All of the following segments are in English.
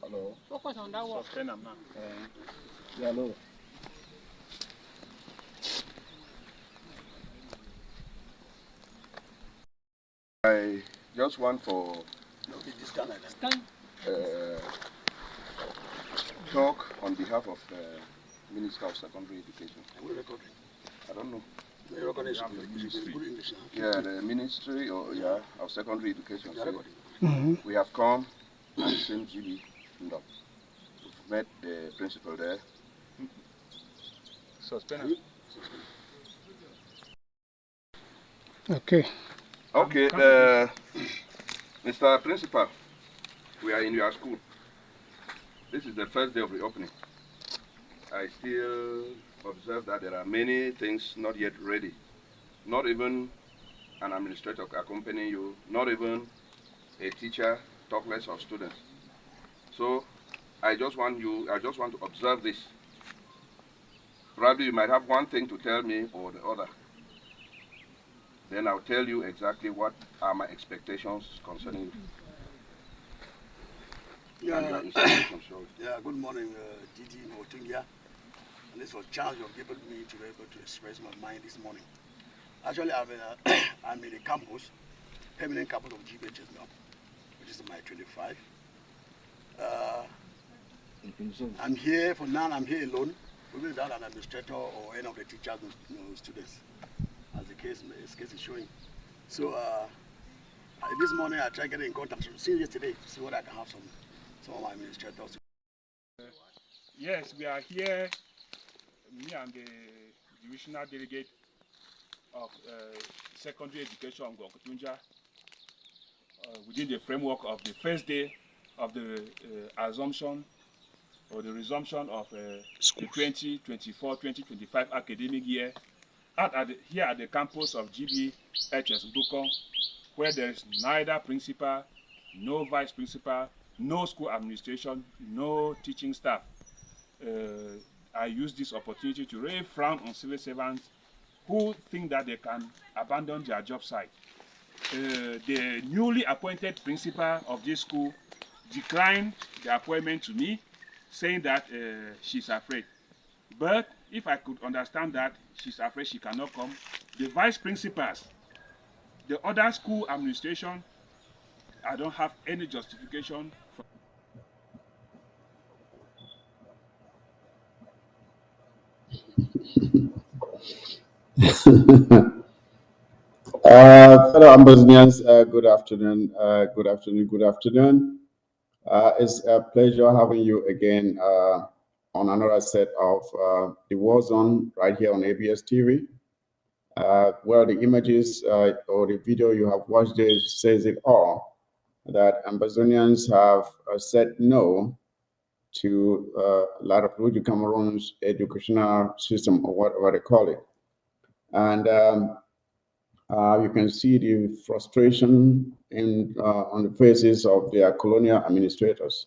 Hello. Focus on that one. Suspend them now. Yeah, hello. I just want for talk on behalf of Minister of Secondary Education. I don't know. Yeah, the Ministry of Secondary Education. We have come at the same GB. No. We've met the principal there. Suspend. Okay. Okay, Mr. Principal, we are in your school. This is the first day of reopening. I still observe that there are many things not yet ready. Not even an administrator accompanying you, not even a teacher, talk less of students. So I just want to observe this. Probably you might have one thing to tell me or the other. Then I'll tell you exactly what are my expectations concerning you. Yeah, good morning, Didi Motungia. And this was a chance you've given me to be able to express my mind this morning. Actually, I'm in the campus, permanent campus of GBHS now, which is my 25. I'm here for now, I'm here alone, without an administrator or any of the teachers or students, as the case is showing. So this morning I tried getting in contact since yesterday to see what I can have some of my administrators. Yes, we are here. Me and the divisional delegate of secondary education of Gokutunja within the framework of the first day of the assumption or the resumption of the 2024-2025 academic year here at the campus of GBHS Bukong, where there is neither principal, no vice principal, no school administration, no teaching staff. I use this opportunity to really frown on civil servants who think that they can abandon their job site. The newly appointed principal of this school declined the appointment to me, saying that she's afraid. But if I could understand that she's afraid she cannot come, the vice principals, the other school administration, I don't have any justification for. Fellow Ambassadors, good afternoon. Good afternoon. It's a pleasure having you again on another set of the War Zone right here on ABS TV. Where the images or the video you have watched it says it all, that Ambazonians have said no to a lot of Cameroon's educational system, or whatever they call it. And you can see the frustration on the faces of their colonial administrators.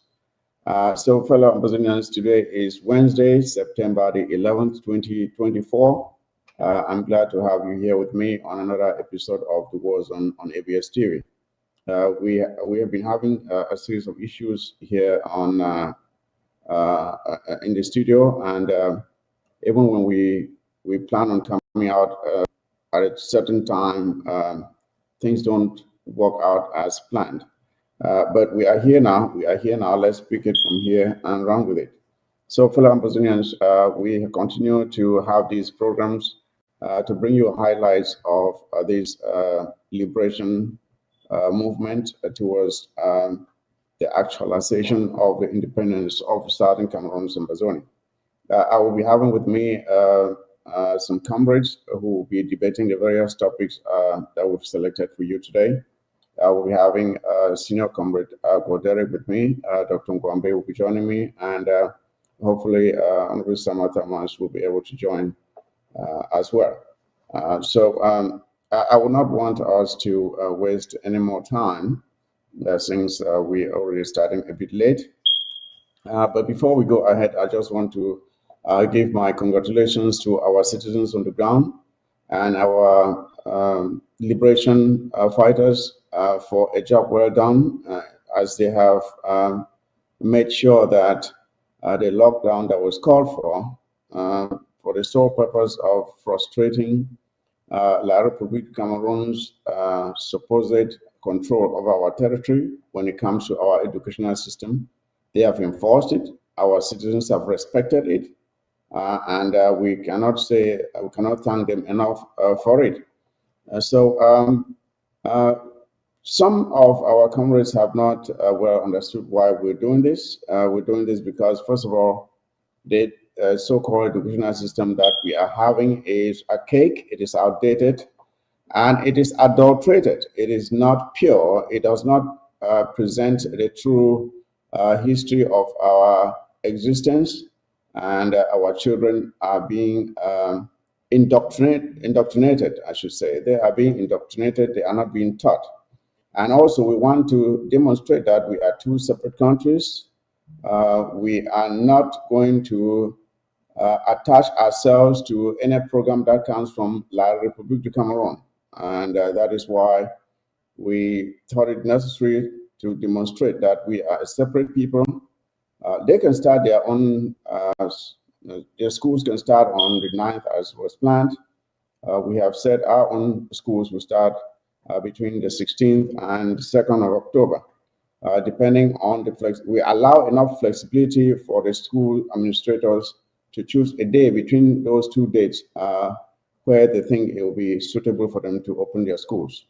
So, fellow Ambazonians, today is Wednesday, September the 11th, 2024. I'm glad to have you here with me on another episode of The Wars on ABS TV. We have been having a series of issues here on in the studio, and even when we plan on coming out at a certain time, things don't work out as planned. But we are here now. Let's pick it from here and run with it. So, fellow Ambazonians, we continue to have these programs to bring you highlights of this liberation movement towards the actualization of the independence of Southern Cameroon and Ambazonia. I will be having with me some comrades who will be debating the various topics that we've selected for you today. I will be having senior comrade Goderic with me. Dr. Ngwambe will be joining me, and hopefully Honorable Samantha Mans will be able to join as well. So I would not want us to waste any more time since we're already starting a bit late. But before we go ahead, I just want to I give my congratulations to our citizens on the ground and our liberation fighters for a job well done, as they have made sure that the lockdown that was called for the sole purpose of frustrating La Republique Cameroon's supposed control of our territory when it comes to our educational system. They have enforced it. Our citizens have respected it, and we cannot thank them enough for it. Some of our comrades have not well understood why we're doing this. We're doing this because, first of all, the so-called educational system that we are having is archaic, it is outdated, and it is adulterated. It is not pure. It does not present the true history of our existence, and our children are being indoctrinated, I should say. They are being indoctrinated. They are not being taught. And also, we want to demonstrate that we are two separate countries. We are not going to attach ourselves to any program that comes from La République du Cameroon. And that is why we thought it necessary to demonstrate that we are a separate people. They can start their own, their schools can start on the 9th as was planned. We have said our own schools will start between the 16th and 2nd of October. Depending on we allow enough flexibility for the school administrators to choose a day between those two dates where they think it will be suitable for them to open their schools.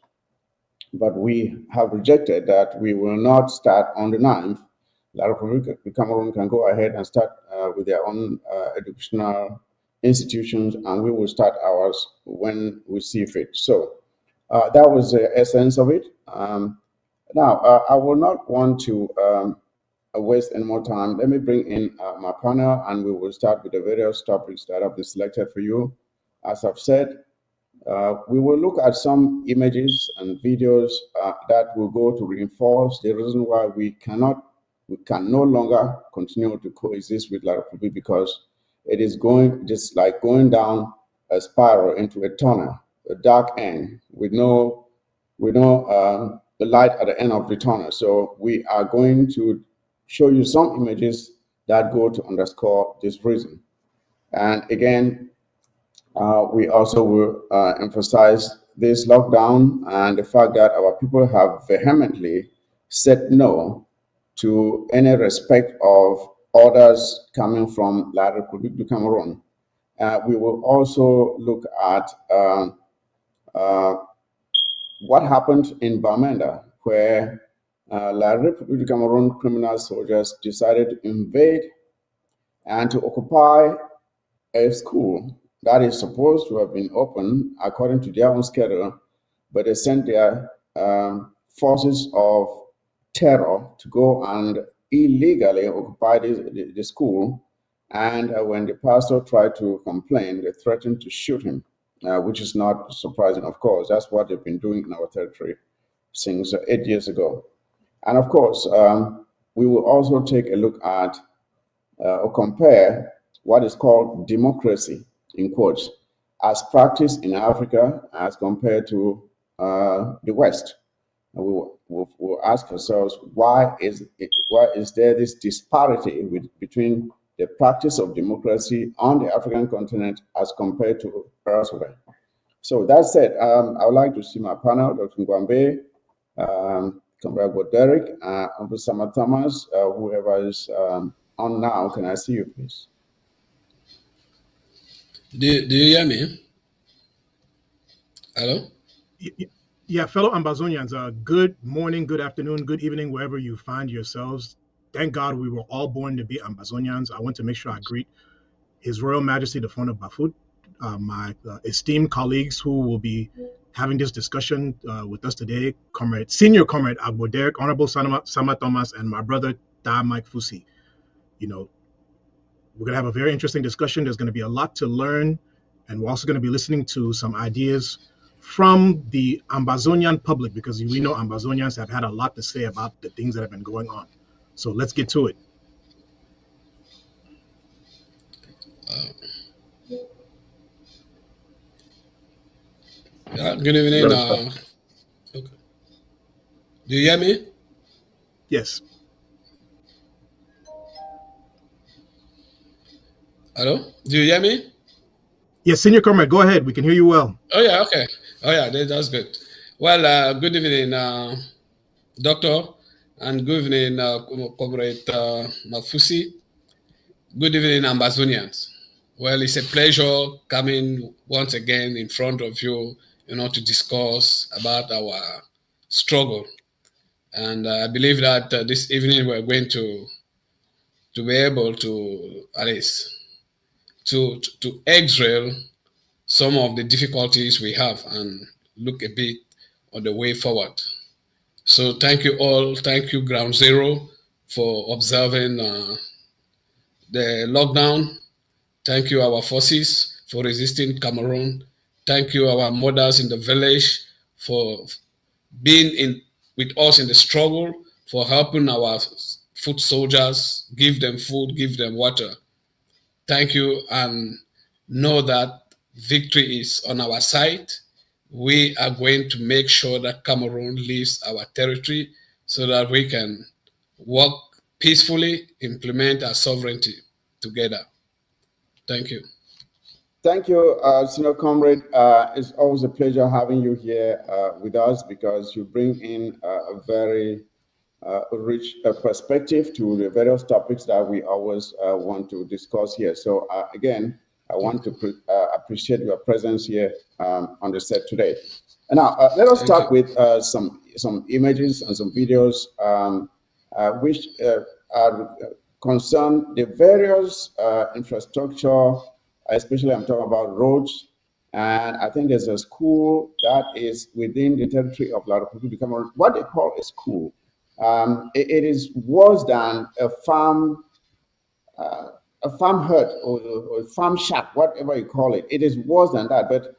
But we have rejected that. We will not start on the 9th. La Republique of Cameroon can go ahead and start with their own educational institutions, and we will start ours when we see fit. So that was the essence of it. Now, I will not want to waste any more time. Let me bring in my panel, and we will start with the various topics that have been selected for you. As I've said, we will look at some images and videos that will go to reinforce the reason why we can no longer continue to coexist with La Republique, because it is going just like going down a spiral into a tunnel, a dark end with no the light at the end of the tunnel. So we are going to show you some images that go to underscore this reason. And again, we also will emphasize this lockdown and the fact that our people have vehemently said no to any respect of orders coming from La République du Cameroon. We will also look at what happened in Bamenda, where La République du Cameroon criminal soldiers decided to invade and to occupy a school that is supposed to have been open according to their own schedule, but they sent their forces of terror to go and illegally occupy the school. And when the pastor tried to complain, they threatened to shoot him, which is not surprising, of course. That's what they've been doing in our territory since 8 years ago. And of course, we will also take a look at or compare what is called democracy, in quotes, as practiced in Africa as compared to the West. And we'll ask ourselves, why is there this disparity between the practice of democracy on the African continent as compared to elsewhere? So that said, I would like to see my panel, Dr. Ngwambe, Comrade Derek, Uncle Sama Thomas, whoever is on now. Can I see you, please? Do you hear me? Hello? Yeah, fellow Ambazonians, good morning, good afternoon, good evening, wherever you find yourselves. Thank God we were all born to be Ambazonians. I want to make sure I greet His Royal Majesty the Fauna Bafut, my esteemed colleagues who will be having this discussion with us today, Senior Comrade Agbo Derek, Honorable Sama Thomas, and my brother Da Mike FUSI. You know, we're going to have a very interesting discussion. There's going to be a lot to learn, and we're also going to be listening to some ideas from the Ambazonian public, because we know Ambazonians have had a lot to say about the things that have been going on. So let's get to it. Yeah, good evening. Okay. Do you hear me? Yes. Hello? Do you hear me? Yes, Senior Comrade, go ahead. We can hear you well. Oh, yeah, okay. Oh, yeah, that's good. Well, good evening, Doctor, and good evening, Comrade FUSI. Good evening, Ambazonians. Well, it's a pleasure coming once again in front of you, to discuss about our struggle. And I believe that this evening we're going to be able to at least to x-ray some of the difficulties we have and look a bit on the way forward. So thank you all. Thank you, Ground Zero, for observing the lockdown. Thank you, our forces, for resisting Cameroon. Thank you, our mothers in the village, for being in with us in the struggle, for helping our foot soldiers, give them food, give them water. Thank you, and know that victory is on our side. We are going to make sure that Cameroon leaves our territory so that we can work peacefully, implement our sovereignty together. Thank you. Thank you, Senior Comrade. It's always a pleasure having you here with us because you bring in a very rich perspective to the various topics that we always want to discuss here. So again, I want to appreciate your presence here on the set today. And now let us start with some images and some videos which are concern the various infrastructure, especially I'm talking about roads. And I think there's a school that is within the territory of La Republique du Cameroon, what they call a school. It is worse than a farm hut or a farm shack, whatever you call it. It is worse than that. But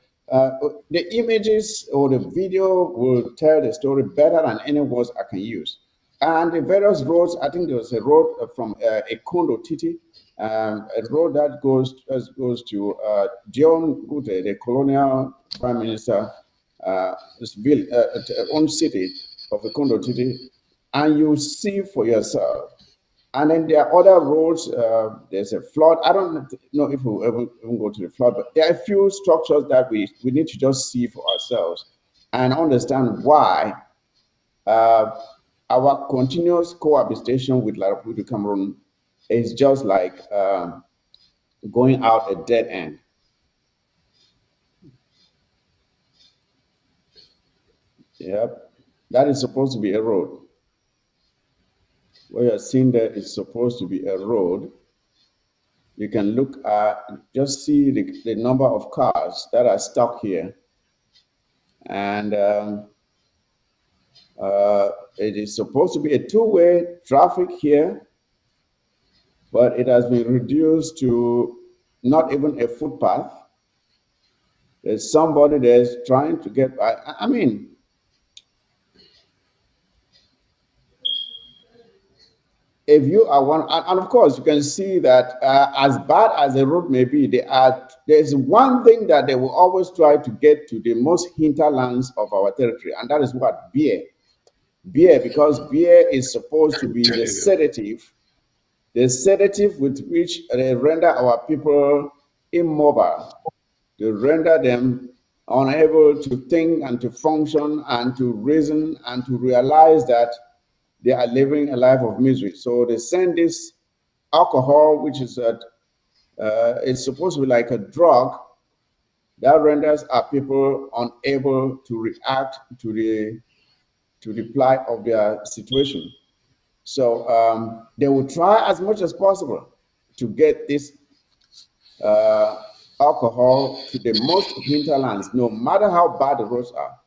the images or the video will tell the story better than any words I can use. And the various roads, I think there was a road from Ekondo Titi, a road that goes to Dion Gute, the colonial prime minister, own city of Ekondo Titi, and you see for yourself. And then there are other roads. There's a flood. I don't know if we'll ever even go to the flood, but there are a few structures that we need to just see for ourselves and understand why our continuous cohabitation with La Republique du Cameroon is just like going out a dead end. Yep, that is supposed to be a road. What you're seeing there is supposed to be a road. You can look at, just see the number of cars that are stuck here. And it is supposed to be a two-way traffic here, but it has been reduced to not even a footpath. There's somebody that's trying to get by. I mean, if you are one, and of course you can see that as bad as the road may be, there's one thing that they will always try to get to the most hinterlands of our territory, and that is what? Beer. Beer, because beer is supposed to be the sedative with which they render our people immobile, to render them unable to think and to function and to reason and to realize that they are living a life of misery. So they send this alcohol, which is it's supposed to be like a drug that renders our people unable to react to the plight of their situation. So they will try as much as possible to get this alcohol to the most hinterlands, no matter how bad the roads are.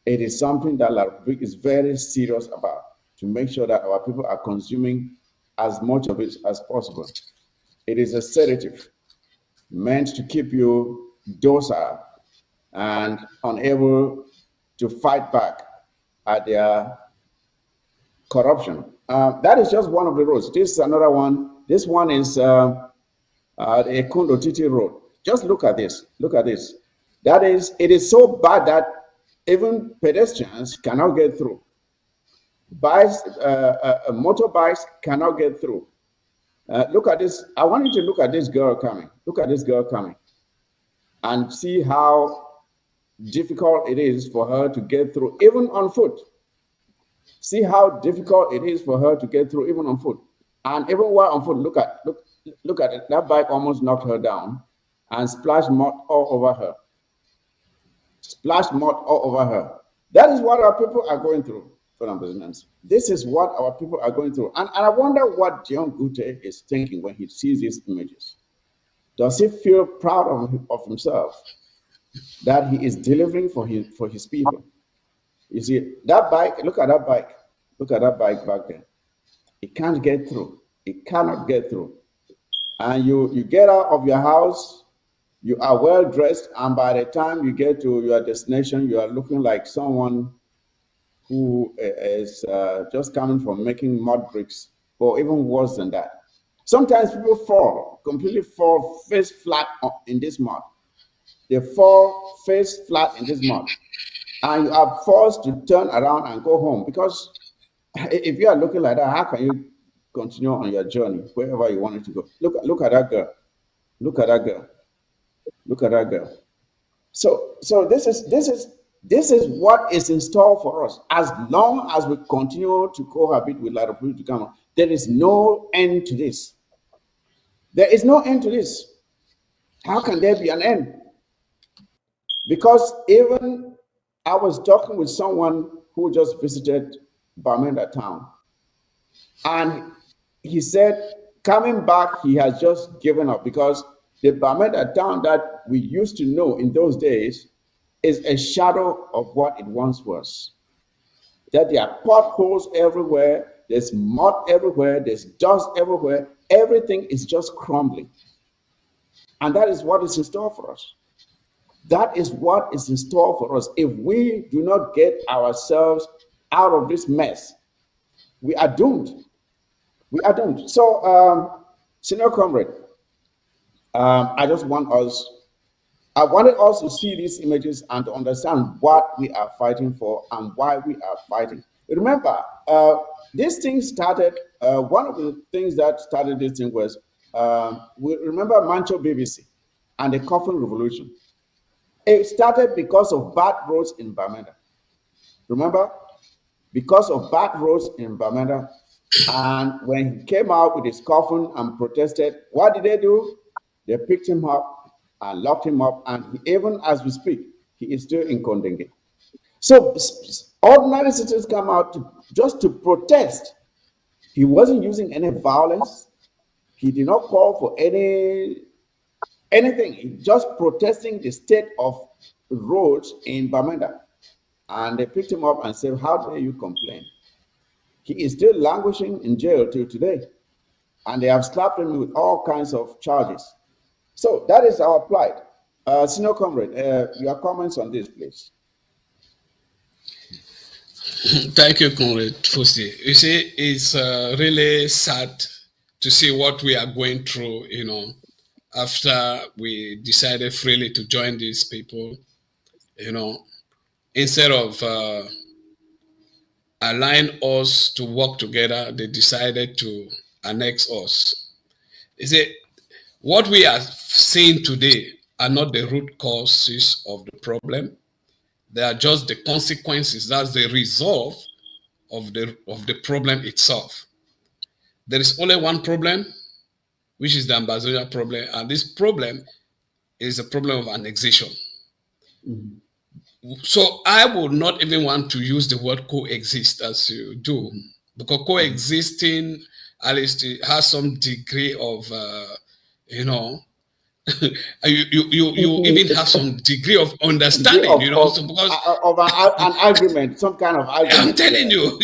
It is something that La Republique is very serious about, to make sure that our people are consuming as much of it as possible. It is a sedative meant to keep you docile and unable to fight back at their corruption. That is just one of the roads. This is another one. This one is the Ekundo Titi Road. Just look at this. Look at this. That is, it is so bad that even pedestrians cannot get through. Motorbikes cannot get through. Look at this. I want you to look at this girl coming. Look at this girl coming. And see how difficult it is for her to get through, even on foot. See how difficult it is for her to get through, even on foot. And even while on foot, look at it. That bike almost knocked her down and splashed mud all over her. Splashed mud all over her. That is what our people are going through, fellow Brazilians. This is what our people are going through. And I wonder what John Gute is thinking when he sees these images. Does he feel proud of himself that he is delivering for his people? You see, that bike, look at that bike. Look at that bike back there. It can't get through. It cannot get through. And you get out of your house, you are well dressed, and by the time you get to your destination, you are looking like someone who is just coming from making mud bricks, or even worse than that. Sometimes people completely fall face flat in this mud. They fall face flat in this mud. And you are forced to turn around and go home, because if you are looking like that, how can you continue on your journey wherever you wanted to go? Look at that girl. Look at that girl. Look at that girl. So this is what is in store for us. As long as we continue to cohabit with Laropuru to come, there is no end to this. There is no end to this. How can there be an end? Because even I was talking with someone who just visited Bamenda town, and he said coming back, he has just given up, because the Bamenda town that we used to know in those days is a shadow of what it once was. That there are potholes everywhere, there's mud everywhere, there's dust everywhere, everything is just crumbling. And that is what is in store for us. That is what is in store for us. If we do not get ourselves out of this mess, we are doomed. We are doomed. So, senior comrade, I wanted us to see these images and to understand what we are fighting for and why we are fighting. Remember, this thing started, one of the things that started this thing was, we remember Mancho BBC and the Coffin Revolution. It started because of bad roads in Bamenda. Remember? Because of bad roads in Bamenda. And when he came out with his coffin and protested, what did they do? They picked him up and locked him up. And even as we speak, he is still in Kondenge. So ordinary citizens come out just to protest. He wasn't using any violence. He did not call for anything, just protesting the state of roads in Bamenda. And they picked him up and said, how dare you complain? He is still languishing in jail till today. And they have slapped him with all kinds of charges. So that is our plight. Senior comrade, your comments on this, please. Thank you, Comrade FUSI. You see, it's really sad to see what we are going through, after we decided freely to join these people, instead of allowing us to work together, they decided to annex us. You see, what we are seeing today are not the root causes of the problem. They are just the consequences. That's the result of the problem itself. There is only one problem, which is the Ambazonia problem, and this problem is a problem of annexation. Mm-hmm. So I would not even want to use the word coexist as you do, because coexisting at least has some degree of, you even have some degree of understanding, because of an argument, some kind of argument. I'm telling you,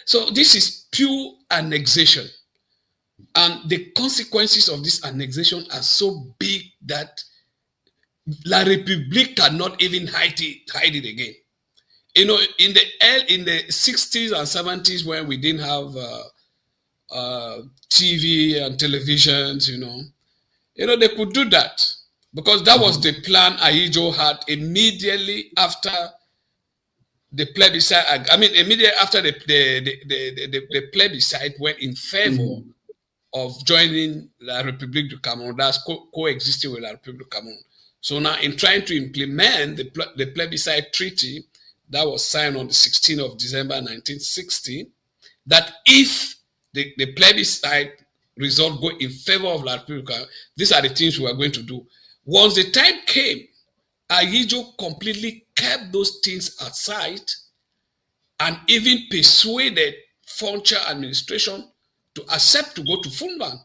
so this is pure annexation, and the consequences of this annexation are so big that La République cannot even hide it again. In the 60s and 70s, when we didn't have TV and televisions, They could do that because that was the plan Ahijo had immediately after the plebiscite. I mean, immediately after the plebiscite went in favor of joining La République du Cameroon, that's coexisting with La République du Cameroon. So now, in trying to implement the plebiscite treaty that was signed on the 16th of December 1960, that if the plebiscite result go in favor of La République, these are the things we are going to do. Once the time came, Ahijo completely kept those things aside and even persuaded Foncha administration to accept to go to Funban.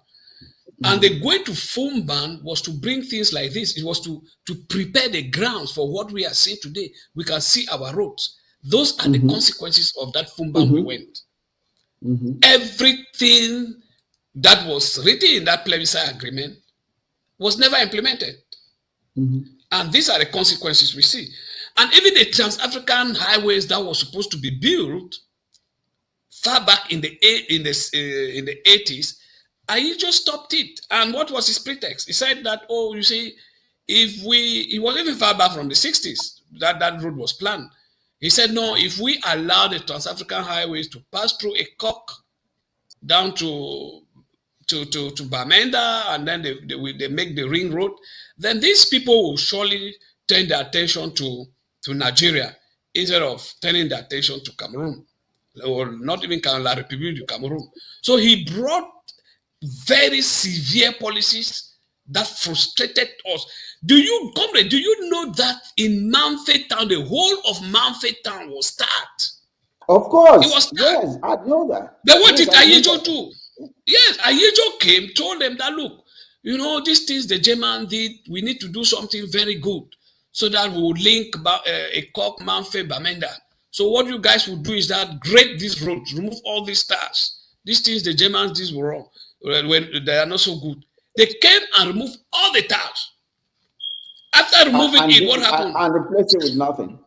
And the going to Funban was to bring things like this. It was to prepare the grounds for what we are seeing today. We can see our roads. Those are the consequences of that Funban we went. Everything that was written in that plebiscite agreement was never implemented. And these are the consequences we see. And even the Trans-African highways that was supposed to be built far back in the 80s, Ahijo stopped it. And what was his pretext? He said that, oh, you see, it was even far back from the 60s that road was planned. He said, no, if we allow the Trans-African highways to pass through a cock down to Bamenda, and then they make the ring road, then these people will surely turn their attention to Nigeria instead of turning their attention to Cameroon, or not even La République du Cameroon. So he brought very severe policies that frustrated us. Do you know that in Manfred Town, the whole of Manfred Town was start? Of course. It was yes, I know that. Then what did Yes, Ahijo do? Yes, Ahijo came, told them that, look, these things the German did, we need to do something very good so that we will link a Cork, Manfred, Bamenda. So what you guys will do is that grade these roads, remove all these stars. These things the Germans did were wrong, when they are not so good. They came and removed all the towers. After removing what happened? And replace it with nothing.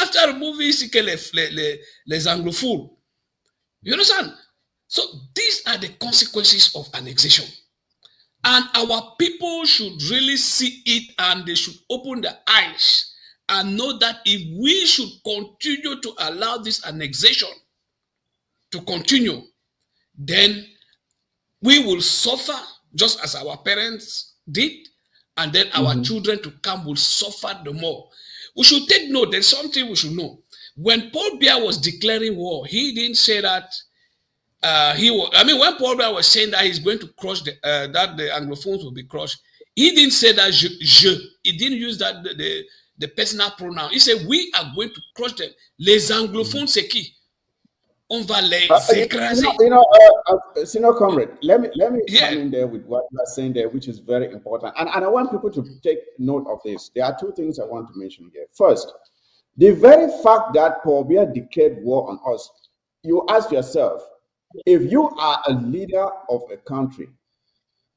After removing les anglophones. You understand? So these are the consequences of annexation. And our people should really see it, and they should open their eyes and know that if we should continue to allow this annexation to continue, then we will suffer just as our parents did, and then our children to come will suffer the more. We should take note. There's something we should know. When Paul Biya was declaring war, he didn't say that when Paul Biya was saying that he's going to crush that the Anglophones will be crushed, he didn't say that he didn't use that the personal pronoun. He said we are going to crush them. Les Anglophones, c'est qui? On va les écraser. Senior comrade, let me come in there with what you are saying there, which is very important. And I want people to take note of this. There are two things I want to mention here. First, the very fact that Paul Biya declared war on us, you ask yourself, if you are a leader of a country,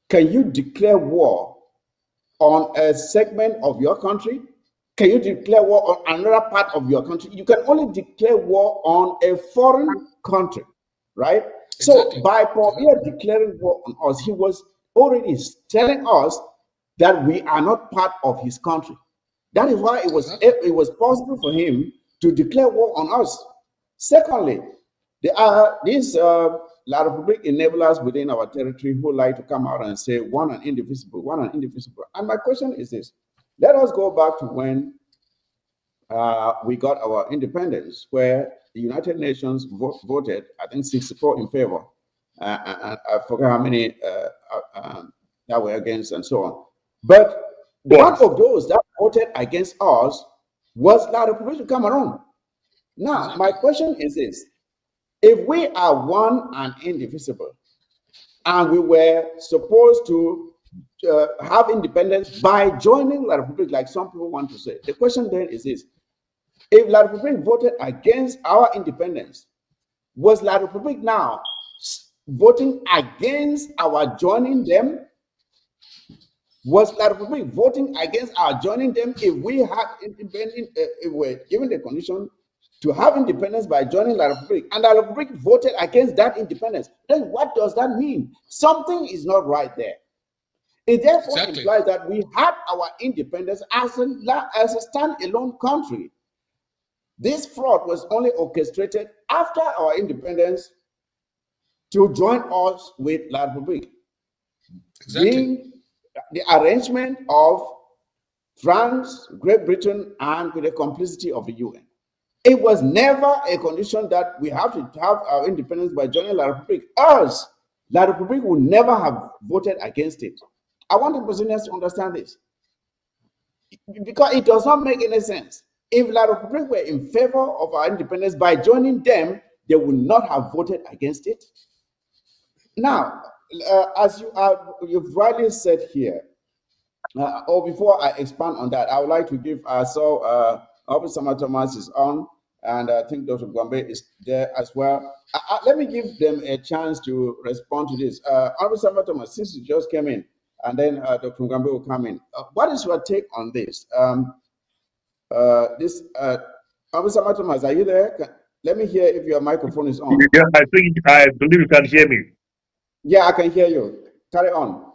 can you declare war on a segment of your country? Can you declare war on another part of your country? You can only declare war on a foreign country, right? Exactly. So by Paul Biya declaring war on us, he was already telling us that we are not part of his country. That is why it was possible for him to declare war on us. Secondly, there are these La République enablers within our territory who like to come out and say one and indivisible, one and indivisible. And my question is this. Let us go back to when we got our independence, where the United Nations voted, I think 64 in favor. And I forget how many that were against and so on. But one of those that voted against us was La République du Cameroon. Now, my question is this. If we are one and indivisible, and we were supposed to have independence by joining La République, like some people want to say, the question then is this. If La République voted against our independence, was La République now voting against our joining them? Was La République voting against our joining them if we had independence, if we were given the condition to have independence by joining La République, and La République voted against that independence? Then what does that mean? Something is not right there. It therefore Exactly. implies that we had our independence as a standalone country. This fraud was only orchestrated after our independence to join us with La Republique, Exactly. being the arrangement of France, Great Britain, and with the complicity of the UN. It was never a condition that we have to have our independence by joining La Republique. Else, La Republique would never have voted against it. I want the Brazilians to understand this, because it does not make any sense. If La Republique were in favor of our independence, by joining them, they would not have voted against it. Now, as you've rightly said here, or before I expand on that, I would like to give, Officer Thomas is on, and I think Dr. Gwambe is there as well. Let me give them a chance to respond to this. Officer Thomas, since you just came in, and then Dr. Gwambe will come in. What is your take on this? Officer Thomas, are you there? Let me hear if your microphone is on. Yeah, I believe you can hear me. Yeah, I can hear you. Carry on.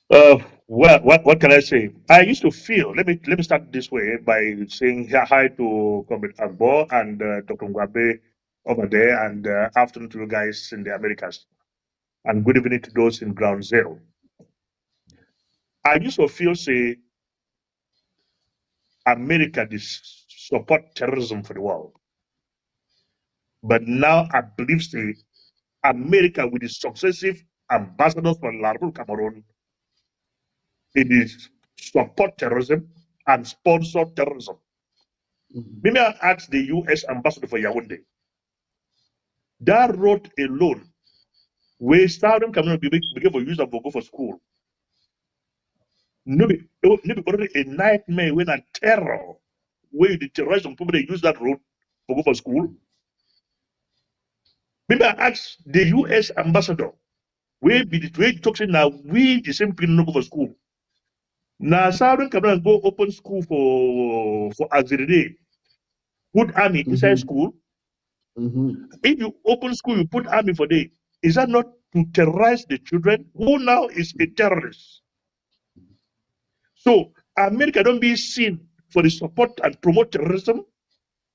Well, what can I say? I used to feel. Let me start this way by saying hi to Comrade Agbo and Dr. Ngwabe over there, and afternoon to you guys in the Americas, and good evening to those in Ground Zero. I used to feel say America support terrorism for the world, but now I believe say America with the successive ambassadors from La Republic Cameroon, it is support terrorism and sponsor terrorism. Maybe I asked the US ambassador for Yaoundé. That road alone, where Southern Cameroon begin for use of go for school. No be already a nightmare when a terror where the terrorists people they use that road for go for school. Maybe I asked the US ambassador, where be the way talking now we the same people no go for school. Now Southern Cameroon go open school for auxiliary, put army inside school. If you open school, you put army for day. Is that not to terrorize the children? Who now is a terrorist? So America don't be seen for the support and promote terrorism,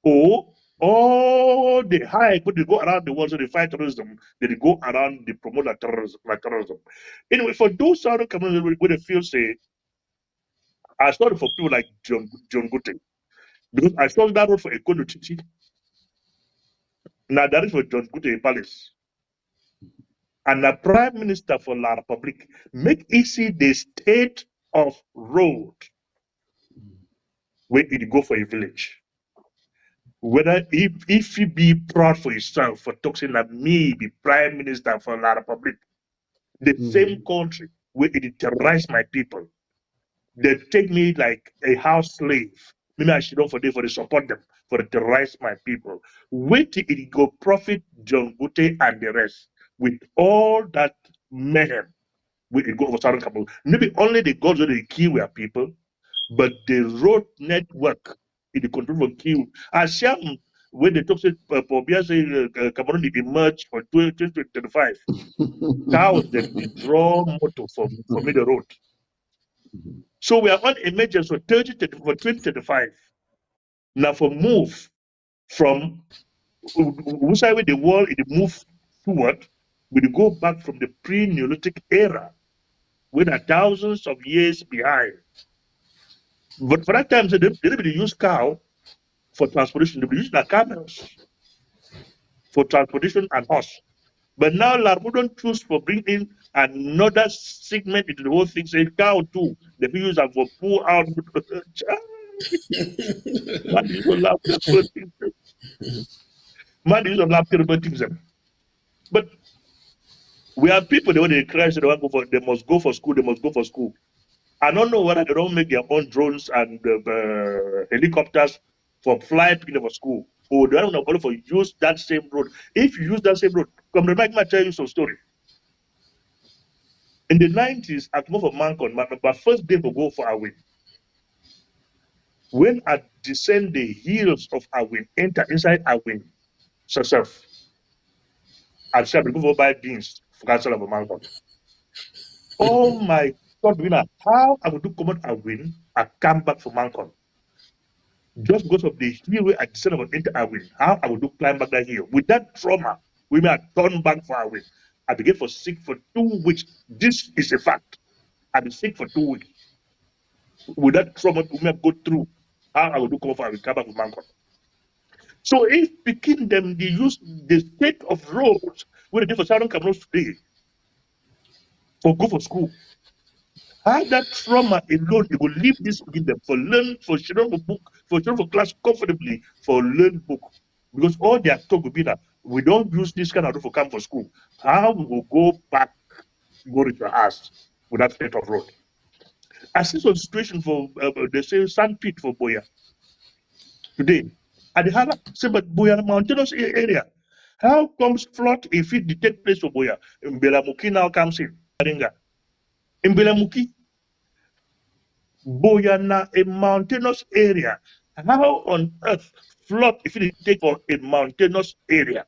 or all the high but they go around the world so they fight terrorism, they go around they promote like terrorism. Anyway, for those Southern communities where they feel say, I started for people like John Gute, because I saw that road for Ekono Chichi. Now that is for John Gute Palace. And the Prime Minister for La Republic make easy the state of road where it go for a village. Whether if he be proud for himself for talking like me be Prime Minister for La Republic, the same country where it terrorize my people, they take me like a house slave. Maybe I should not for the support them for the terrorize my people. Wait till it go profit John Gute and the rest with all that mayhem. We go for Southern Cameroon. Maybe only the gods where they kill our people, but the road network in the control for kill. Asham, when they talk to Pobia say Cameroon emerged for 2025, cows that they draw motor for me the road. So we are on emergency for 2035. Now for move from which side the world it move toward, we go back from the pre-Neolithic era. We are thousands of years behind. But for that time, so they didn't use cow for transportation. They use the camels for transportation and horse. But now Larbu don't choose for bringing another segment into the whole thing. Say cow too. They use that for pull out. Man, you will laugh terrible things. Man, you will laugh terrible things. But we have people they want to cry, so they must go for school. They must go for school. I don't know whether they don't make their own drones and helicopters for flying people for school. Or they don't know for use that same road. If you use that same road, come remind me, tell you some story. In the 90s, at move of Mancon, my first day to go for Awin. When I descend the hills of Awin, enter inside Awin, yourself, I shall go buy beans for Council of Mancon. Oh my God, winner! How I would do come out and win? I come back from Mancon just because of the hill where I decided about enter and win. How I would do climb back that hill with that trauma? We may have turned back for a win. I began for sick for 2 weeks. This is a fact. I've been sick for 2 weeks. With that trauma, we may have go through. How I would do come out and come back with Mancon. So if picking them, they use the state of roads where they do for Southern Cameroon today for go for school. How that trauma alone, it will leave this with them for learn, for children for book, for children for class comfortably, for learn book. Because all their talk will be that we don't use this kind of road for come for school. How we will go back, go to your house with that state of road. I see some situation for they say sandpit for Boya today. At the Hala, say but Boya mountainous area. How comes flood if it take place for Boya? Mbelamuki now comes in. Mbelamuki, Boyana, a mountainous area. How on earth flood if it take for a mountainous area?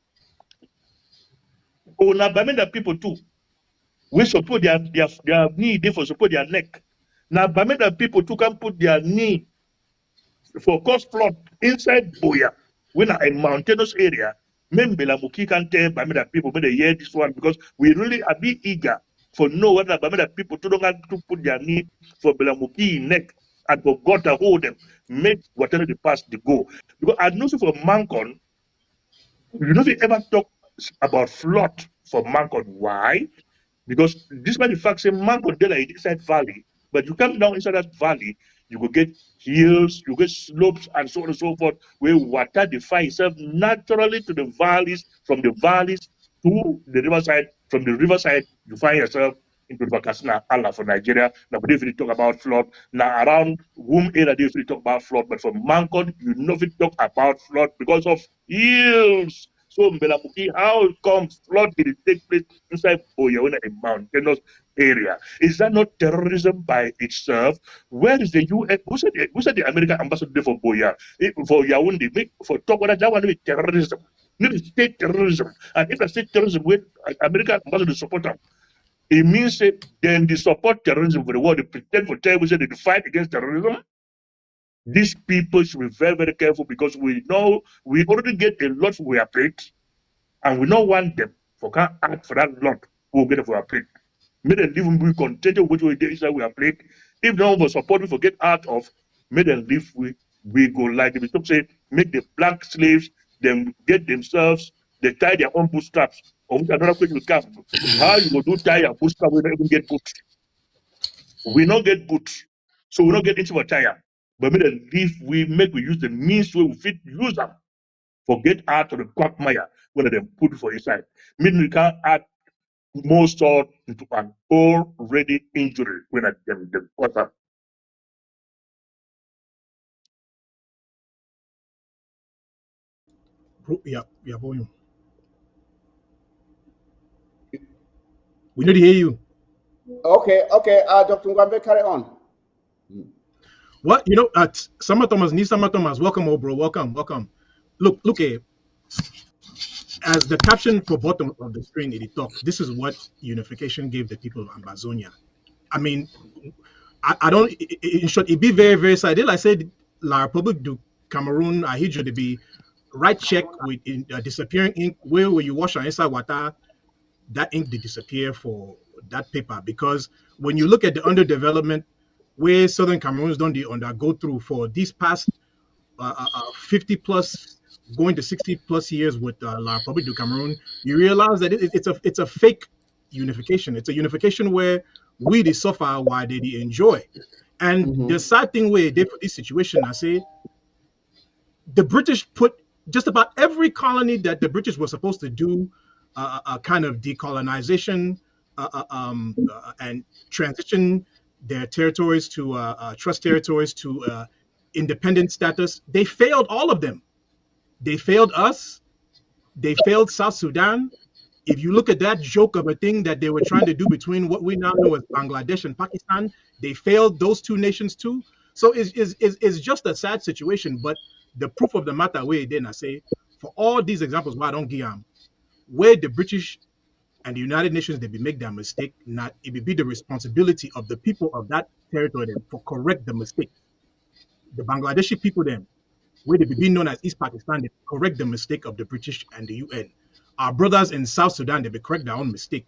Oh, now Bamenda people too. We support their knee, they for support their neck. Now Bamenda people too can put their knee for cause flood inside Boya. When a mountainous area, Membela Muki can tell Bamenda people when they hear this one because we really are be eager for know whether Bamenda people too don't have to put their knee for Belamuki neck and for God to hold them, make whatever the past they go. Because I know for Mancon, you know if you ever talk about flood for Mancon. Why? Because despite the fact say Mancon there like inside valley, but you come down inside that valley, you will get hills, you get slopes, and so on and so forth, where water defines itself naturally to the valleys, from the valleys to the riverside, from the riverside, you find yourself into the Bakasina Allah for Nigeria. Now, but if you talk about flood, now around whom area if you talk about flood, but for Mancon, you know if you talk about flood because of hills. So Mbelamuki, how it comes flood it take place inside Boyawena, a mountainous area. Is that not terrorism by itself? Where is the UN? Who said the American ambassador for Boya? For Yaoundé, for talk about that one with terrorism. Maybe state terrorism. And if I say terrorism, with American ambassador support them, it means that then they support terrorism for the world. They pretend for terrorism, they fight against terrorism. These people should be very, very careful because we know we already get a lot for our plate, and we don't want them for can't act for that lot we'll get it for our plate. May them live we contented with what we inside our plate. If no one will support we forget out of, may them live we go like the bishop say, make the black slaves, them get themselves, they tie their own bootstraps. Of which another question will come. How you will do tie your bootstrap we don't even get boots? We don't get boots. So we don't get into a tire. But may them live we use the means where we fit use them. Forget out of the quagmire when they put for inside. Meaning we can't add more salt into an already injury when I them water. Yeah, volume. We need to hear you. Okay, Dr. Ngwambe, carry on. What you know? Summer Thomas, Summer Thomas, welcome, oh bro, welcome. Look, here. As the caption for bottom of the screen, it talk. This is what unification gave the people of Amazonia. I mean, I don't. In short, it be very, very sad. Like I said, La Republic du Cameroon, I heard you to be right check with disappearing ink. Where you wash on inside water, that ink did disappear for that paper because when you look at the underdevelopment where Southern Cameroons don't undergo through for these past 50 plus going to 60 plus years with La Republique du Cameroon, you realize that it's a fake unification. It's a unification where we they suffer while they enjoy. And the sad thing where they put this situation, I say, the British put just about every colony that the British were supposed to do a kind of decolonization and transition their territories to trust territories to independent status. They failed all of them. They failed us. They failed South Sudan. If you look at that joke of a thing that they were trying to do between what we now know as Bangladesh and Pakistan, they failed those two nations too. So it's just a sad situation. But the proof of the matter, where then I say, for all these examples, why I don't give them, where the British and the United Nations, they be make that mistake, not it be the responsibility of the people of that territory them for correct the mistake. The Bangladeshi people them, where they be known as East Pakistan, they correct the mistake of the British and the UN. Our brothers in South Sudan, they be correct their own mistake,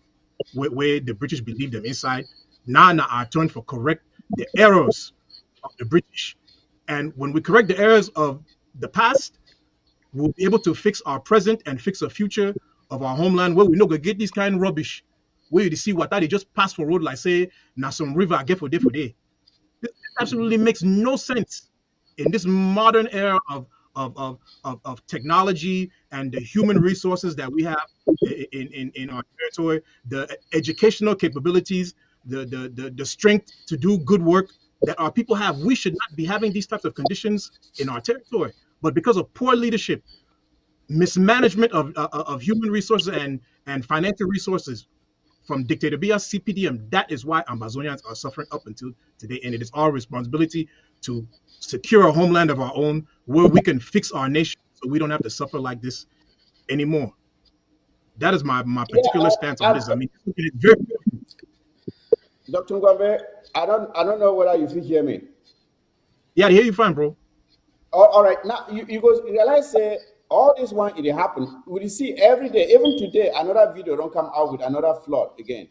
where the British believe them inside. Now our turn for correct the errors of the British. And when we correct the errors of the past, we'll be able to fix our present and fix the future of our homeland, where we no go get this kind of rubbish, where you see what they just pass for road like say now some river I get for day for day. This absolutely makes no sense in this modern era of technology and the human resources that we have in our territory, the educational capabilities, the strength to do good work that our people have. We should not be having these types of conditions in our territory. But because of poor leadership, mismanagement of human resources and financial resources from Dictator Bia's CPDM, that is why Ambazonians are suffering up until today. And it is our responsibility to secure a homeland of our own where we can fix our nation so we don't have to suffer like this anymore. That is my particular stance on this. I mean, it's very Dr. Ngwambe, I don't know whether you can hear me. Yeah, I hear you fine, bro. All right. Now you guys realize all this one it happened. We see every day, even today, another video don't come out with another flood again.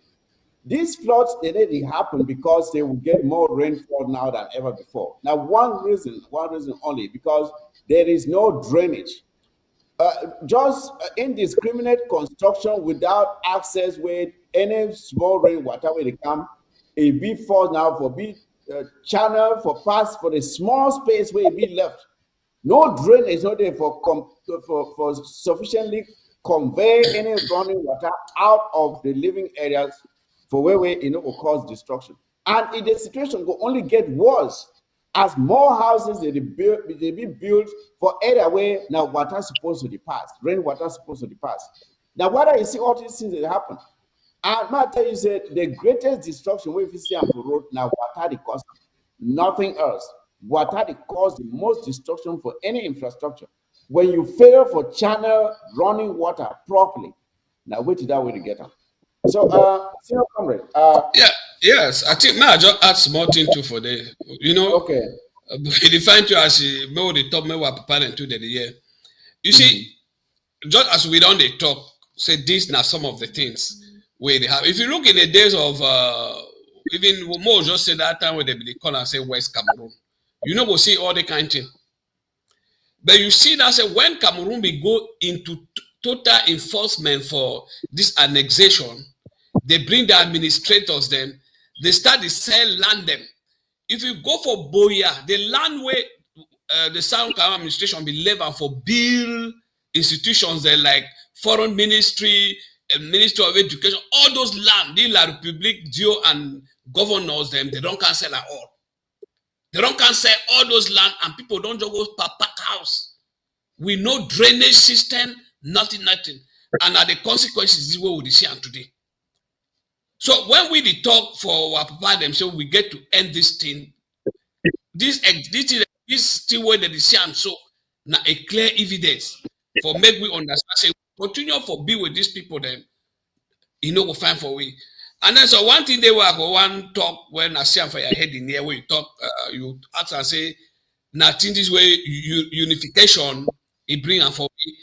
These floods they happen because they will get more rainfall now than ever before. Now, one reason only, because there is no drainage. Just indiscriminate construction without access where any small rainwater where they come, it be for now for be channel for pass for the small space where it be left. No drainage not there for sufficiently convey any running water out of the living areas for where will cause destruction. And in the situation will only get worse as more houses they be built for area where now water supposed to pass, rainwater supposed to pass. Now, whether you see all these things that happen, and I tell you, the greatest destruction we see on the road now water the cause, nothing else. Water the cause the most destruction for any infrastructure. When you fail for channel running water properly, now wait till that way to get up. So, senior comrade. Yes, I think now I just add small thing too for the, Okay. Define to as more the top me what preparing to the year. You see, just as we don't they talk, say these now some of the things where they have. If you look in the days of even more just say that time where they be call and say West Cameroon, we'll see all the kind of thing. But you see that say when Cameroon will go into total enforcement for this annexation, they bring the administrators them, they start to sell land them. If you go for Boya, the land where the South Carolina administration be level for build institutions there like foreign ministry, Ministry of Education, all those land, the La Republique, Dio and governors them, they don't cancel at all. They don't cancel all those land and people don't just go pack house. We no drainage system, nothing. And are the consequences this way we see today. So when we talk for our papa themselves, we get to end this thing. This still where they see and so now a clear evidence for make we understand. Say continue for be with these people, then go find for we. And then so one thing they were go one talk when I see for your head in here where you talk, you ask and say nothing this way unification it bring and for me.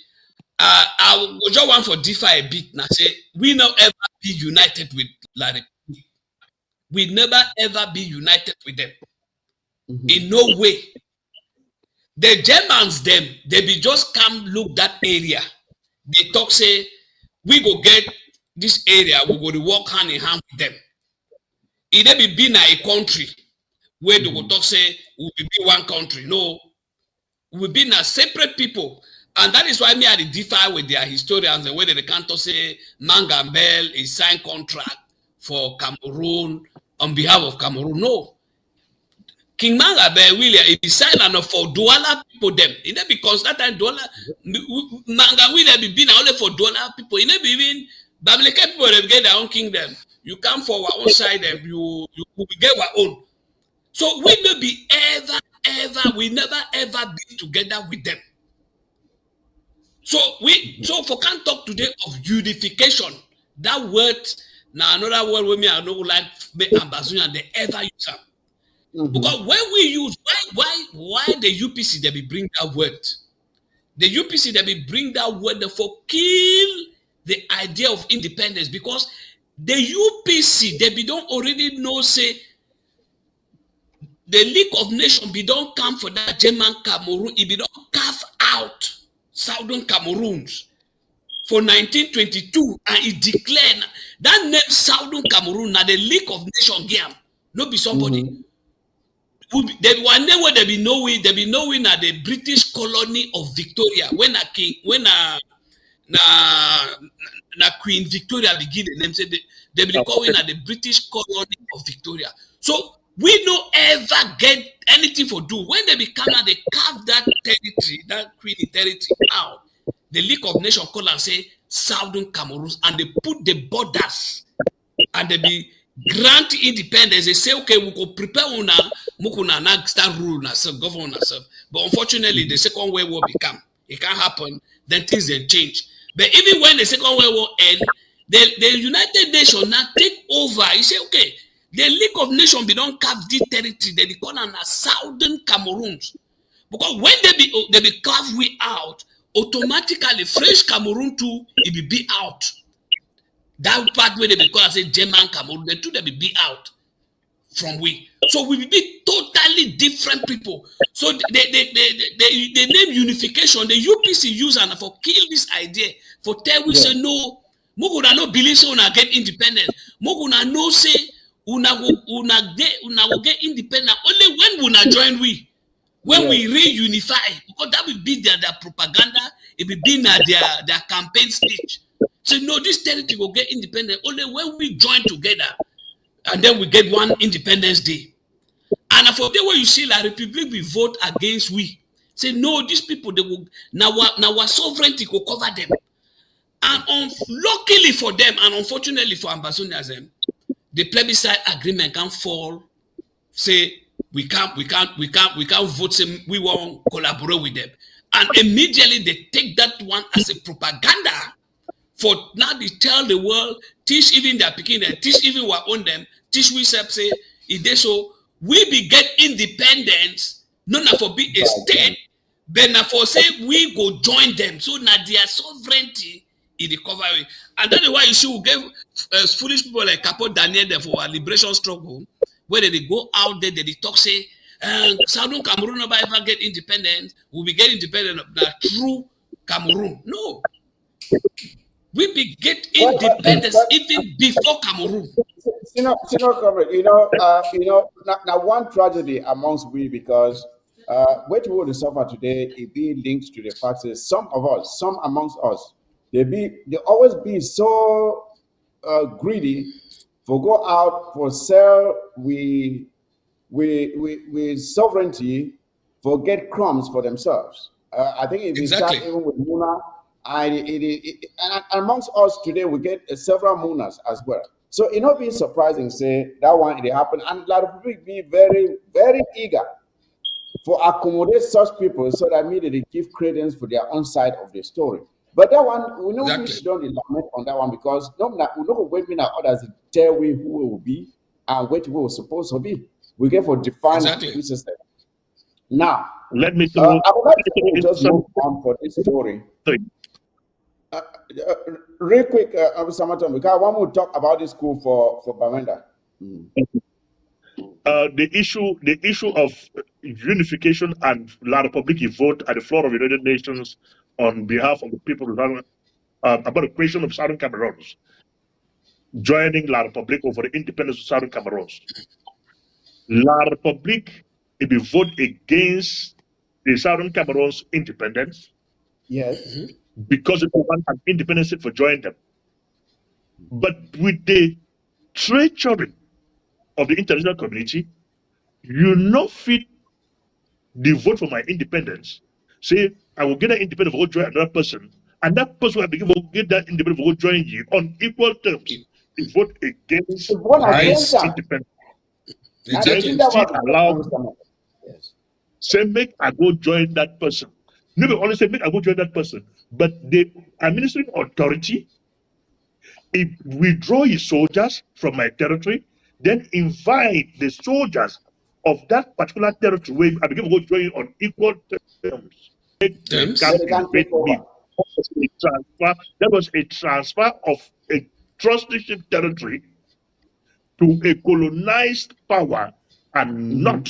I will just want for differ a bit now. Say we never ever be united with Larry. We never ever be united with them. In no way. The Germans them they be just come look that area. They talk say we go get this area. We go to work hand in hand with them. It never be na a country where they go talk say we be one country. No, we be na separate people. And that is why me I differ with their historians and whether they can't say Mangambel is signed contract for Cameroon on behalf of Cameroon. No. King Mangambel William he signed for Douala people them. It never because that time Douala Manga William be been only for Douala people. It never even Bamileke people they get their own kingdom. You come for our own side and you get our own. So we never be we never ever be together with them. So for can't talk today of unification. That word, now another word with me, I know like Ambazonian, they ever use them. Because when we use, why the UPC, they be bring that word? The UPC, they be bring that word for kill the idea of independence, because the UPC, they be don't already know, say, the League of Nations be don't come for that German Cameroon, it be don't carve out Southern Cameroons for 1922, and it declared that name Southern Cameroon, now the League of Nations game, no be somebody. There be one name where there be knowing at the British colony of Victoria, when a king, when a na Queen Victoria begin the name, say they be calling at the British colony of Victoria. So we no ever get anything for do. When they become now, they carve that territory, that Queen territory out. The League of Nations call and say Southern Cameroon, and they put the borders, and they be grant independence. They say, okay, we go prepare una, mukuna na start rule ourselves, govern ourselves. But unfortunately, the Second World War become, it can't happen. Then things then change. But even when the Second World War end, the United Nations now take over. You say, okay, the League of Nations be don't carve this territory. They call on Southern Cameroons, because when they be carved we out, automatically French Cameroon too, it be out. That part where they be called, say German Cameroon, the two they be out from we. So we be totally different people. So the name unification, the UPC use and for kill this idea, for tell we say no, Muguna no believe so una get independence. Muguna no say una will get independent only when una join we. When we reunify, because that will be their propaganda, it will be their campaign speech. So no, this territory will get independent only when we join together, and then we get one Independence Day. And for the way you see, la Republic will vote against we. Say no, these people they will now our sovereignty will cover them. And luckily for them, and unfortunately for Ambazonians, the plebiscite agreement can fall. Say we can't vote. Say we won't collaborate with them, and immediately they take that one as a propaganda. For now, they tell the world, teach even their picking them, teach even our own them, teach we say if they so we be get independence, not for be a state, but now for say we go join them. So now their sovereignty is the cover. And that's why you should give foolish people like Capo Daniel there for our liberation struggle, where they go out there, they talk say, Southern Cameroon never ever get independent, we'll be getting independent of the true Cameroon. No. We be get independence even before Cameroon. Now one tragedy amongst we, because what we will suffer today, it be linked to the fact that some amongst us, they always be so greedy for go out for sell we sovereignty for get crumbs for themselves. I think if you start even with Muna, and amongst us today, we get several Munas as well. So it not be surprising, say that one it happen, and a lot of people be very, very eager for accommodate such people so that immediately give credence for their own side of the story. But that one, we know we should don't lament on that one, because we know wait now others tell we who we will be and what we were supposed to be. We get for define the system. Now, let me I would like to just move on for this story. Real quick, because I want to talk about this school for Bamenda. The issue of unification and La Republic vote at the floor of the United Nations on behalf of the people about the creation of Southern Cameroons, joining La Republic over the independence of Southern Cameroons. La Republic, if you vote against the Southern Cameroons independence, yes, because it want an independence for joining them. But with the treachery of the international community, you not fit the vote for my independence. Say, I will get that independent vote join another person, and that person will get that independent vote join you on equal terms. You vote against independence. Exactly. Yes. Say, make I go join that person. Never only say, make I go join that person, but the administrative authority withdraw his soldiers from my territory, then invite the soldiers of that particular territory where I begin to go join on equal terms. They Terms. can They can't take invade me. over. That was a transfer of a trusteeship territory to a colonized power and not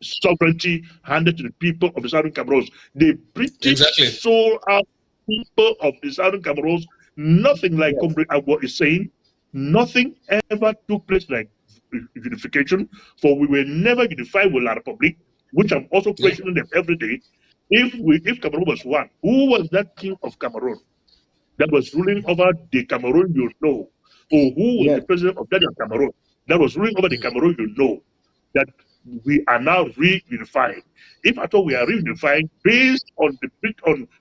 sovereignty handed to the people of the Southern Cameroons. The Exactly. British sold out people of the Southern Cameroons. Nothing like Yes. Comrade Agbo is saying. Nothing ever took place like unification, for we were never unified with La Republic, which I'm also Yeah. questioning them every day. If Cameroon was one, who was that king of Cameroon that was ruling over the Cameroon you know? Or who was the Yes. president of that Cameroon that was ruling over the Cameroon you know? That we are now reunified. If at all we are reunified based on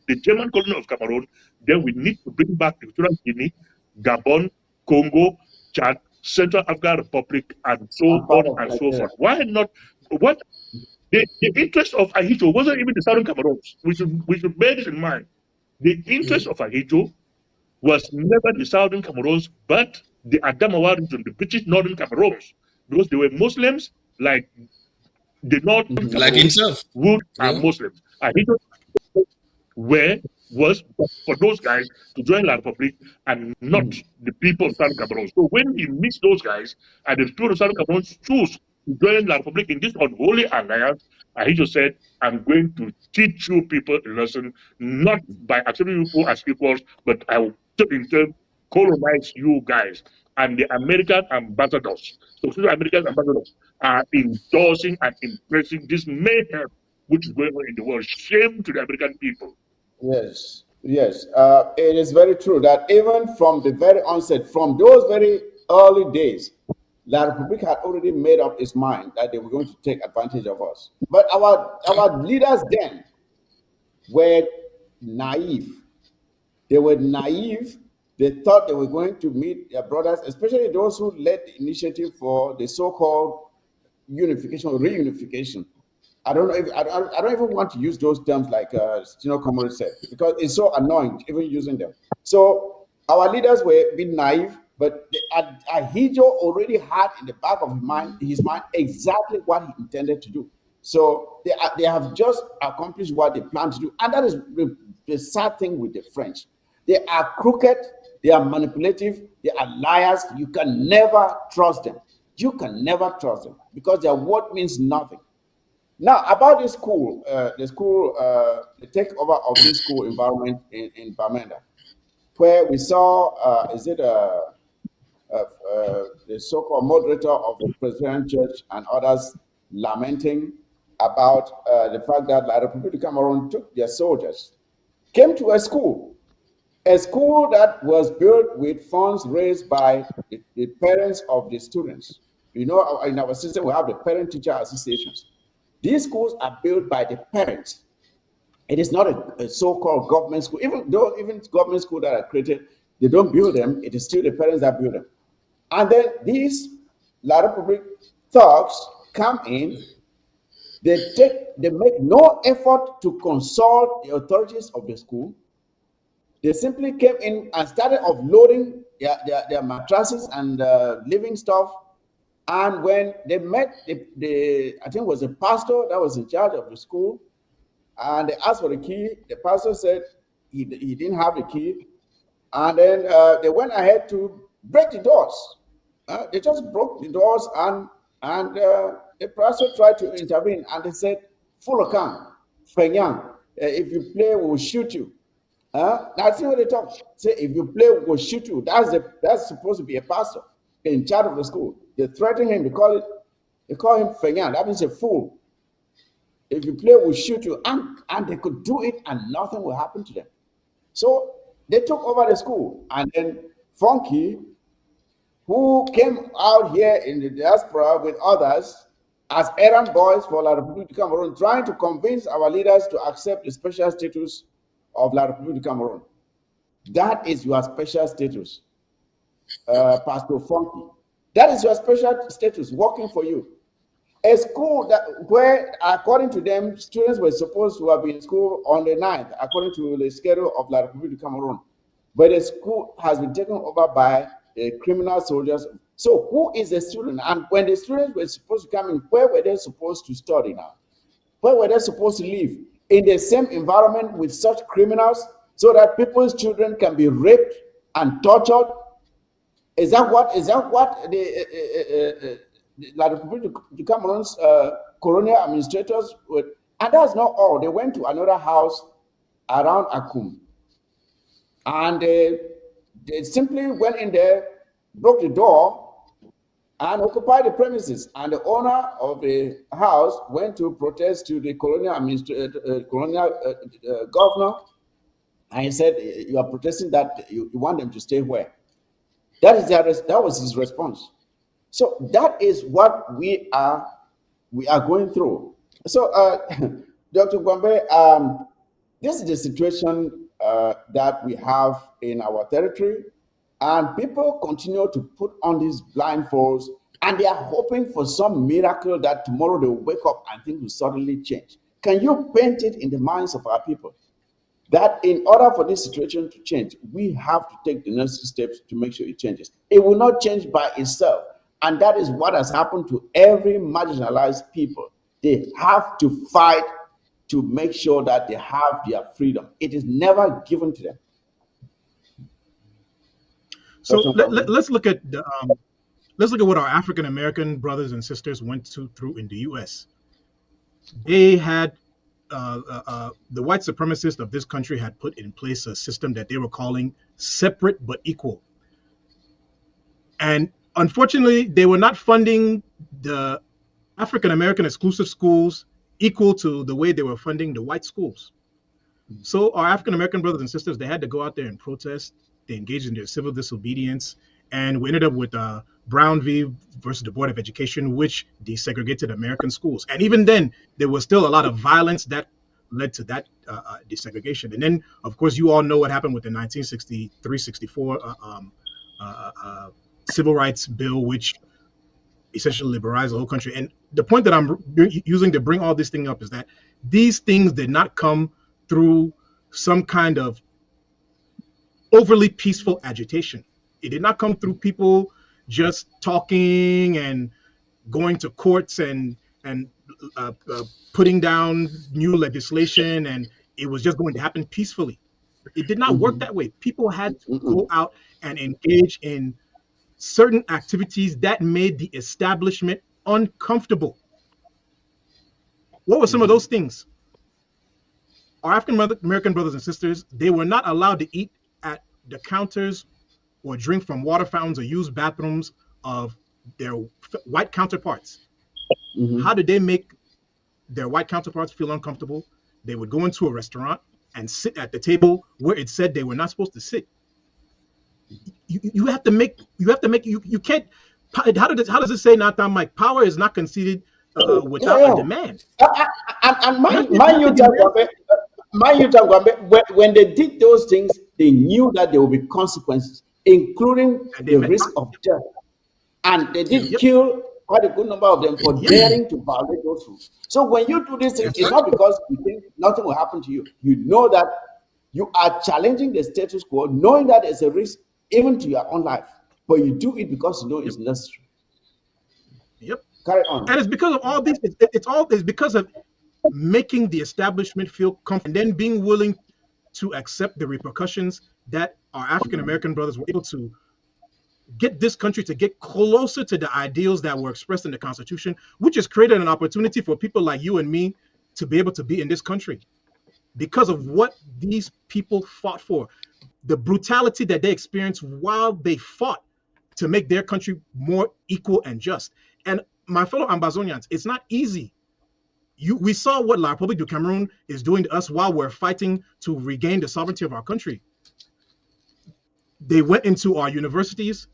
the German colony of Cameroon, then we need to bring back Equatorial Guinea, Gabon, Congo, Chad, Central African Republic, and so I'm part on of and so Nigeria. forth. Why not? What the interest of Ahito wasn't even the Southern Cameroons. We should bear this in mind. The interest of Ahito was never the Southern Cameroons, but the Adamawa region, the British Northern Cameroons, because they were Muslims like the Northern Like Cameroons, himself. who are Yeah. Muslims. Ahito was for those guys to join La Republic and not the people of Southern Cameroon. So when he meets those guys and the people of Southern Cameroon choose to join La Republic in this unholy alliance, Ahito said, I'm going to teach you people a lesson, not by accepting you people as equals, but I will in turn colonize you guys. And the American ambassadors, so American ambassadors are endorsing and embracing this mayhem which is going on in the world. Shame to the American people. Yes, yes. It is very true that even from the very onset, from those very early days, La Republic had already made up its mind that they were going to take advantage of us. But our leaders then were naive. They were naive. They thought they were going to meet their brothers, especially those who led the initiative for the so-called unification or reunification. I don't know if I don't even want to use those terms like Comrade said, because it's so annoying even using them. So our leaders were being naive, but Ahijo already had in the back of his mind exactly what he intended to do. So they have just accomplished what they planned to do, and that is the sad thing with the French. They are crooked, they are manipulative, they are liars. You can never trust them. You can never trust them because their word means nothing. Now, about this school, the takeover of this school environment in Bamenda, where we saw, the so-called moderator of the Presbyterian Church and others lamenting about the fact that La Republic of Cameroon took their soldiers, came to a school that was built with funds raised by the parents of the students. You know, in our system, we have the parent-teacher associations. These schools are built by the parents. It is not a so-called government school. Even government schools that are created, they don't build them. It is still the parents that build them. And then these La Republic thugs come in. They make no effort to consult the authorities of the school. They simply came in and started offloading their mattresses and living stuff. And when they met I think it was a pastor that was in charge of the school, and they asked for the key, the pastor said he didn't have the key. And then they went ahead to break the doors. They just broke the doors, and the pastor tried to intervene, and they said, "Fulokan, Fenyang, if you play, we'll shoot you." That's what they talk. Say, if you play, we'll shoot you. That's supposed to be a pastor in charge of the school. They threaten him. They call him Fenyang. That means a fool. If you play, we'll shoot you. And they could do it, and nothing will happen to them. So they took over the school, and then Funky, who came out here in the diaspora with others as errand boys for La Republique du Cameroon, trying to convince our leaders to accept the special status of La Republique du Cameroon. That is your special status, Pastor Funky. That is your special status working for you. A school where, according to them, students were supposed to have been in school on the 9th, according to the schedule of La Republique du Cameroon. but the school has been taken over by criminal soldiers. So who is the student? And when the students were supposed to come in, where were they supposed to study now? Where were they supposed to live? In the same environment with such criminals, so that people's children can be raped and tortured? Is that what the Republic of Cameroon's colonial administrators would? And that's not all. They went to another house around Akum, and they simply went in there, broke the door, and occupied the premises. And the owner of the house went to protest to the colonial governor, and he said, "You are protesting that you want them to stay where?" That was his response. So that is what we are going through. So, Dr. Gombe, this is the situation that we have in our territory, and people continue to put on these blindfolds, and they are hoping for some miracle that tomorrow they will wake up and things will suddenly change. Can you paint it in the minds of our people that in order for this situation to change, we have to take the necessary steps to make sure it changes? It will not change by itself. And that is what has happened to every marginalized people. They have to fight to make sure that they have their freedom. It is never given to them. So let's look at what our African American brothers and sisters went through in the U.S. They had the white supremacists of this country had put in place a system that they were calling separate but equal. And unfortunately, they were not funding the African American exclusive schools equal to the way they were funding the white schools. So our African American brothers and sisters, they had to go out there and protest. They engaged in their civil disobedience, and we ended up with Brown v. versus the Board of Education, which desegregated American schools. And even then, there was still a lot of violence that led to that desegregation. And then, of course, you all know what happened with the 1963-64 Civil Rights Bill, which essentially liberalized the whole country. And the point that I'm using to bring all this thing up is that these things did not come through some kind of overly peaceful agitation. It did not come through people just talking and going to courts and putting down new legislation, and it was just going to happen peacefully. It did not work that way. People had to go out and engage in certain activities that made the establishment uncomfortable. What were some of those things? Our African American brothers and sisters, they were not allowed to eat at the counters or drink from water fountains or use bathrooms of their white counterparts. How did they make their white counterparts feel uncomfortable? They would go into a restaurant and sit at the table where it said they were not supposed to sit. You have to make you can't. How does it say, Nathan Mike? Power is not conceded without a demand. And when they did those things, they knew that there would be consequences, including the risk of death. And they did kill quite a good number of them for daring to violate those rules. So when you do this thing, it's not because you think nothing will happen to you. You know that you are challenging the status quo, knowing that there's a risk even to your own life, but you do it because you know it's necessary. Carry on. And it's because of all this. It's because of making the establishment feel comfortable, and then being willing to accept the repercussions that our African American brothers were able to get this country to get closer to the ideals that were expressed in the Constitution, which has created an opportunity for people like you and me to be able to be in this country because of what these people fought for. The brutality that they experienced while they fought to make their country more equal and just. And my fellow Ambazonians, it's not easy. We saw what La République du Cameroun is doing to us while we're fighting to regain the sovereignty of our country. They went into our universities,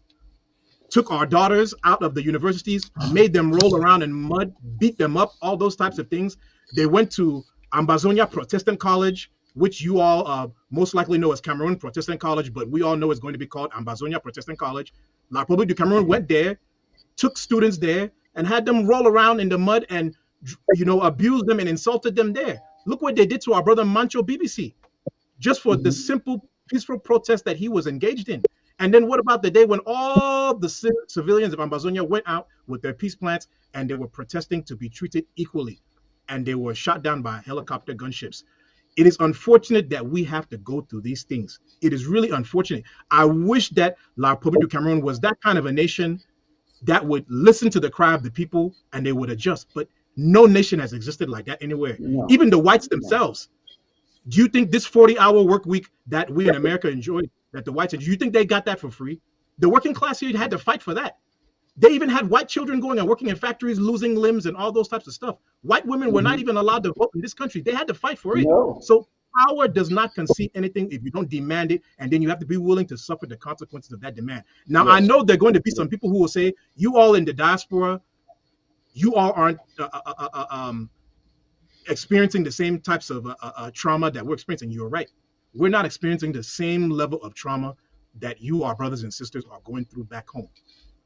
took our daughters out of the universities, made them roll around in mud, beat them up, all those types of things. They went to Ambazonia Protestant College, which you all most likely know as Cameroon Protestant College, but we all know it's going to be called Ambazonia Protestant College. La République du Cameroun went there, took students there, and had them roll around in the mud and abused them and insulted them there. Look what they did to our brother Mancho BBC, just for the simple peaceful protest that he was engaged in. And then what about the day when all the civilians of Ambazonia went out with their peace plans and they were protesting to be treated equally, and they were shot down by helicopter gunships? It is unfortunate that we have to go through these things. It is really unfortunate. I wish that La République du Cameroon was that kind of a nation that would listen to the cry of the people and they would adjust. But no nation has existed like that anywhere. No. Even the whites themselves. Do you think this 40-hour work week that we in America enjoy, that the whites, do you think they got that for free? The working class here had to fight for that. They even had white children going and working in factories, losing limbs and all those types of stuff. White women were not even allowed to vote in this country. They had to fight for it. No. So power does not concede anything if you don't demand it, and then you have to be willing to suffer the consequences of that demand. Now, Yes. I know there are going to be some people who will say, you all in the diaspora, you all aren't experiencing the same types of trauma that we're experiencing. You're right. We're not experiencing the same level of trauma that you, our brothers and sisters, are going through back home.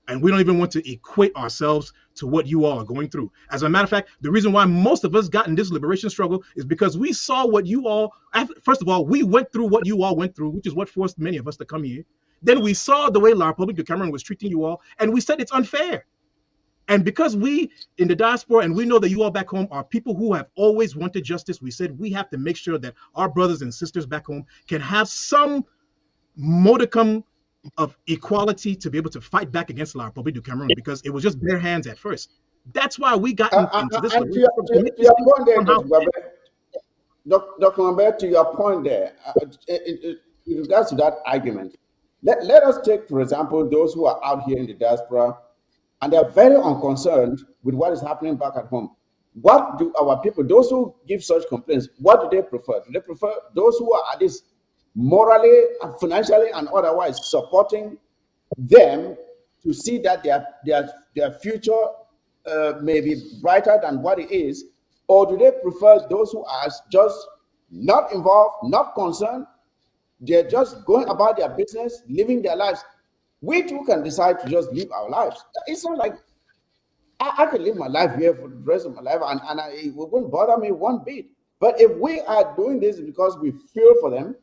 And we don't even want to equate ourselves to what you all are going through. As a matter of fact, the reason why most of us got in this liberation struggle is because we saw what you all, first of all, we went through what you all went through, which is what forced many of us to come here. Then we saw the way La République du Cameroun was treating you all, and we said it's unfair. And because we in the diaspora, and we know that you all back home are people who have always wanted justice, we said we have to make sure that our brothers and sisters back home can have some modicum of equality to be able to fight back against La République du Cameroun, because it was just bare hands at first. That's why we got into this. And to your point there, Dr. Lambert, to your point there, in regards to that argument, let us take, for example, those who are out here in the diaspora, and they are very unconcerned with what is happening back at home. What do our people, those who give such complaints, what do they prefer? Do they prefer those who are at least morally and financially and otherwise supporting them to see that their future may be brighter than what it is? Or do they prefer those who are just not involved, not concerned? They're just going about their business, living their lives. We too can decide to just live our lives. It's not like I can live my life here for the rest of my life and it wouldn't bother me one bit. But if we are doing this because we feel for them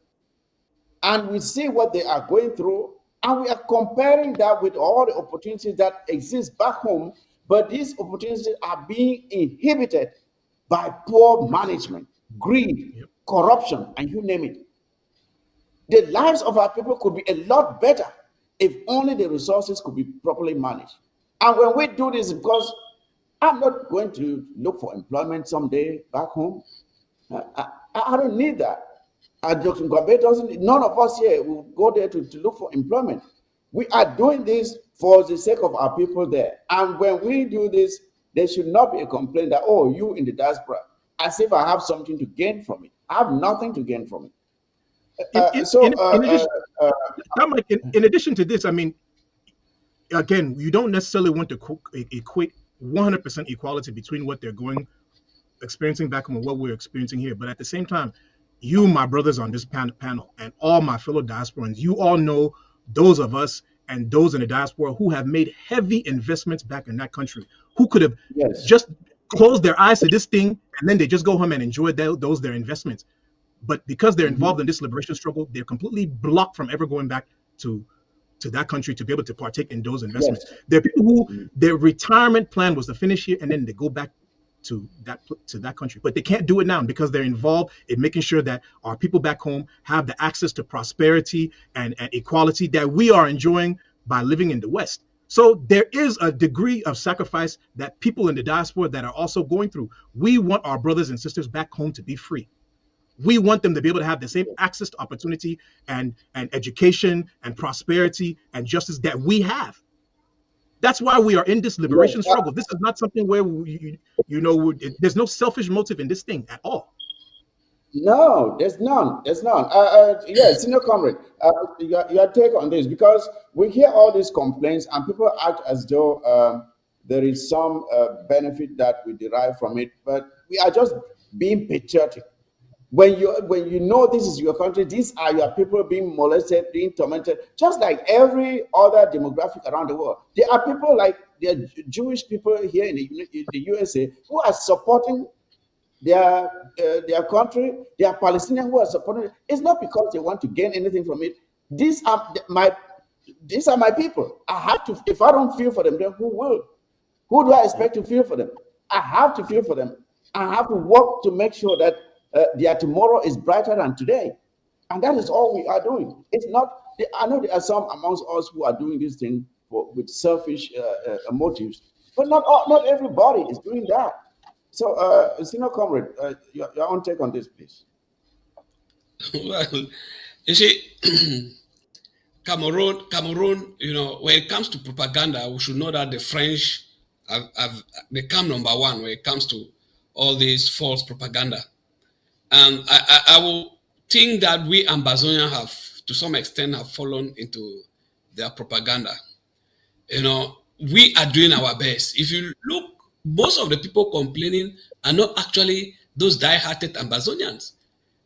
and we see what they are going through, and we are comparing that with all the opportunities that exist back home, but these opportunities are being inhibited by poor management, greed, corruption, and you name it. The lives of our people could be a lot better if only the resources could be properly managed. And when we do this, because I'm not going to look for employment someday back home. I don't need that. Dr. Ngwabe doesn't, none of us here will go there to look for employment. We are doing this for the sake of our people there. And when we do this, there should not be a complaint that, oh, you in the diaspora, as if I have something to gain from it. I have nothing to gain from it. In addition to this, I mean, again, you don't necessarily want to equate 100% equality between what they're experiencing back home and what we're experiencing here. But at the same time, you, my brothers on this panel, and all my fellow diasporans, you all know those of us and those in the diaspora who have made heavy investments back in that country, who could have just closed their eyes to this thing and then they just go home and enjoy their investments. But because they're involved in this liberation struggle, they're completely blocked from ever going back to that country to be able to partake in those investments. There are people who their retirement plan was to finish here and then they go back to that country, but they can't do it now because they're involved in making sure that our people back home have the access to prosperity and equality that we are enjoying by living in the West. So there is a degree of sacrifice that people in the diaspora that are also going through. We want our brothers and sisters back home to be free. We want them to be able to have the same access to opportunity and education and prosperity and justice that we have. That's why we are in this liberation struggle. This is not something where there's no selfish motive in this thing at all. No, there's none. There's none. Yes, senior comrade, your take on this, because we hear all these complaints and people act as though there is some benefit that we derive from it, but we are just being patriotic. When you know this is your country, these are your people being molested, being tormented, just like every other demographic around the world. There are people like the Jewish people here in the USA who are supporting their country, their Palestinians who are supporting it. It's not because they want to gain anything from it. These are my people. I have to. If I don't feel for them, then who will? Who do I expect to feel for them? I have to feel for them. I have to work to make sure that their tomorrow is brighter than today. And that is all we are doing. It's not, I know there are some amongst us who are doing this thing with selfish motives, but not everybody is doing that. So, Senior Comrade, your own take on this, please. Well, you see, Cameroon, you know, when it comes to propaganda, we should know that the French have become number one when it comes to all these false propaganda. And I will think that we Ambazonians have, to some extent, have fallen into their propaganda. You know, we are doing our best. If you look, most of the people complaining are not actually those die-hearted Ambazonians.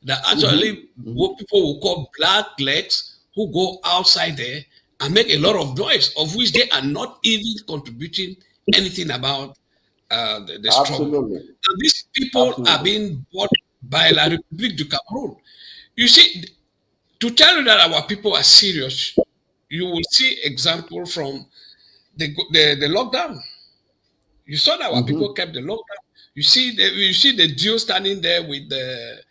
They're actually what people will call blacklegs who go outside there and make a lot of noise, of which they are not even contributing anything about the struggle. And these people are being bought by La République du Cameroun. You see, to tell you that our people are serious, you will see example from the lockdown. You saw that our people kept the lockdown. You see the duo standing there with the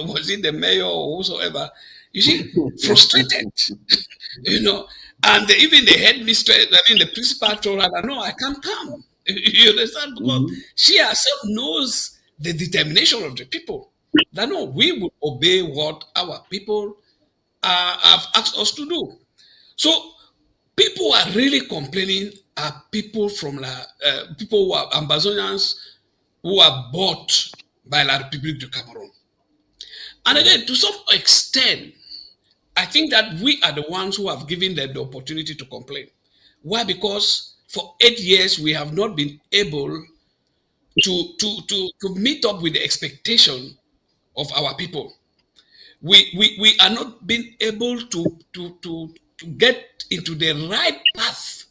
was it the mayor or whosoever. You see, frustrated, you know, and even the headmistress, I mean the principal told her that no, I can't come. You understand? Because she herself knows the determination of the people. That no, we will obey what our people have asked us to do. So people are really complaining are people from people who are Ambazonians who are bought by La République du Cameroun. And again, to some extent, I think that we are the ones who have given them the opportunity to complain. Why? Because for 8 years we have not been able to meet up with the expectation of our people. We are not being able to get into the right path,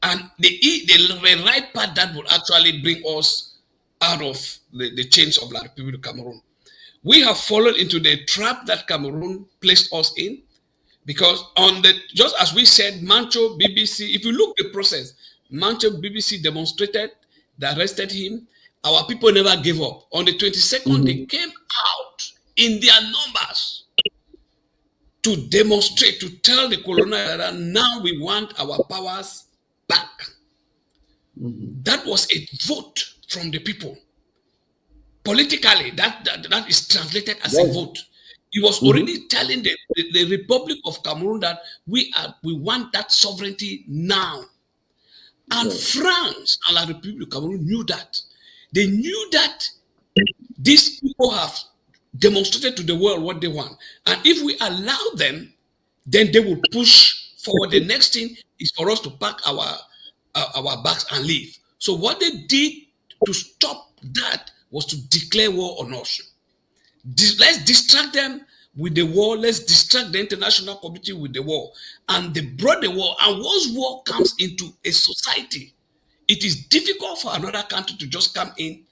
and the right path that will actually bring us out of the chains of La République du Cameroun. We have fallen into the trap that Cameroon placed us in, because just as we said, Mancho, BBC, if you look at the process, Mancho, BBC demonstrated, they arrested him. Our people never gave up. On the 22nd, they came out in their numbers to demonstrate, to tell the colonizer that now we want our powers back. That was a vote from the people. Politically, that is translated as a vote. He was already telling the Republic of Cameroon that we want that sovereignty now. And France and La République du Cameroon knew that. They knew that these people have demonstrated to the world what they want. And if we allow them, then they will push forward. The next thing is for us to pack our bags and leave. So what they did to stop that was to declare war on us. Let's distract them with the war. Let's distract the international community with the war. And they brought the war. And once war comes into a society, it is difficult for another country to just come in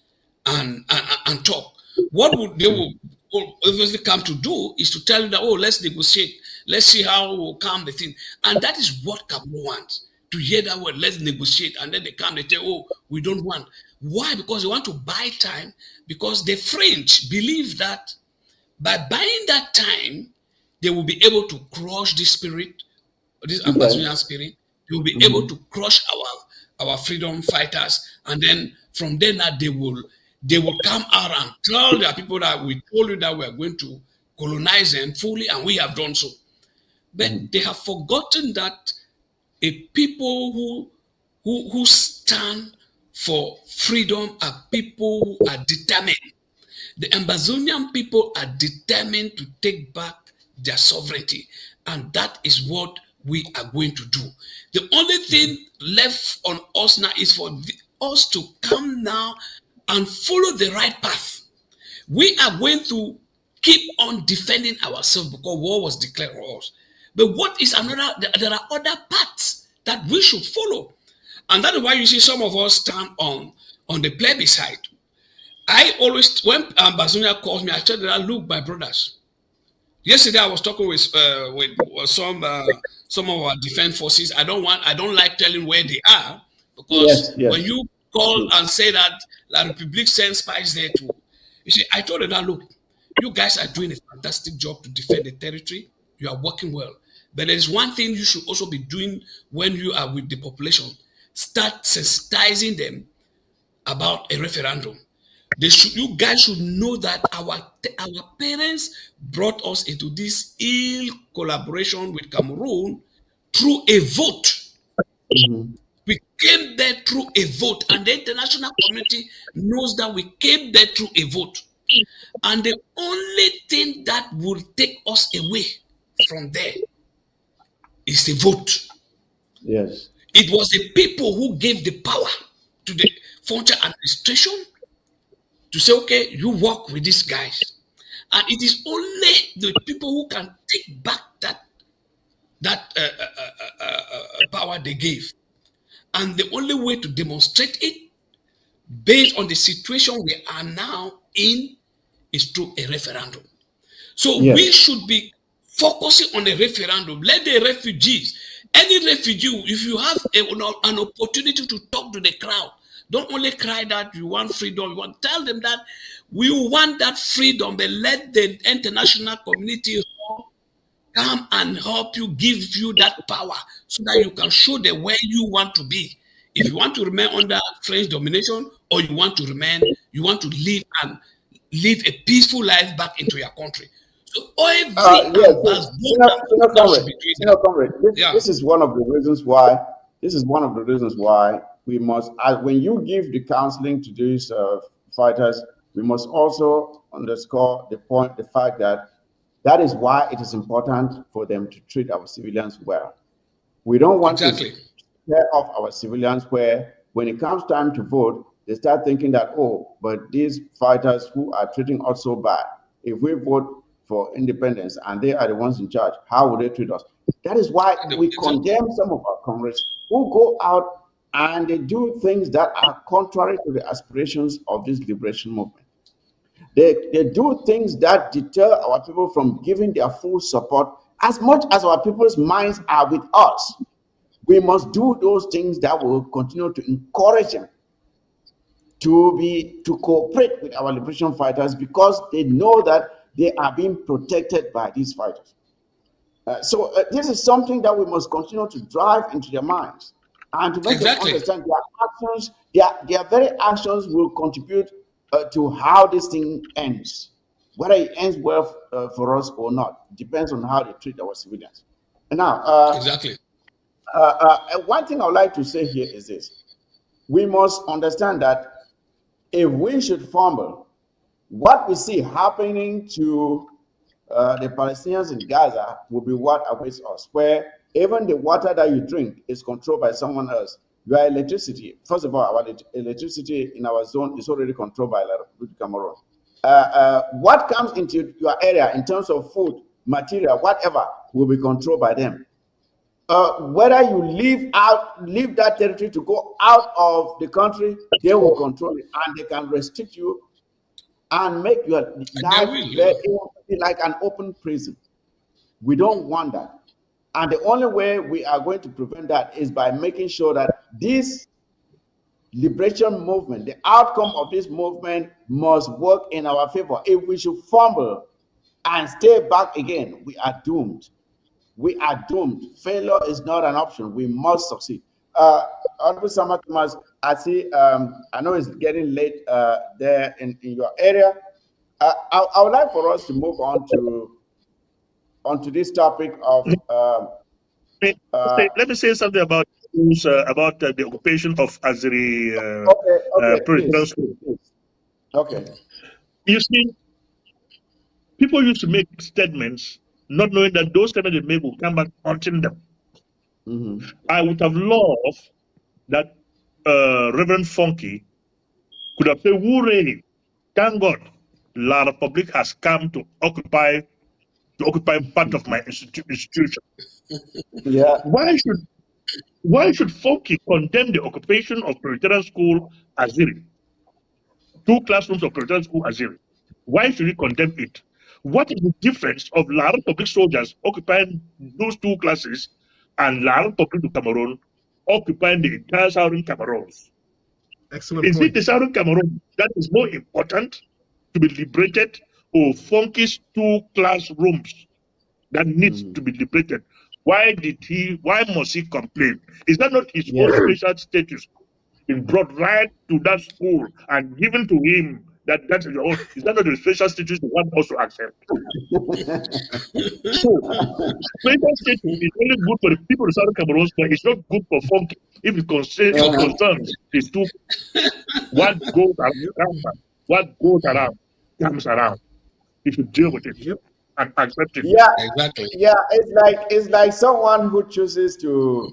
and talk. What they will obviously come to do is to tell you that, oh, let's negotiate. Let's see how we'll calm the thing. And that is what Cameroon wants. To hear that word, let's negotiate. And then they come, they say, oh, we don't want. Why? Because they want to buy time. Because the French believe that by buying that time, they will be able to crush this spirit, this Ambazonian spirit. They will be able to crush our freedom fighters. And then from then on, they will come out and tell their people that we told you that we are going to colonize them fully, and we have done so. But they have forgotten that a people who stand for freedom are people who are determined. The Ambazonian people are determined to take back their sovereignty, and that is what we are going to do. The only thing left on us now is for us to come now and follow the right path. We are going to keep on defending ourselves because war was declared for us. But what is another? There are other paths that we should follow, and that is why you see some of us stand on the plebiscite. I always, when Bazunia calls me, I tell them, look, my brothers. Yesterday I was talking with some of our defense forces. I don't like telling where they are, Yes, because when yes. you call and say that La Republique sends spies there too, you see, I told them that, look, you guys are doing a fantastic job to defend the territory. You are working well, but there is one thing you should also be doing when you are with the population: start sensitizing them about a referendum. You guys should know that our parents brought us into this ill collaboration with Cameroon through a vote. Mhm. We came there through a vote, and the international community knows that we came there through a vote. And the only thing that will take us away from there is the vote. Yes. It was the people who gave the power to the frontier administration to say, okay, you work with these guys. And it is only the people who can take back that power they gave. And the only way to demonstrate it, based on the situation we are now in, is through a referendum. So we Yes. should be focusing on a referendum. Let the refugees, any refugee, if you have an opportunity to talk to the crowd, don't only cry that you want freedom. You want tell them that we want that freedom, but let the international community come and help you, give you that power, so that you can show them where you want to be. If you want to remain under French domination, or you want to live and live a peaceful life back into your country. So every Yes, ambassador should be doing that. Senior Comrade, Yeah, this is one of the reasons why. This is one of the reasons why we must, when you give the counseling to these fighters, we must also underscore the fact that that is why it is important for them to treat our civilians well. We don't want to exactly. scare off our civilians where, when it comes time to vote, they start thinking that, oh, but these fighters who are treating us so bad, if we vote for independence and they are the ones in charge, how would they treat us? That is why we Exactly. condemn some of our comrades who go out and they do things that are contrary to the aspirations of this liberation movement. They do things that deter our people from giving their full support. As much as our people's minds are with us, we must do those things that will continue to encourage them to cooperate with our liberation fighters, because they know that they are being protected by these fighters. So this is something that we must continue to drive into their minds and to make them Exactly. understand their actions, their very actions will contribute to how this thing ends. Whether it ends well for us or not depends on how they treat our civilians. Now, Exactly. one thing I would like to say here is this: we must understand that if we should fumble, what we see happening to the Palestinians in Gaza will be what awaits us, where even the water that you drink is controlled by someone else. Your electricity, first of all, our electricity in our zone is already controlled by La Republic Cameroon. What comes into your area in terms of food, material, whatever, will be controlled by them. Whether you leave that territory to go out of the country, they will control it, and they can restrict you and make your And they life will. very like an open prison. We don't want that. And the only way we are going to prevent that is by making sure that this liberation movement, the outcome of this movement, must work in our favor. If we should fumble and stay back again, we are doomed. We are doomed. Failure is not an option. We must succeed. Honorable Sama Thomas, I know it's getting late there in your area. I would like for us to move on to onto this topic of Let me say something about the occupation of Azeri okay, Presidential please, School. okay. You see, people used to make statements not knowing that those statements they make will come back haunting them. Mm-hmm. I would have loved that Reverend Funky could have said, "Hooray! Thank God, La Republic has come to occupy part of my institution." Yeah. Why should Funky condemn the occupation of Presbyterian School Aziri? 2 classrooms of Pretoria School Aziri. Why should we condemn it? What is the difference of Lara public soldiers occupying those 2 classes and Lara public to Cameroon occupying the entire southern Cameroon? Excellent Is it point. the southern Cameroon that is more important to be liberated, or Funky's 2 classrooms that needs to be liberated? Why must he complain? Is that not his own special status? Is brought right to that school and given to him that's your own. Is that not the special status you want also accept? So, special status is only good for the people of Southern Cameroon, but it's not good for Funky if it concerns his 2. What goes around comes around. You should deal with it and accept it. Yeah, Exactly. yeah. It's like someone who chooses to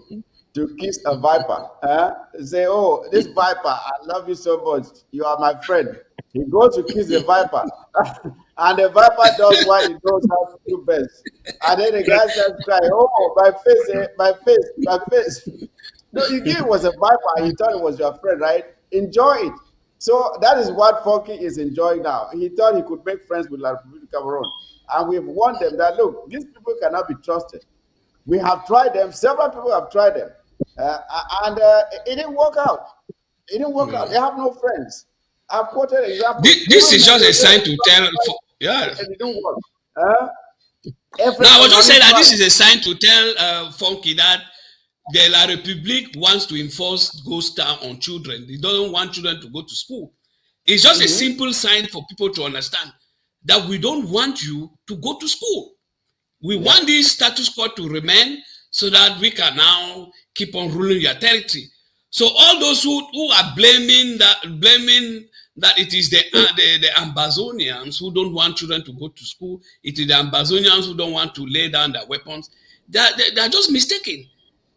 kiss a viper. Say, oh, this viper, I love you so much. You are my friend. He goes to kiss the viper, and the viper does what he knows how to do best. And then the guy starts crying, oh, my face, my face, my face. No, you knew it was a viper. You thought it was your friend, right? Enjoy it. So that is what Funky is enjoying now. He thought he could make friends with La Republic of Cameroon. And we've warned them that, look, these people cannot be trusted. We have tried them. Several people have tried them. And it didn't work out. It didn't work out. They have no friends. I've quoted examples. This is just a sign to tell. Yeah. It didn't work. Now, I was just saying that this is a sign to tell Funky that the La République wants to enforce ghost town on children. They don't want children to go to school. It's just a simple sign for people to understand that we don't want you to go to school. We want this status quo to remain so that we can now keep on ruling your territory. So all those who are blaming that it is the Ambazonians who don't want children to go to school, it is the Ambazonians who don't want to lay down their weapons, they're just mistaken.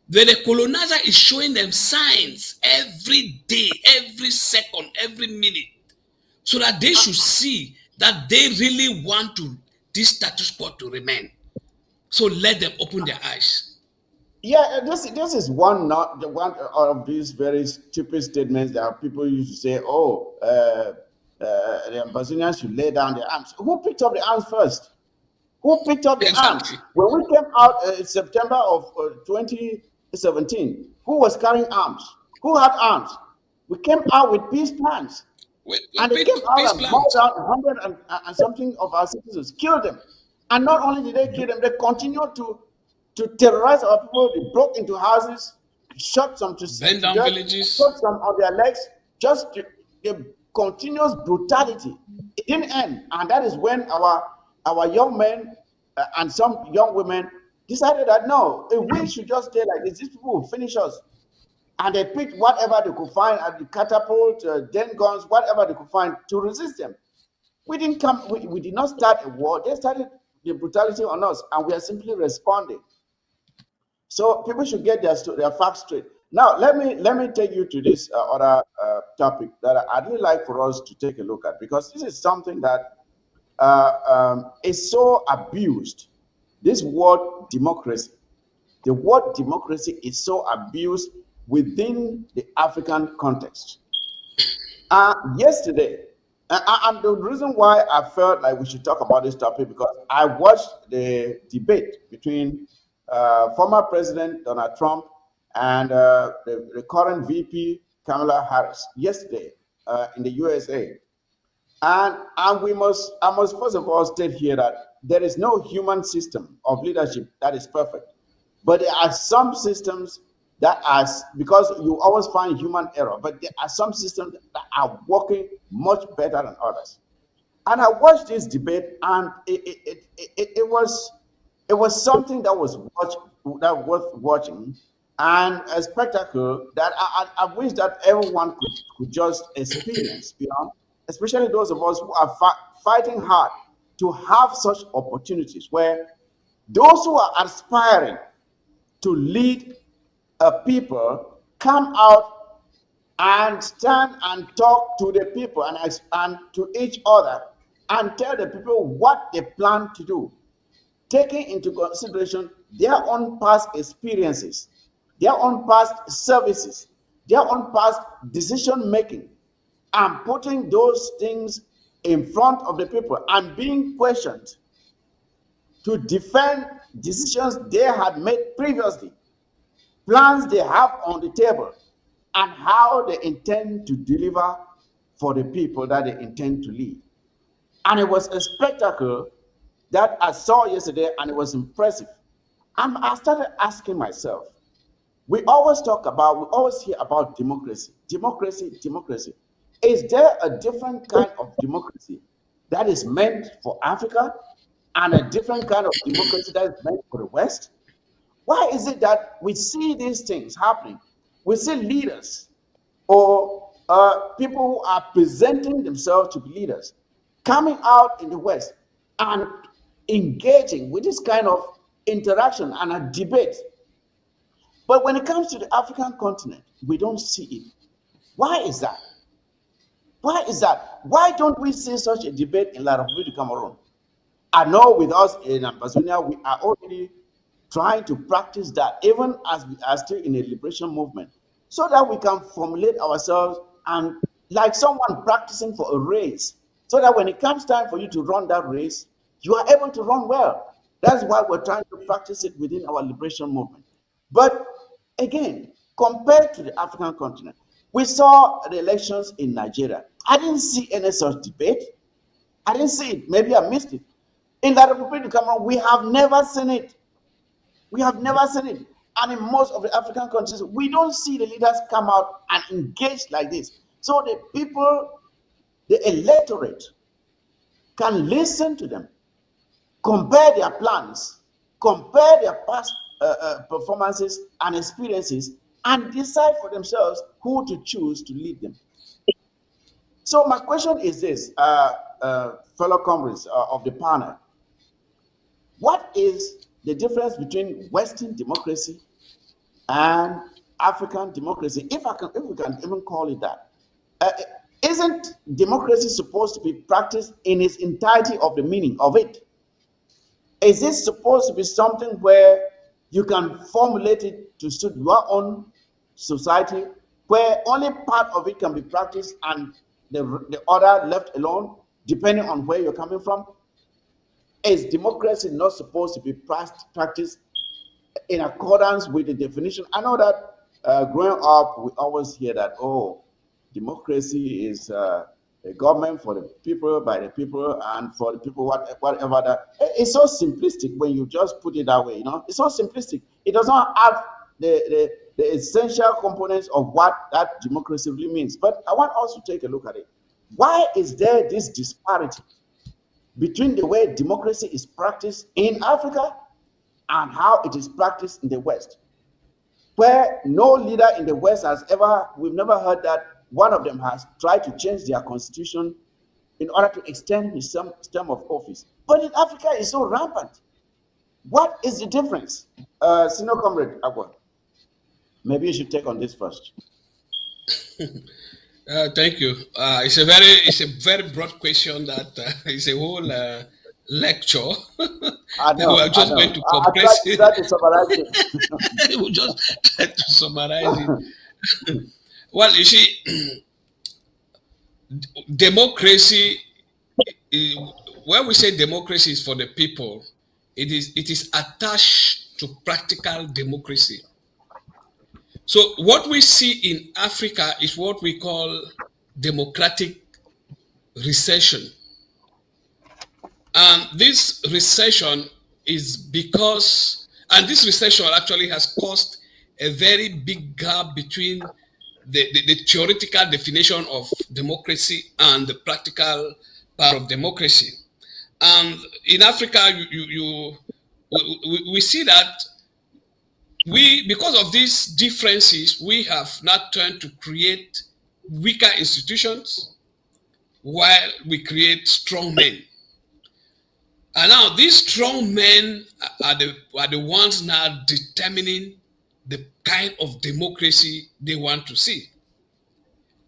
The colonizer is showing them signs every day, every second, every minute, so that they should see that they really want this status quo to remain. So let them open their eyes. Yeah, this is one of these very stupid statements that people used to say, oh, the Ambazonians should lay down their arms. Who picked up the arms first? Who picked up the arms? When we came out in September of 2017, who was carrying arms? Who had arms? We came out with peace plans. And they came out and mowed down 100 and something of our citizens, killed them. And not only did they kill them, they continued to terrorize our people. They broke into houses, shot some to bend down villages, shot some on their legs, just the continuous brutality. It didn't end. And that is when our young men and some young women decided that no, if we should just stay like this, these people will finish us. And they picked whatever they could find at the catapult, den guns, whatever they could find to resist them. We did not start a war. They started the brutality on us, and we are simply responding. So people should get their facts straight. Now, let me take you to this other topic that I'd really like for us to take a look at, because this is something that is so abused. This word democracy. The word democracy is so abused within the African context. Yesterday, and the reason why I felt like we should talk about this topic, because I watched the debate between former President Donald Trump and the current VP Kamala Harris yesterday in the USA. And I must first of all state here that there is no human system of leadership that is perfect. But there are some systems that are, because you always find human error, but there are some systems that are working much better than others. And I watched this debate, and it was something that was worth watching, and a spectacle that I wish that everyone could just experience, especially those of us who are fighting hard to have such opportunities, where those who are aspiring to lead a people come out and stand and talk to the people and to each other and tell the people what they plan to do, taking into consideration their own past experiences, their own past services, their own past decision making, and putting those things in front of the people and being questioned to defend decisions they had made previously, plans they have on the table, and how they intend to deliver for the people that they intend to lead. And it was a spectacle that I saw yesterday, and it was impressive. And I started asking myself, we always hear about democracy, democracy, democracy. Is there a different kind of democracy that is meant for Africa and a different kind of democracy that is meant for the West? Why is it that we see these things happening? We see leaders or people who are presenting themselves to be leaders coming out in the West and engaging with this kind of interaction and a debate. But when it comes to the African continent, we don't see it. Why is that? Why is that? Why don't we see such a debate in La Republique du Cameroon? I know with us in Amazonia, we are already trying to practice that, even as we are still in a liberation movement, so that we can formulate ourselves and like someone practicing for a race, so that when it comes time for you to run that race, you are able to run well. That's why we're trying to practice it within our liberation movement. But again, compared to the African continent, we saw the elections in Nigeria. I didn't see any such debate. I didn't see it. Maybe I missed it. In the Republic of Cameroon, we have never seen it. We have never seen it. And in most of the African countries, we don't see the leaders come out and engage like this. So the people, the electorate, can listen to them, compare their plans, compare their past performances and experiences, and decide for themselves who to choose to lead them. So my question is this, fellow comrades of the panel, what is the difference between Western democracy and African democracy, if we can even call it that? Isn't democracy supposed to be practiced in its entirety of the meaning of it? Is this supposed to be something where you can formulate it to suit your own society, where only part of it can be practiced and the other left alone, depending on where you're coming from? Is democracy not supposed to be practiced in accordance with the definition? I know that growing up, we always hear that, oh, democracy is a government for the people, by the people, and for the people, whatever that. It's so simplistic when you just put it that way, you know? It's so simplistic. It does not have the essential components of what that democracy really means. But I want us to take a look at it. Why is there this disparity between the way democracy is practiced in Africa and how it is practiced in the West, where no leader in the West has ever, we've never heard that one of them has tried to change their constitution in order to extend his term of office. But in Africa, it's so rampant. What is the difference? Senior Comrade Agua, maybe you should take on this first. Thank you. It's a very broad question that is a whole lecture. I know, We're just going to compress it. Try to summarize it. We'll just try to summarize it. Well, you see, democracy, when we say democracy is for the people, it is attached to practical democracy. So what we see in Africa is what we call democratic recession. And this recession is because, and this recession actually has caused a very big gap between the theoretical definition of democracy and the practical part of democracy. And in Africa, we see that because of these differences, we have not turned to create weaker institutions while we create strong men. And now these strong men are the ones now determining the kind of democracy they want to see.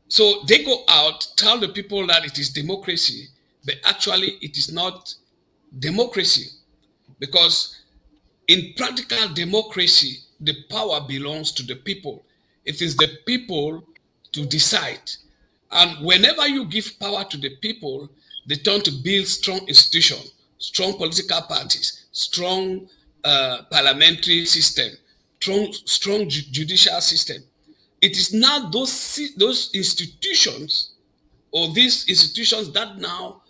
So they go out, tell the people that it is democracy, but actually it is not democracy. Because in practical democracy, the power belongs to the people. It is the people to decide. And whenever you give power to the people, they turn to build strong institutions, strong political parties, strong parliamentary system, strong judicial system. It is now those institutions or these institutions that now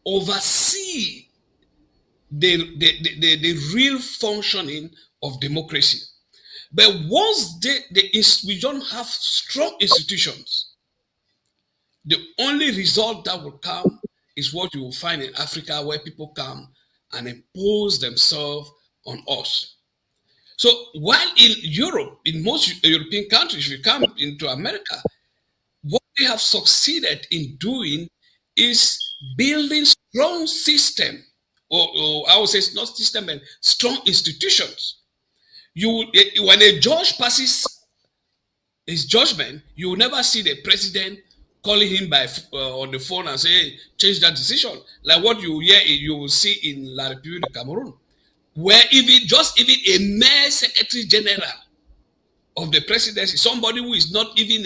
oversee the real functioning of democracy. But once we don't have strong institutions, the only result that will come is what you will find in Africa, where people come and impose themselves on us. So while in Europe, in most European countries, if you come into America, what they have succeeded in doing is building strong system, or I would say not system, but strong institutions. When a judge passes his judgment, you will never see the president calling him on the phone and say, hey, change that decision. Like what you will see in La République de Cameroon, where even a mere secretary general of the presidency, somebody who is not even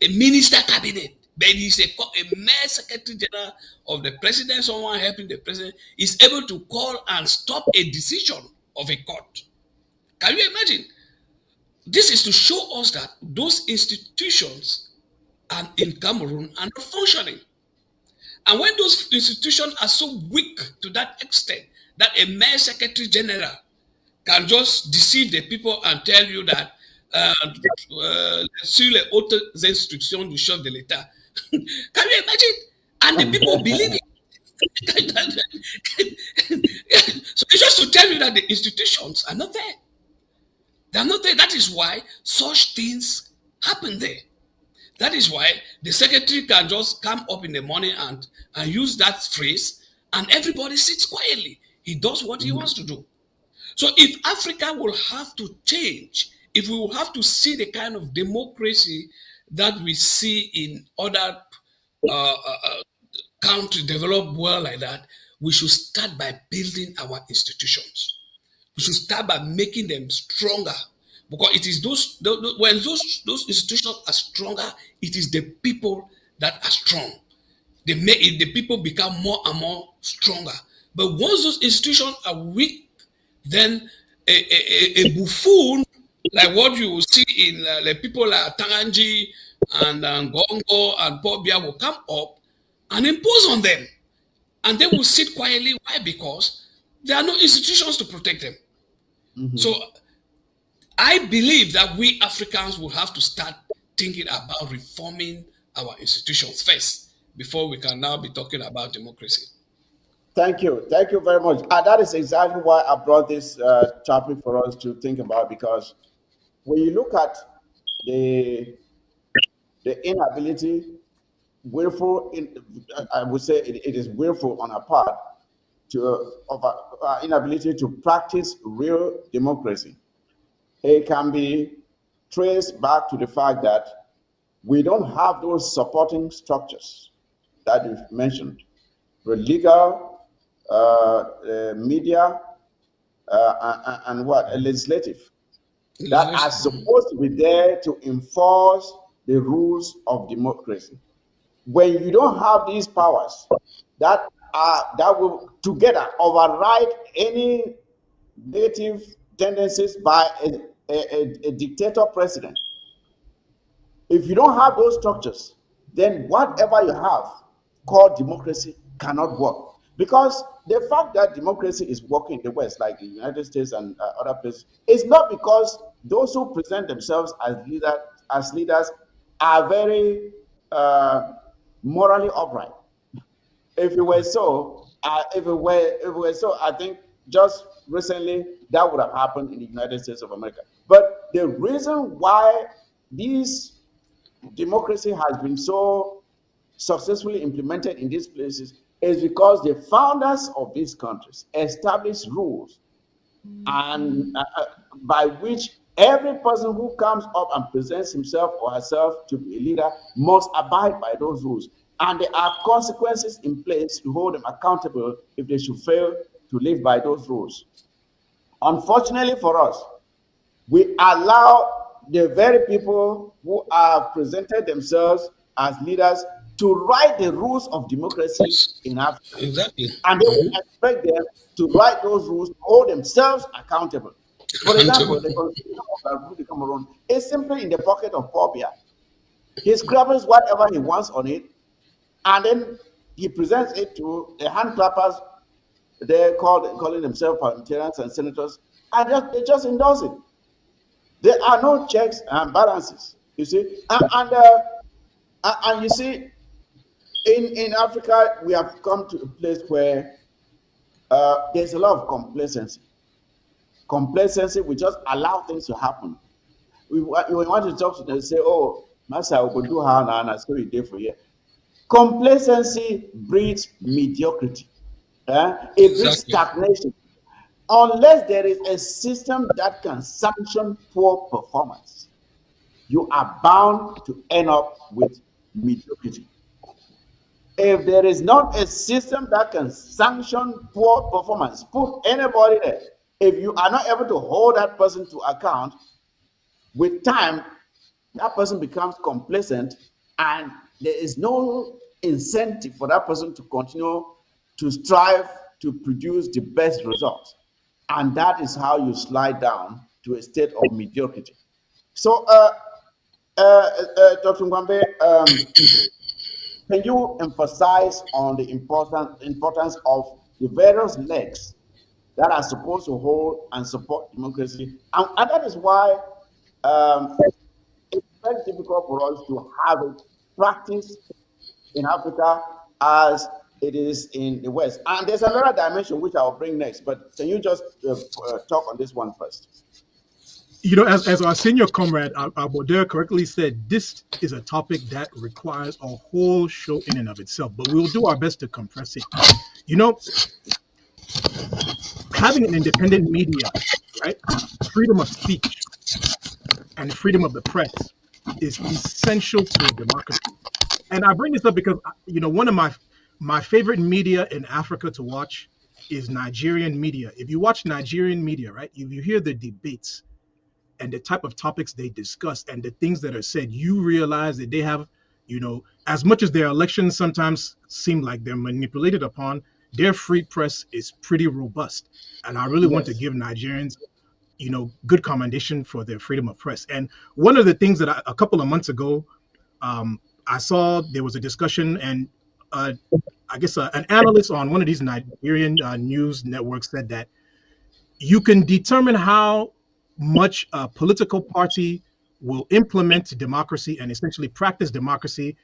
a minister cabinet, but he's a mere secretary general of the president, someone helping the president, is able to call and stop a decision of a court. Can you imagine? This is to show us that those institutions in Cameroon are not functioning. And when those institutions are so weak to that extent that a mere secretary general can just deceive the people and tell you that sur les hautes instructions du chef de l'État. Can you imagine? And the people believe it. So it's just to tell you that the institutions are not there. They are not there. That is why such things happen there. That is why the secretary can just come up in the morning and use that phrase, and everybody sits quietly. He does what he wants to do. So if Africa will have to change, if we will have to see the kind of democracy that we see in other countries developed well like that, we should start by building our institutions. We should start by making them stronger. Because it is when those institutions are stronger, it is the people that are strong. The people become more and more stronger. But once those institutions are weak, then a buffoon, like what you will see in the people like Tanganji and Gongo and Paul Biya will come up and impose on them. And they will sit quietly. Why? Because there are no institutions to protect them. Mm-hmm. So I believe that we Africans will have to start thinking about reforming our institutions first before we can now be talking about democracy. Thank you. Thank you very much. That is exactly why I brought this topic for us to think about, because when you look at the inability, I would say it is willful on our part of our inability to practice real democracy. It can be traced back to the fact that we don't have those supporting structures that you've mentioned, the legal, media, and legislative, that are supposed to be there to enforce the rules of democracy. When you don't have these powers that will together override any negative tendencies by a dictator president, if you don't have those structures, then whatever you have called democracy cannot work. Because the fact that democracy is working in the West, like the United States and other places, is not because those who present themselves as leaders are very morally upright. If it were so, I think just recently that would have happened in the United States of America. But the reason why this democracy has been so successfully implemented in these places is because the founders of these countries established rules, and by which every person who comes up and presents himself or herself to be a leader must abide by those rules. And there are consequences in place to hold them accountable if they should fail to live by those rules. Unfortunately for us, we allow the very people who have presented themselves as leaders to write the rules of democracy in Africa. Exactly. And they will expect them to write those rules, hold themselves accountable. For example, the Constitution of the Republic of Cameroon is simply in the pocket of Paul Biya. He scribbles whatever he wants on it, and then he presents it to the hand clappers. They're calling themselves parliamentarians and senators, and they just endorse it. There are no checks and balances, you see. And you see, in Africa, we have come to a place where there's a lot of complacency. Complacency, we just allow things to happen. We want to talk to them and say, oh, Master, we could do how now, and so we did for you. Complacency breeds mediocrity. It breeds stagnation. Unless there is a system that can sanction poor performance, you are bound to end up with mediocrity. If there is not a system that can sanction poor performance, put anybody there. If you are not able to hold that person to account, with time, that person becomes complacent, and there is no incentive for that person to continue to strive to produce the best results. And that is how you slide down to a state of mediocrity. So, Dr. Ngwambe, can you emphasize on the importance of the various legs that are supposed to hold and support democracy? And that is why it's very difficult for us to have a practice in Africa as it is in the West. And there's another dimension which I'll bring next, but can you just talk on this one first? You know, as our senior comrade, Abodere correctly said, this is a topic that requires a whole show in and of itself, but we'll do our best to compress it. You know, having an independent media, right, freedom of speech and freedom of the press is essential to a democracy. And I bring this up because, you know, one of my favorite media in Africa to watch is Nigerian media. If you watch Nigerian media, right, if you hear the debates and the type of topics they discuss and the things that are said, you realize that they have, you know, as much as their elections sometimes seem like they're manipulated upon, their free press is pretty robust. And I really want to give Nigerians, you know, good commendation for their freedom of press. And one of the things that a couple of months ago, I saw there was a discussion, and I guess an analyst on one of these Nigerian news networks said that you can determine how much a political party will implement democracy and essentially practice democracy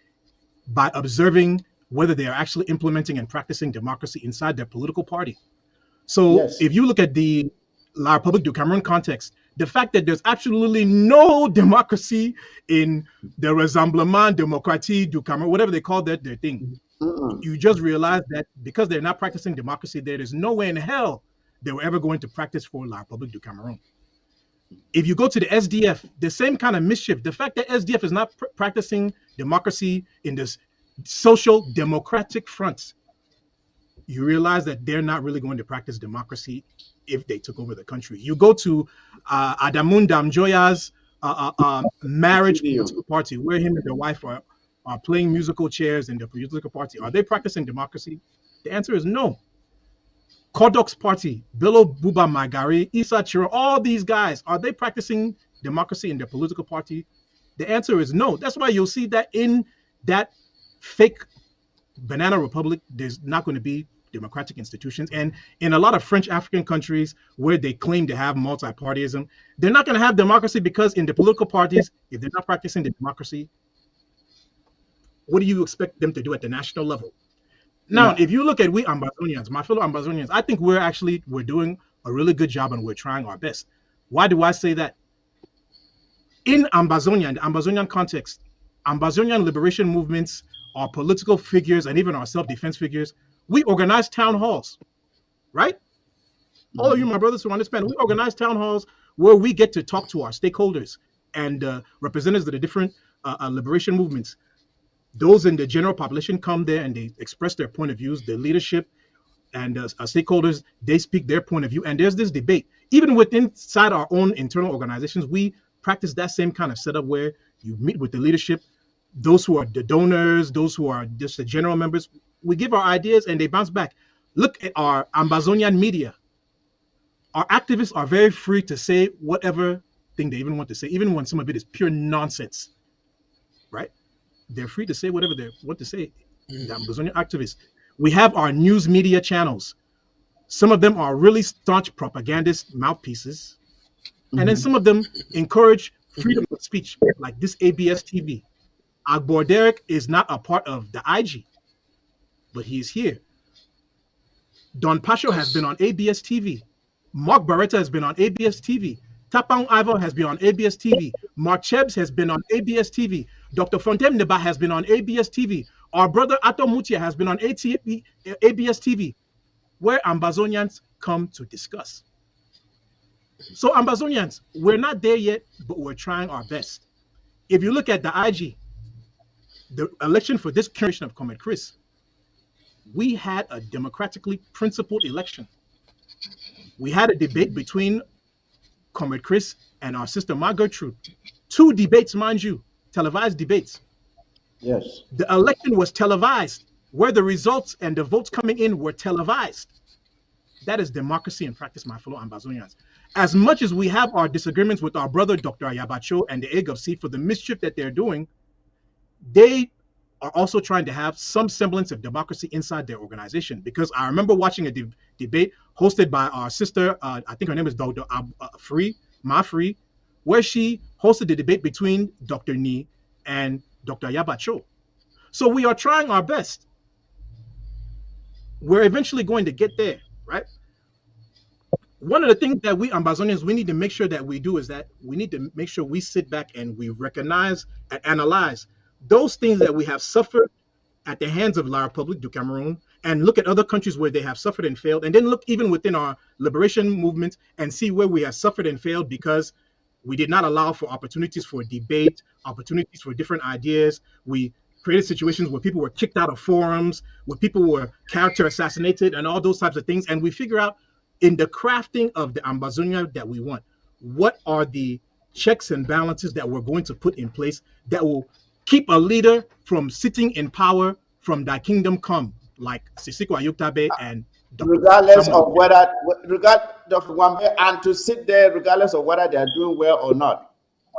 by observing whether they are actually implementing and practicing democracy inside their political party. So if you look at the La République du Cameroon context, the fact that there's absolutely no democracy in the Rassemblement Démocratique du Cameroun, whatever they call that, their thing, you just realize that because they're not practicing democracy, there is no way in hell they were ever going to practice for La République du Cameroun. If you go to the SDF, the same kind of mischief, the fact that SDF is not practicing democracy in this social democratic front, you realize that they're not really going to practice democracy if they took over the country. You go to Adamun Damjoya's marriage political party, where him and their wife are playing musical chairs in the political party. Are they practicing democracy? The answer is no. Kodok's party, Bello Buba Magari, Issa Chiro, all these guys, are they practicing democracy in their political party? The answer is no. That's why you'll see that in that fake banana republic, there's not going to be democratic institutions. And in a lot of French African countries where they claim to have multi-partyism, they're not going to have democracy because in the political parties, if they're not practicing the democracy, what do you expect them to do at the national level? Now, if you look at we Ambazonians, my fellow Ambazonians, I think we're doing a really good job and we're trying our best. Why do I say that? In Ambazonia, in the Ambazonian context, Ambazonian liberation movements, our political figures, and even our self-defense figures, we organize town halls, right? All of you, my brothers who understand, we organize town halls where we get to talk to our stakeholders and representatives of the different liberation movements. Those in the general population come there and they express their point of views. The leadership and stakeholders, they speak their point of view. And there's this debate. Even inside our own internal organizations, we practice that same kind of setup where you meet with the leadership, those who are the donors, those who are just the general members. We give our ideas and they bounce back. Look at our Ambazonian media. Our activists are very free to say whatever thing they even want to say, even when some of it is pure nonsense, right? They're free to say whatever they want to say. The Ambazonian activists. We have our news media channels. Some of them are really staunch propagandist mouthpieces, and then some of them encourage freedom of speech, like this ABS TV. Agbor Derek is not a part of the IG, but he's here. Don Pacho has been on ABS TV. Mark Barretta has been on ABS TV. Tapang Ivor has been on ABS TV. Mark Chebs has been on ABS TV. Dr. Fontem Neba has been on ABS TV. Our brother Ato Mutia has been on ABS TV, where Ambazonians come to discuss. So Ambazonians, we're not there yet, but we're trying our best. If you look at the IG, the election for this generation of Comrade Chris, we had a democratically principled election. We had a debate between Comrade Chris and our sister Ma Gertrude. 2 debates, mind you, televised debates. Yes. The election was televised, where the results and the votes coming in were televised. That is democracy in practice, my fellow Ambazonians. As much as we have our disagreements with our brother, Dr. Ayabacho, and the Egg of Sea for the mischief that they're doing, they are also trying to have some semblance of democracy inside their organization. Because I remember watching a debate hosted by our sister, I think her name is Dr. Ma Free, where she hosted the debate between Dr. Ni and Dr. Ayabacho. So we are trying our best. We're eventually going to get there, right? One of the things that we Ambazonians, we need to make sure that we do is that we need to make sure we sit back and we recognize and analyze those things that we have suffered at the hands of La République du Cameroon, and look at other countries where they have suffered and failed, and then look even within our liberation movement and see where we have suffered and failed because we did not allow for opportunities for debate, opportunities for different ideas. We created situations where people were kicked out of forums, where people were character assassinated, and all those types of things. And we figure out in the crafting of the Ambazonia that we want, what are the checks and balances that we're going to put in place that will keep a leader from sitting in power from thy kingdom come, like Sisiko Ayuktabe and Dr. Regardless Samuel. of whether, Dr. Wambe, and to sit there regardless of whether they are doing well or not,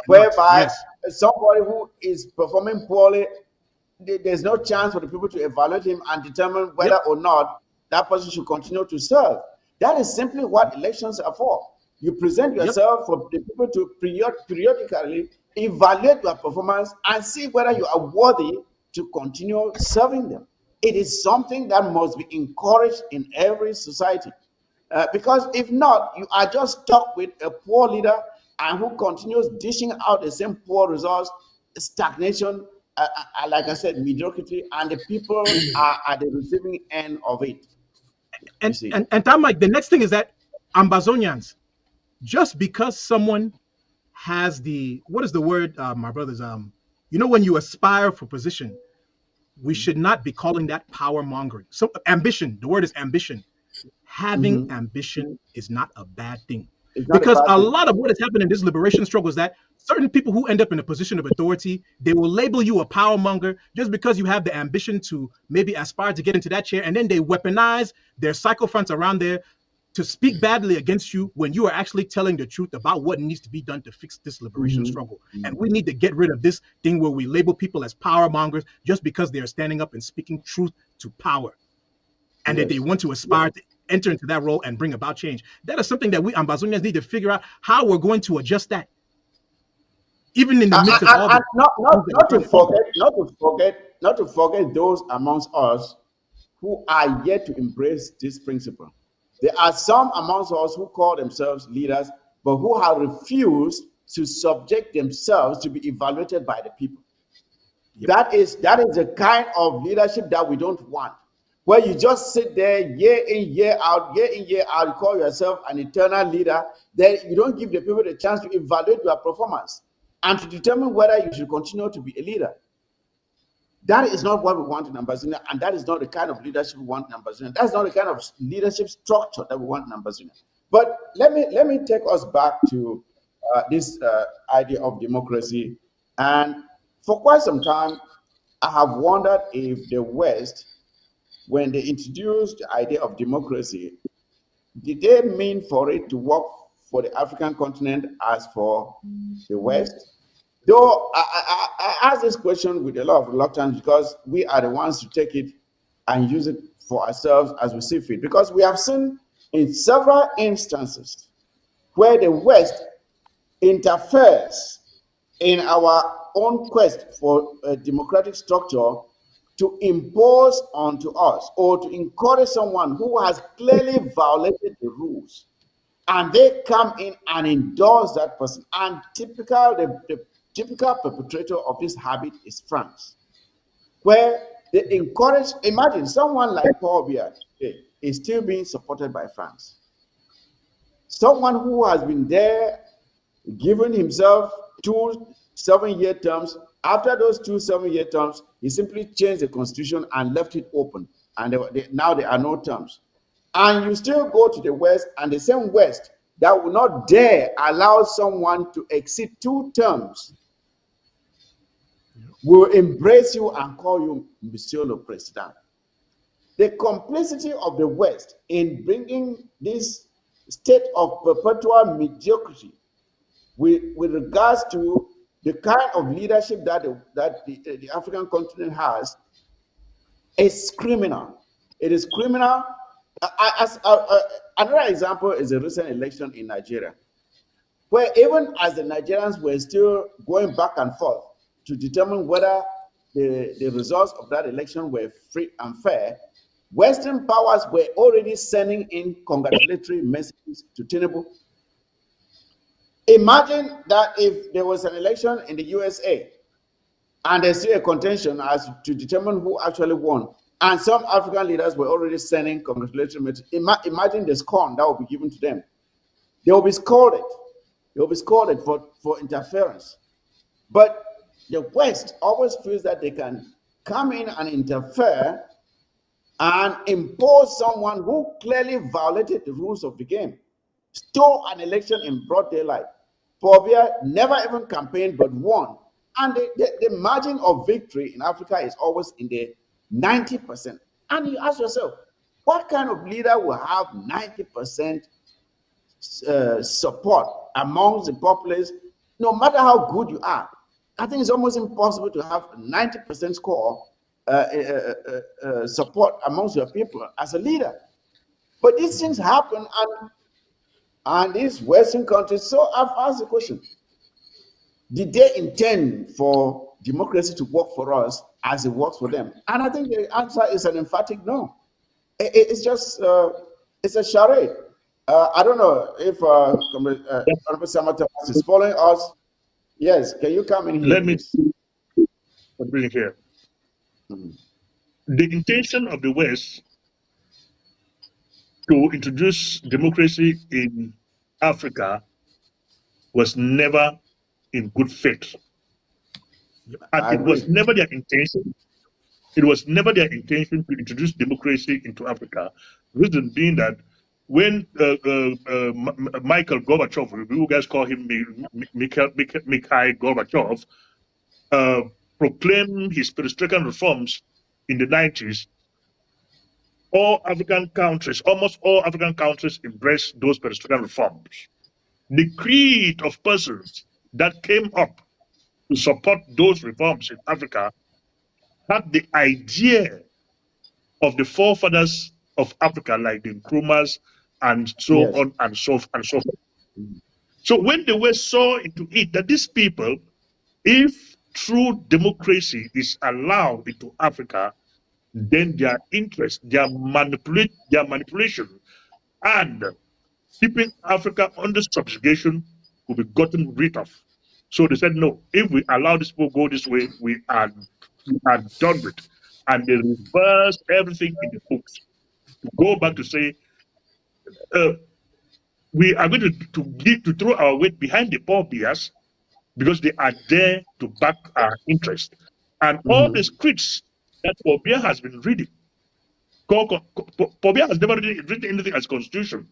whereby somebody who is performing poorly, there's no chance for the people to evaluate him and determine whether or not that person should continue to serve. That is simply what elections are for. You present yourself for the people to periodically evaluate your performance and see whether you are worthy to continue serving them. It is something that must be encouraged in every society. Because if not, you are just stuck with a poor leader and who continues dishing out the same poor results, stagnation, like I said, mediocrity, and the people are at the receiving end of it. And Tom, Mike, the next thing is that Ambazonians, just because someone has the, what is the word, my brothers, you know, when you aspire for position, we should not be calling that power mongering. So ambition, the word is ambition. Having ambition is not a bad thing. Because a lot of what has happened in this liberation struggle is that certain people who end up in a position of authority, they will label you a power monger just because you have the ambition to maybe aspire to get into that chair, and then they weaponize their sycophants around there to speak badly against you when you are actually telling the truth about what needs to be done to fix this liberation struggle. And we need to get rid of this thing where we label people as power mongers just because they are standing up and speaking truth to power, and that they want to aspire to enter into that role and bring about change. That is something that we Ambazonians need to figure out how we're going to adjust that. Even in the midst of all the not to forget those amongst us who are yet to embrace this principle. There are some amongst us who call themselves leaders, but who have refused to subject themselves to be evaluated by the people. That is the kind of leadership that we don't want, where you just sit there year in, year out, you call yourself an eternal leader, then you don't give the people the chance to evaluate your performance and to determine whether you should continue to be a leader. That is not what we want in Ambazonia, and that is not the kind of leadership we want in Ambazonia. That's not the kind of leadership structure that we want in Ambazonia. But let me take us back to this idea of democracy. And For quite some time, I have wondered if the West, when they introduced the idea of democracy, did they mean for it to work for the African continent as for the West? Though I ask this question with a lot of reluctance because we are the ones to take it and use it for ourselves as we see fit. Because we have seen in several instances where the West interferes in our own quest for a democratic structure to impose onto us or to encourage someone who has clearly violated the rules, and they come in and endorse that person. And the typical perpetrator of this habit is France, where they encourage. Imagine someone like Paul Biya is still being supported by France. Someone who has been there, given himself 2 7-year terms. After those 2 7-year terms, he simply changed the constitution and left it open. And now there are no terms. And you still go to the West, and the same West that will not dare allow someone to exceed 2 terms will embrace you and call you Monsieur le Président. The complicity of the West in bringing this state of perpetual mediocrity with regards to the kind of leadership that the African continent has is criminal. It is criminal. Another example is the recent election in Nigeria, where even as the Nigerians were still going back and forth to determine whether the results of that election were free and fair, Western powers were already sending in congratulatory messages to Tinubu. Imagine that if there was an election in the USA and there's still a contention as to determine who actually won, and some African leaders were already sending congratulatory messages. Imagine the scorn that will be given to them. They will be scolded. They will be scolded for interference. But the West always feels that they can come in and interfere and impose someone who clearly violated the rules of the game, stole an election in broad daylight. Paul Biya never even campaigned but won. And the margin of victory in Africa is always in the 90%. And you ask yourself, what kind of leader will have 90% support amongst the populace, no matter how good you are? I think it's almost impossible to have 90% score support amongst your people as a leader. But these things happen, and these Western countries. So I've asked the question: did they intend for democracy to work for us as it works for them? And I think the answer is an emphatic no. It's just it's a charade. I don't know if Honorable Samantha is following us. Yes, can you come in here? Let me bring it here. The intention of the West to introduce democracy in Africa was never in good faith. And it was never their intention. It was never their intention to introduce democracy into Africa. Reason being that when Michael Gorbachev, you guys call him Mikhail Gorbachev, proclaimed his perestroika reforms in the 90s, all African countries, almost all African countries embraced those perestroika reforms. The creed of persons that came up to support those reforms in Africa had the idea of the forefathers of Africa, like the Nkrumahs and so on and so forth. So when the West saw into it that these people, if true democracy is allowed into Africa, then their interest, their manipulation, and keeping Africa under subjugation will be gotten rid of. So they said, no, if we allow this people go this way, we are done with. And they reversed everything in the books to go back to say, we are going to throw our weight behind the Paul Biyas because they are there to back our interest. And all the scripts that Paul Biya has been reading, Paul Biya has never written anything as constitution.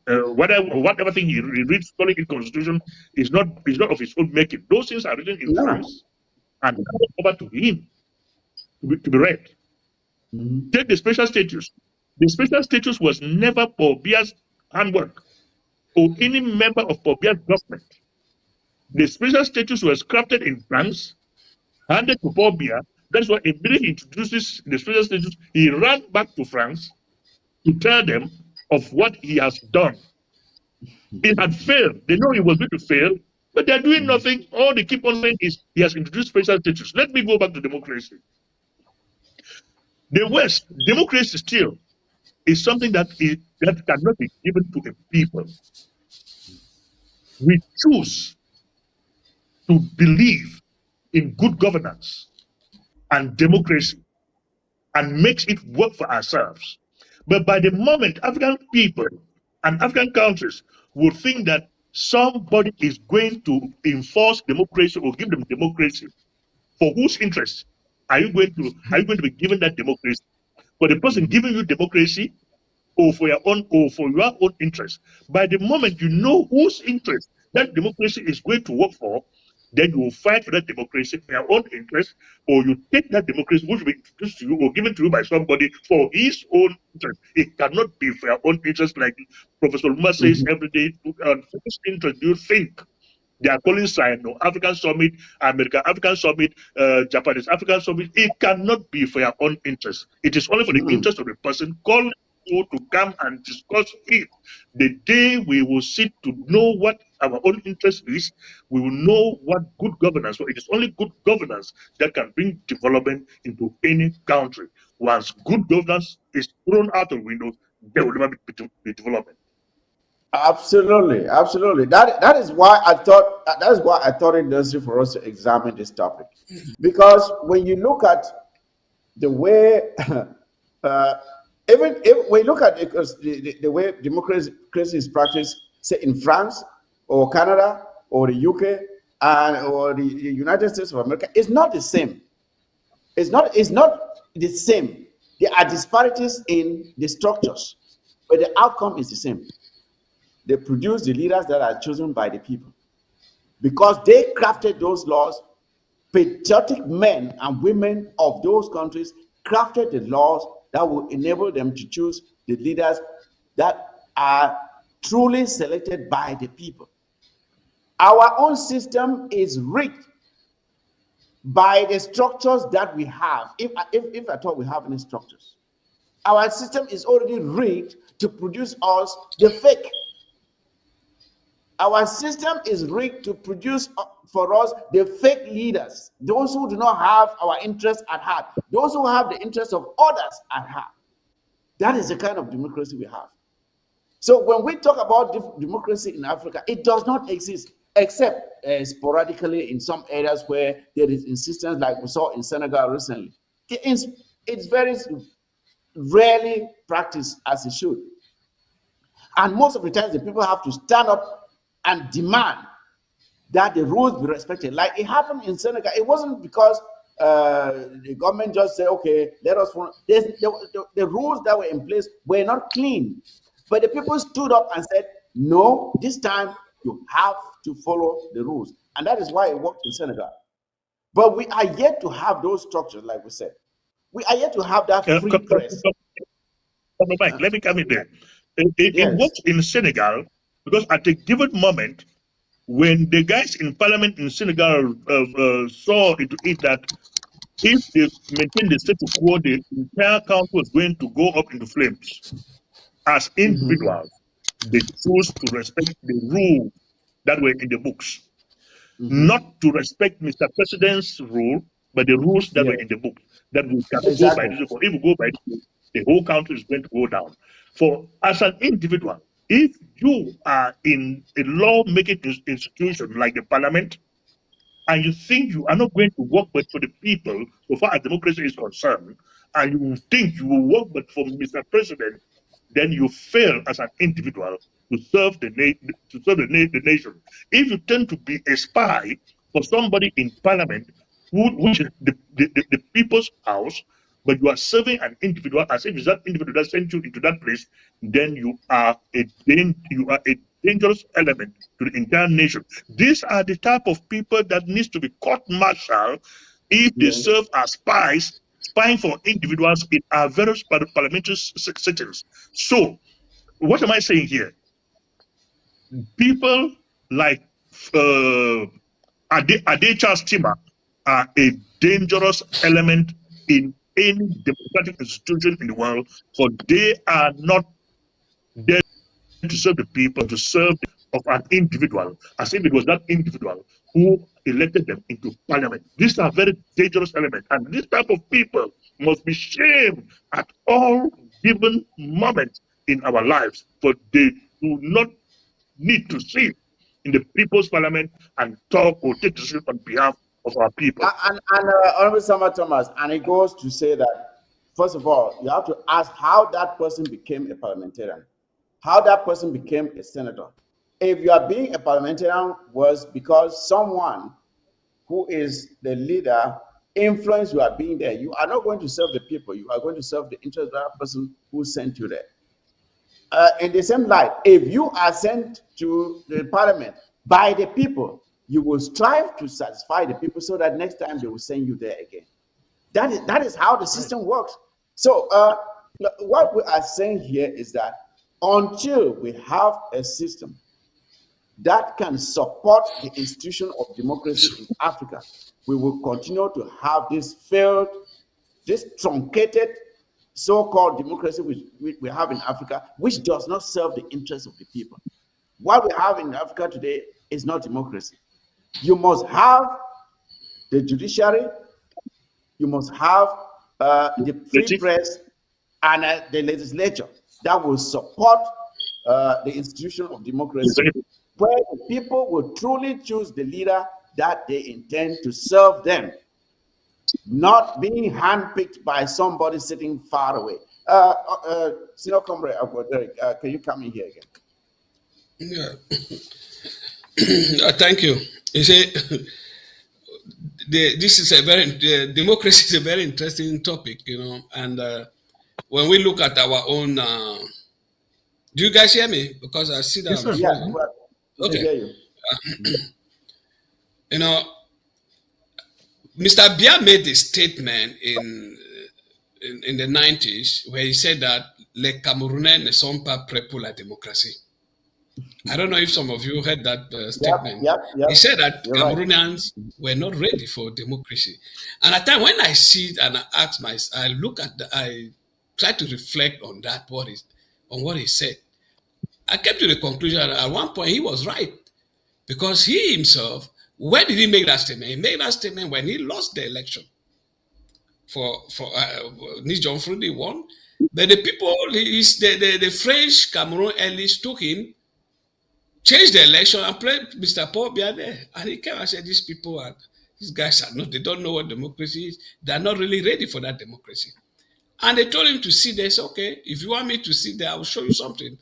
Whatever thing he reads, calling it constitution, is not of his own making. Those things are written in France and hand it over to him to be read. Take the special status. The special status was never Paul Biya's handwork or any member of Paul Biya's government. The special status was crafted in France, handed to Paul Biya. That's why immediately he introduces the special status, he ran back to France to tell them of what he has done. It had failed. They know he was going to fail, but they're doing nothing. All they keep on saying is he has introduced special status. Let me go back to democracy. The West, democracy still is something that cannot be given to a people. We choose to believe in good governance and democracy and makes it work for ourselves. But by the moment African people and African countries would think that somebody is going to enforce democracy or give them democracy, for whose interest are you going to be given that democracy? For the person giving you democracy, or for your own interest? By the moment you know whose interest that democracy is going to work for, then you will fight for that democracy for your own interest, or you take that democracy which will be introduced to you or given to you by somebody for his own interest. It cannot be for your own interest, like Professor Luma says every day. For whose interest do you think they are calling Sino African Summit, American African Summit, Japanese African Summit? It cannot be for your own interest. It is only for the interest of the person calling you to come and discuss it. The day we will sit to know what our own interest is, we will know what good governance. So it is only good governance that can bring development into any country. Once good governance is thrown out of windows, there will never be development. Absolutely, absolutely. That is why I thought it necessary for us to examine this topic, because when you look at the way, even if we look at the way democracy is practiced, say in France or Canada or the UK or the United States of America, it's not the same. It's not the same. There are disparities in the structures, but the outcome is the same. They produce the leaders that are chosen by the people. Because they crafted those laws, patriotic men and women of those countries crafted the laws that will enable them to choose the leaders that are truly selected by the people. Our own system is rigged by the structures that we have, if at all we have any structures. Our system is already rigged to produce us the fake. Our system is rigged to produce for us the fake leaders, those who do not have our interests at heart, those who have the interests of others at heart. That is the kind of democracy we have. So when we talk about democracy in Africa, it does not exist, except sporadically in some areas where there is insistence, like we saw in Senegal recently. It's very rarely practiced as it should. And most of the times, the people have to stand up and demand that the rules be respected. Like it happened in Senegal. It wasn't because the government just said, okay, let us follow. The rules that were in place were not clean. But the people stood up and said, no, this time you have to follow the rules. And that is why it worked in Senegal. But we are yet to have those structures, like we said. We are yet to have that free press. Mike, let me come in there. It works in Senegal because at a given moment, when the guys in parliament in Senegal saw into it that if they maintain the status quo, the entire country was going to go up into flames. As individuals, they chose to respect the rules that were in the books, not to respect Mr. President's rule, but the rules that were in the book. That we cannot go by this. If we go by this, the whole country is going to go down. For as an individual, if you are in a law-making institution like the parliament, and you think you are not going to work but for the people, so far as democracy is concerned, and you think you will work but for Mr. President, then you fail as an individual to serve the nation. If you tend to be a spy for somebody in parliament, which is the people's house, but you are serving an individual as if it's that individual that sent you into that place, then you are a dangerous element to the entire nation. These are the type of people that needs to be court-martialed if they serve as spies, spying for individuals in our various parliamentary settings. So, what am I saying here? People like Adecha Stima are a dangerous element in any democratic institution in the world, for they are not there to serve the people, to serve of an individual, as if it was that individual who elected them into parliament. These are very dangerous elements, and this type of people must be shamed at all given moments in our lives, for they do not need to sit in the people's parliament and talk or take decisions on behalf of our people. And Honorable Sama Thomas, and it goes to say that, first of all, you have to ask how that person became a parliamentarian, how that person became a senator. If you are being a parliamentarian was because someone who is the leader influenced you are being there. You are not going to serve the people. You are going to serve the interest of that person who sent you there. In the same light, if you are sent to the parliament by the people, you will strive to satisfy the people so that next time they will send you there again. That is how the system works. So what we are saying here is that until we have a system that can support the institution of democracy in Africa, we will continue to have this failed, this truncated so-called democracy which we have in Africa, which does not serve the interests of the people. What we have in Africa today is not democracy. You must have the judiciary, you must have the free press and the legislature that will support the institution of democracy, where the people will truly choose the leader that they intend to serve them, not being handpicked by somebody sitting far away. Senior Comrade Derek, can you come in here again? Yeah. Thank you. You see, this is a very democracy is a very interesting topic, and when we look at our own. Do you guys hear me? Because I see that. Yes, sir. Yeah, well, okay. Hear you. Mr. Bia made a statement in the 90s where he said that les Camerounais ne sont pas prêts pour la démocratie. I don't know if some of you heard that statement. Yep. He said that You're Cameroonians were not ready for democracy. And at time when I see it and I ask myself, I try to reflect on that, on what he said. I came to the conclusion that at one point he was right, because he himself, when did he make that statement? He made that statement when he lost the election for John Frudy won, but the people, the French Cameroon elites took him, changed the election and played Mr. Paul Biya there, and he came and said these guys are not, they don't know what democracy is, they're not really ready for that democracy. And they told him to sit there. He said, okay, if you want me to sit there, I will show you something.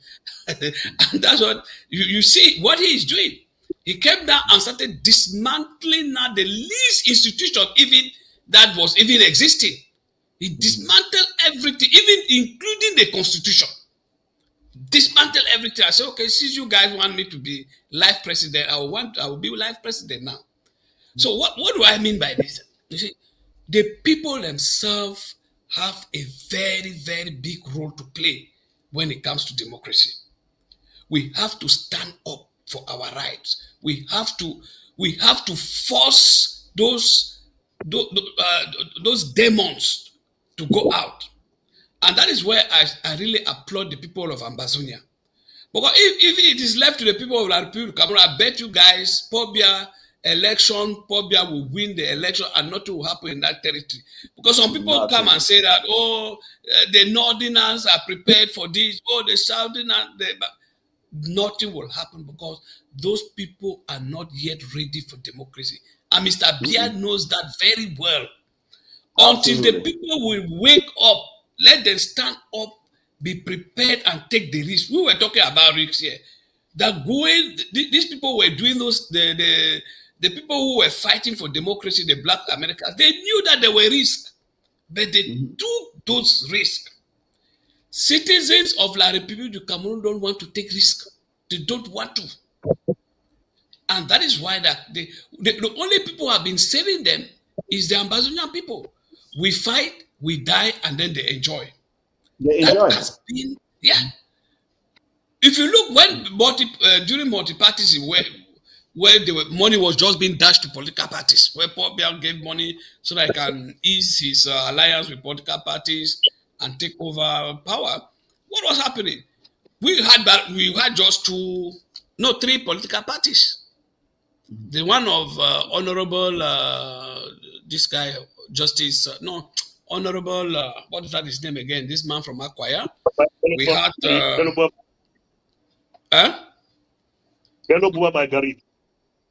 And that's what you see what he is doing. He came down and started dismantling now the least institution even that was even existing. He dismantled everything, even including the constitution. Dismantle everything. I said, okay, since you guys want me to be life president, I will be life president now. So what do I mean by this? You see, the people themselves have a very, very big role to play when it comes to democracy. We have to stand up for our rights. We have to force those demons to go out. And that is where I really applaud the people of Ambazonia. Because if it is left to the people of La Republic Cameroon, I bet you guys, Pobia will win the election and nothing will happen in that territory. Because some people come and say that, the Northerners are prepared for this, the Southerners, nothing will happen because those people are not yet ready for democracy. And Mr. Bia knows that very well. Until the people will wake up, let them stand up, be prepared and take the risk. We were talking about risks here. That these people were doing those, the people who were fighting for democracy, the Black Americans, they knew that there were risks, but they took those risks. Citizens of La République du Cameroon don't want to take risks. They don't want to. And that is why the only people who have been saving them is the Ambazonian people. We fight, we die, and then they enjoy. They That enjoy. has been, yeah. If you look when during multi-parties where money was just being dashed to political parties, where Paul Biya gave money so that he can ease his alliance with political parties and take over power, what was happening? We had just three political parties. The one of Honorable this guy Justice Honorable what is that his name again? This man from Akwaya. We had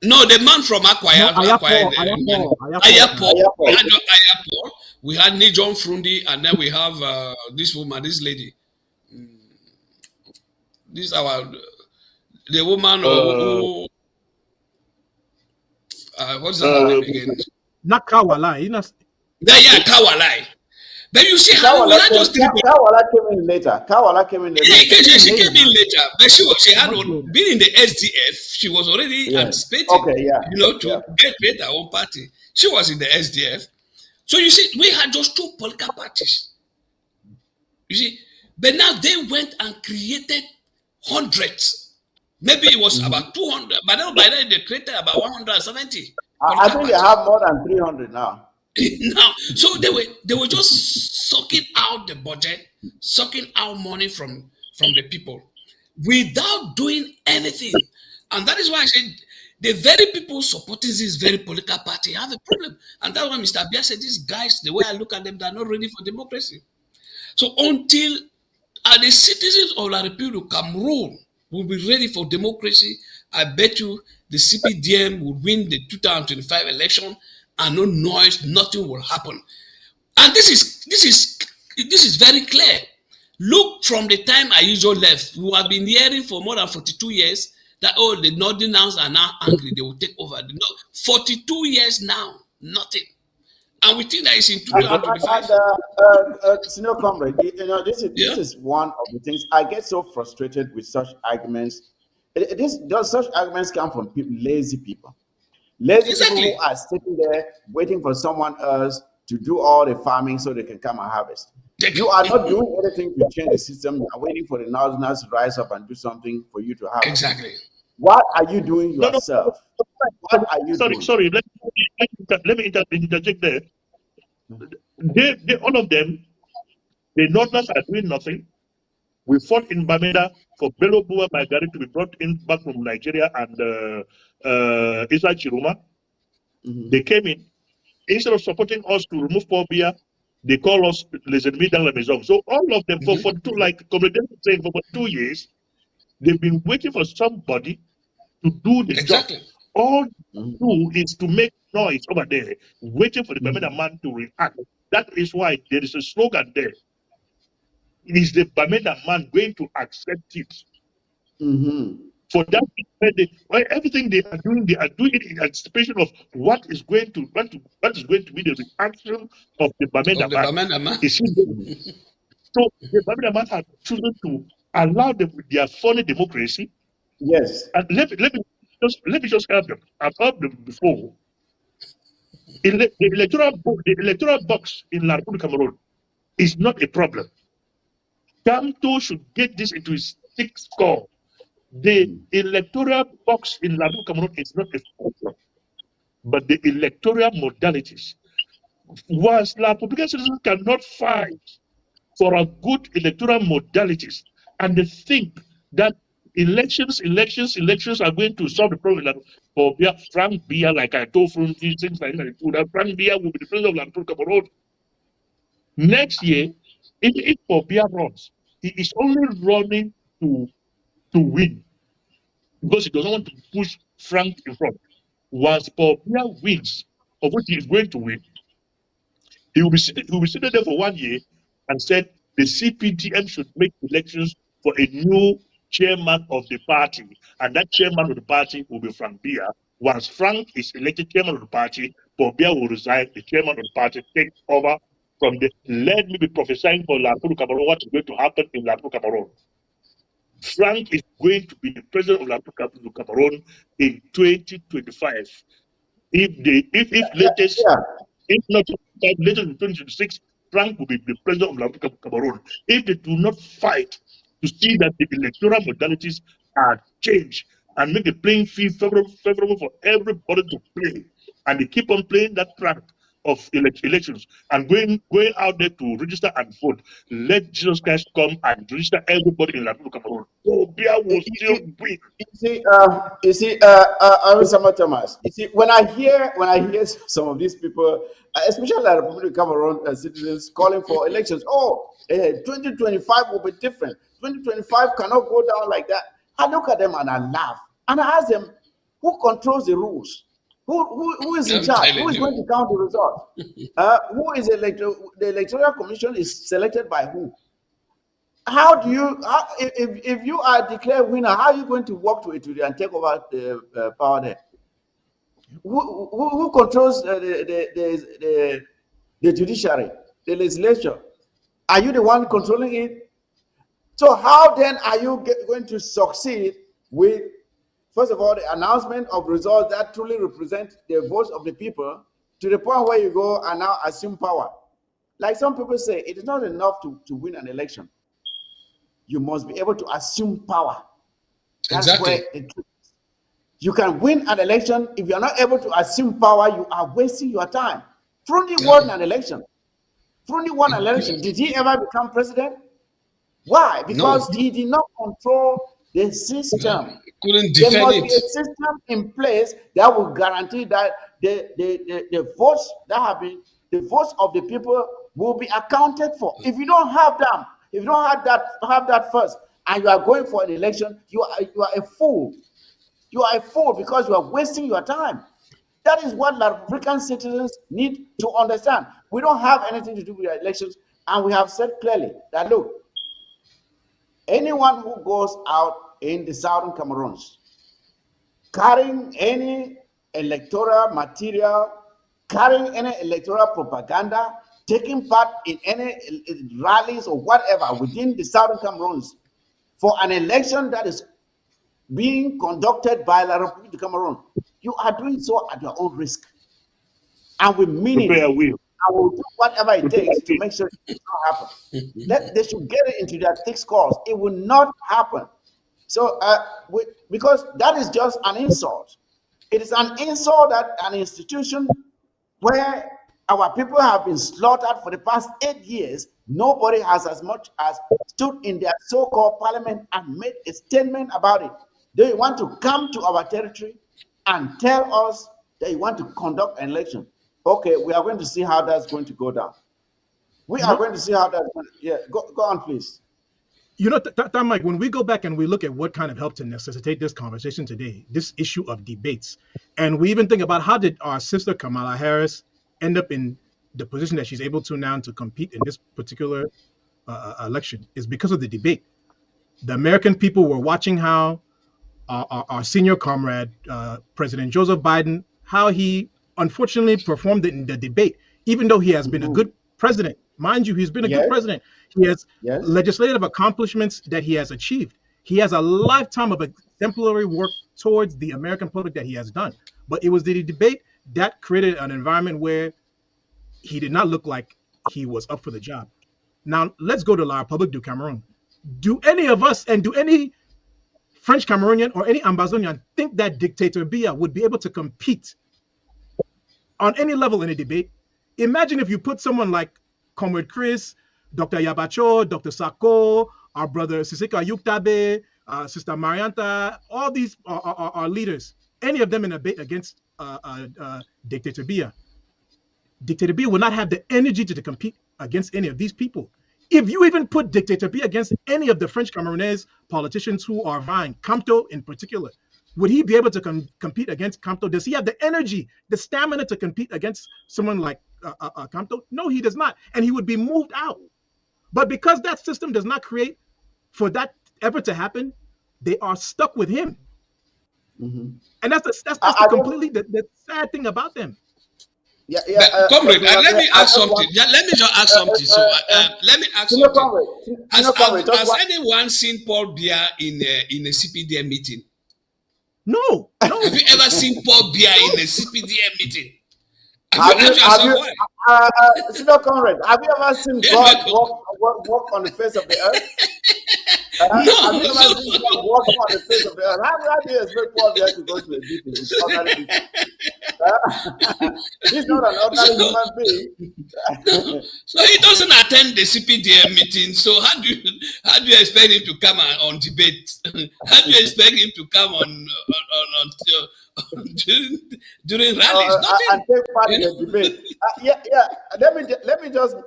no, the man from Akwaya. Ayapo. We had Nijon Frundi, and then we have this woman, this lady. This the woman who what's her name again? Not Kawalai. Yeah, Kawalai. But you see how we had just three people. Kawala came in later. Kawala came in later. Yeah, she came in later, but she had been in the SDF. She was already anticipating, to get her own party. She was in the SDF. So you see, we had just two political parties. You see, but now they went and created hundreds. Maybe it was about 200. But by then they created about 170. I think they have more than 300 now. Now, so they were just sucking out the budget, sucking out money from the people without doing anything. And that is why I said the very people supporting this very political party have a problem. And that's why Mr. Biya said these guys, the way I look at them, they're not ready for democracy. So until the citizens of La Republic Cameroon will be ready for democracy, I bet you the CPDM will win the 2025 election and no noise, nothing will happen. And this is very clear. Look, from the time Ayijo left, we have been hearing for more than 42 years that the Northerners are now angry, they will take over. 42 years now, nothing. And we think that it's in 2025. Senior comrade, this is one of the things I get so frustrated with such arguments. Such arguments come from lazy people. Lazy people who are sitting there waiting for someone else to do all the farming so they can come and harvest. You are not doing anything to change the system. You are waiting for the Northerners to rise up and do something for you to harvest. Exactly. What are you doing yourself? What are you doing? Sorry. Let me interject there. All of them, the Northerners are doing nothing. We fought in Bamenda for Bello Bua Magari to be brought in back from Nigeria and Israel Chiruma. They came in. Instead of supporting us to remove Paul Biya, they call us les ennemis dans la maison. So all of them, for 2 years, they've been waiting for somebody to do the job. All they do is to make noise over there, waiting for the Bamenda man to react. That is why there is a slogan there. Is the Bamenda man going to accept it? For that, everything they are doing it in anticipation of what is going to be the reaction of the Bamenda man. So the Bamenda man has chosen to allow them with their phony democracy. Yes. And let me just help them. I've helped them before. The electoral box in La Republic Cameroon is not a problem. Camto should get this into his 6th score. The electoral box in La Republic Cameroon is not a problem, but the electoral modalities. Once La Republican citizens cannot fight for a good electoral modalities, and they think that elections are going to solve the problem. For Frank Biya, like I told from things like that, Frank Biya will be the president of La Republic Cameroon. Next year, if Paul Biya runs, he is only running to win because he doesn't want to push Frank in front. Once Paul Biya wins, of which he is going to win, he will be seated there for 1 year and said the CPDM should make elections for a new chairman of the party, and that chairman of the party will be Frank Biya. Once Frank is elected chairman of the party, Paul Biya will resign. The chairman of the party takes over from the. Let me be prophesying for La Republic Cameroon what is going to happen in La Republic Cameroon. Frank is going to be the president of La Republic Cameroon in 2025. If latest. If not, later in 2026, Frank will be the president of Cameroon. If they do not fight to see that the electoral modalities are changed and make the playing field favorable for everybody to play, and they keep on playing that track of elections and going out there to register and vote, let Jesus Christ come and register everybody in La Republic of Cameroon. Obia will still win. Thomas. You see, when I hear some of these people, especially the Republic of Cameroon citizens calling for elections, 2025 will be different. 2025 cannot go down like that. I look at them and I laugh, and I ask them, who controls the rules? Who is in charge? Who is going to count the results? Who is the electoral commission is selected by who? How do you, if you are declared winner, how are you going to walk to it and take over the power there? Who controls the judiciary, the legislature? Are you the one controlling it? So how then are you going to succeed with, first of all, the announcement of results that truly represent the votes of the people, to the point where you go and now assume power? Like some people say, it is not enough to win an election. You must be able to assume power. That's exactly where you can win an election. If you're not able to assume power, you are wasting your time. Frundi won an election. Frundi won an election. Did he ever become president? Why? Because he did not control the system. Couldn't defend there must be a system in place that will guarantee that the votes that have been, the votes of the people will be accounted for. If you don't have them, if you don't have that first, and you are going for an election, you are a fool. You are a fool because you are wasting your time. That is what African citizens need to understand. We don't have anything to do with elections, and we have said clearly that, look, anyone who goes out in the southern Cameroons carrying any electoral material, carrying any electoral propaganda, taking part in any rallies or whatever within the southern Cameroons for an election that is being conducted by the Republic of Cameroon, you are doing so at your own risk. And we mean it. And we will do whatever it takes to make sure it does not happen. They should get it into their thick skulls. It will not happen. So, because that is just an insult. It is an insult that an institution where our people have been slaughtered for the past 8 years, nobody has as much as stood in their so-called parliament and made a statement about it. They want to come to our territory and tell us that you want to conduct an election. Okay, we are going to see how that's going to go down. We are going to see how that's going to, yeah, go on, please. You know, Mike, when we go back and we look at what kind of helped to necessitate this conversation today, this issue of debates, and we even think about how did our sister Kamala Harris end up in the position that she's able to now to compete in this particular election, is because of the debate. The American people were watching how our senior comrade, President Joseph Biden, how he unfortunately performed in the debate, even though he has been a good president. Mind you, he's been a good president. He has legislative accomplishments that he has achieved. He has a lifetime of exemplary work towards the American public that he has done. But it was the debate that created an environment where he did not look like he was up for the job. Now, let's go to La République du Cameroun. Do any of us, and do any French Cameroonian or any Ambazonian think that Dictator Biya would be able to compete on any level in a debate? Imagine if you put someone like Comrade Chris, Dr. Yabacho, Dr. Sako, our brother Siseka Yuktabe, Sister Marianta, all these are leaders, any of them in a debate against Dictator Biya. Dictator Biya will not have the energy to compete against any of these people. If you even put Dictator Biya against any of the French Cameroonese politicians who are vying, Kamto in particular, would he be able to compete against Kamto? Does he have the energy, the stamina to compete against someone like Kamto? No, he does not. And he would be moved out. But because that system does not create for that ever to happen, they are stuck with him. And that's completely the sad thing about them. Comrade, let me ask something. Let me just ask something. So, let me ask something. Has anyone seen Paul Biya in a CPDM meeting? No. Have you ever seen Paul Biya in a CPDM meeting? Senior Conrad, have you ever seen God walk on the face of the earth? Have you ever seen God walking on the face of the earth? How do you expect Paul there to go to a meeting with ordinary people? He's not an ordinary human being. So he doesn't attend the CPDM meeting. So how do you expect him to come on debate? How do you expect him to come on during rallies? Nothing. And take part in the debate.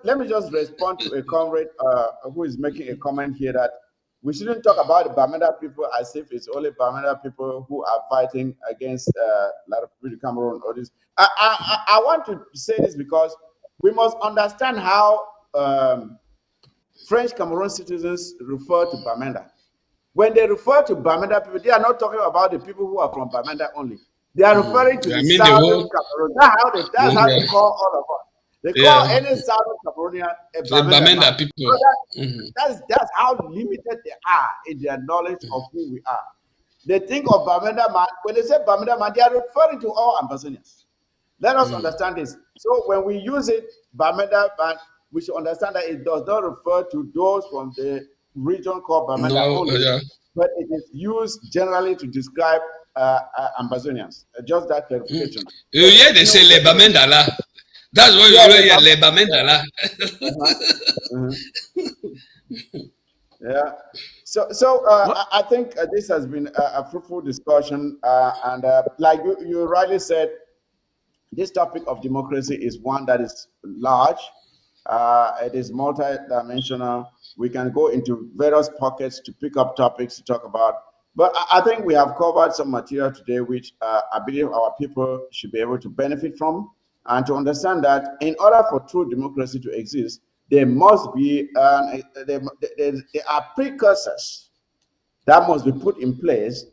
Let me just respond to a comrade who is making a comment here that we shouldn't talk about the Bamenda people as if it's only Bamenda people who are fighting against Cameroon or this. I want to say this because we must understand how French Cameroon citizens refer to Bamenda. When they refer to Bamenda people, they are not talking about the people who are from Bamenda only. They are referring to the southern Cameroon. That's how they call all of us. They call any southern Cameroonian a Bamenda people. So that's how limited they are in their knowledge of who we are. They think of Bamenda man. When they say Bamenda man, they are referring to all Ambazonians. Let us understand this. So when we use it, Bamenda man, we should understand that it does not refer to those from the region called Bamenda only, but it is used generally to describe Ambazonians. Just that clarification. You hear they say Le Bamenda la. That's what you hear, Le Bamenda la. Yeah. So I think this has been a fruitful discussion, and like you rightly said, this topic of democracy is one that is large. It is multi-dimensional. We can go into various pockets to pick up topics to talk about. But I think we have covered some material today, which I believe our people should be able to benefit from, and to understand that in order for true democracy to exist, there must be there are precursors that must be put in place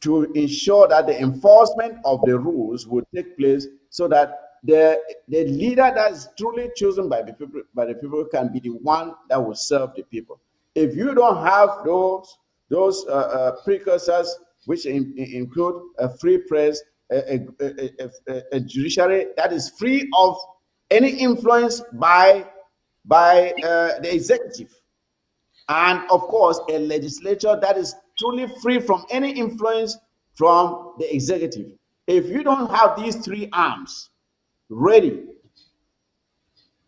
to ensure that the enforcement of the rules will take place, so that the leader that is truly chosen by the people can be the one that will serve the people. If you don't have those precursors, which include a free press, a judiciary that is free of any influence by the executive, and of course a legislature that is truly free from any influence from the executive. If you don't have these three arms ready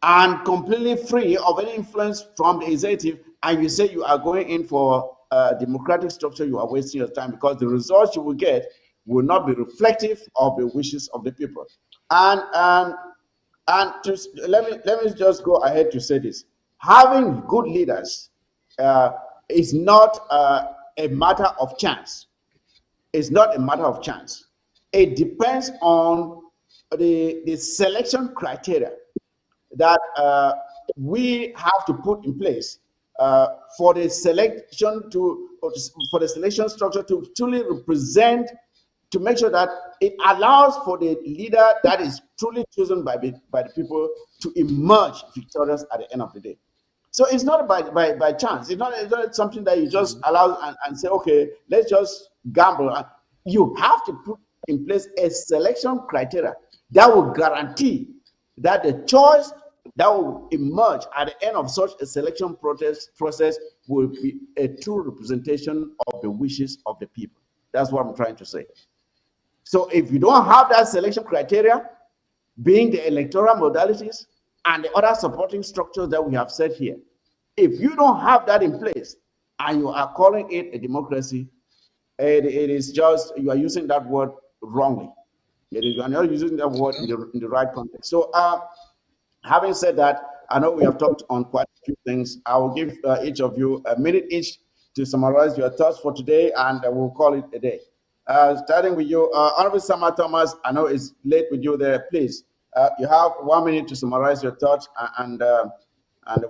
and completely free of any influence from the executive, and you say you are going in for a democratic structure, you are wasting your time, because the results you will get will not be reflective of the wishes of the people. And let me just go ahead to say this: having good leaders is not a matter of chance. It's not a matter of chance. It depends on the selection criteria that we have to put in place for the selection structure to truly represent, to make sure that it allows for the leader that is truly chosen by the people to emerge victorious at the end of the day. So it's not by chance. It's not something that you just allow and say, okay, let's just gamble. You have to put in place a selection criteria that will guarantee that the choice that will emerge at the end of such a selection process will be a true representation of the wishes of the people. That's what I'm trying to say. So if you don't have that selection criteria, being the electoral modalities and the other supporting structures that we have said here, if you don't have that in place and you are calling it a democracy, it is just, you are using that word wrongly. You are not using that word in the right context. So having said that, I know we have talked on quite a few things. I will give each of you a minute each to summarize your thoughts for today, and we'll call it a day. Starting with you, Honorable Sama Thomas, I know it's late with you there. Please, you have 1 minute to summarize your thoughts, and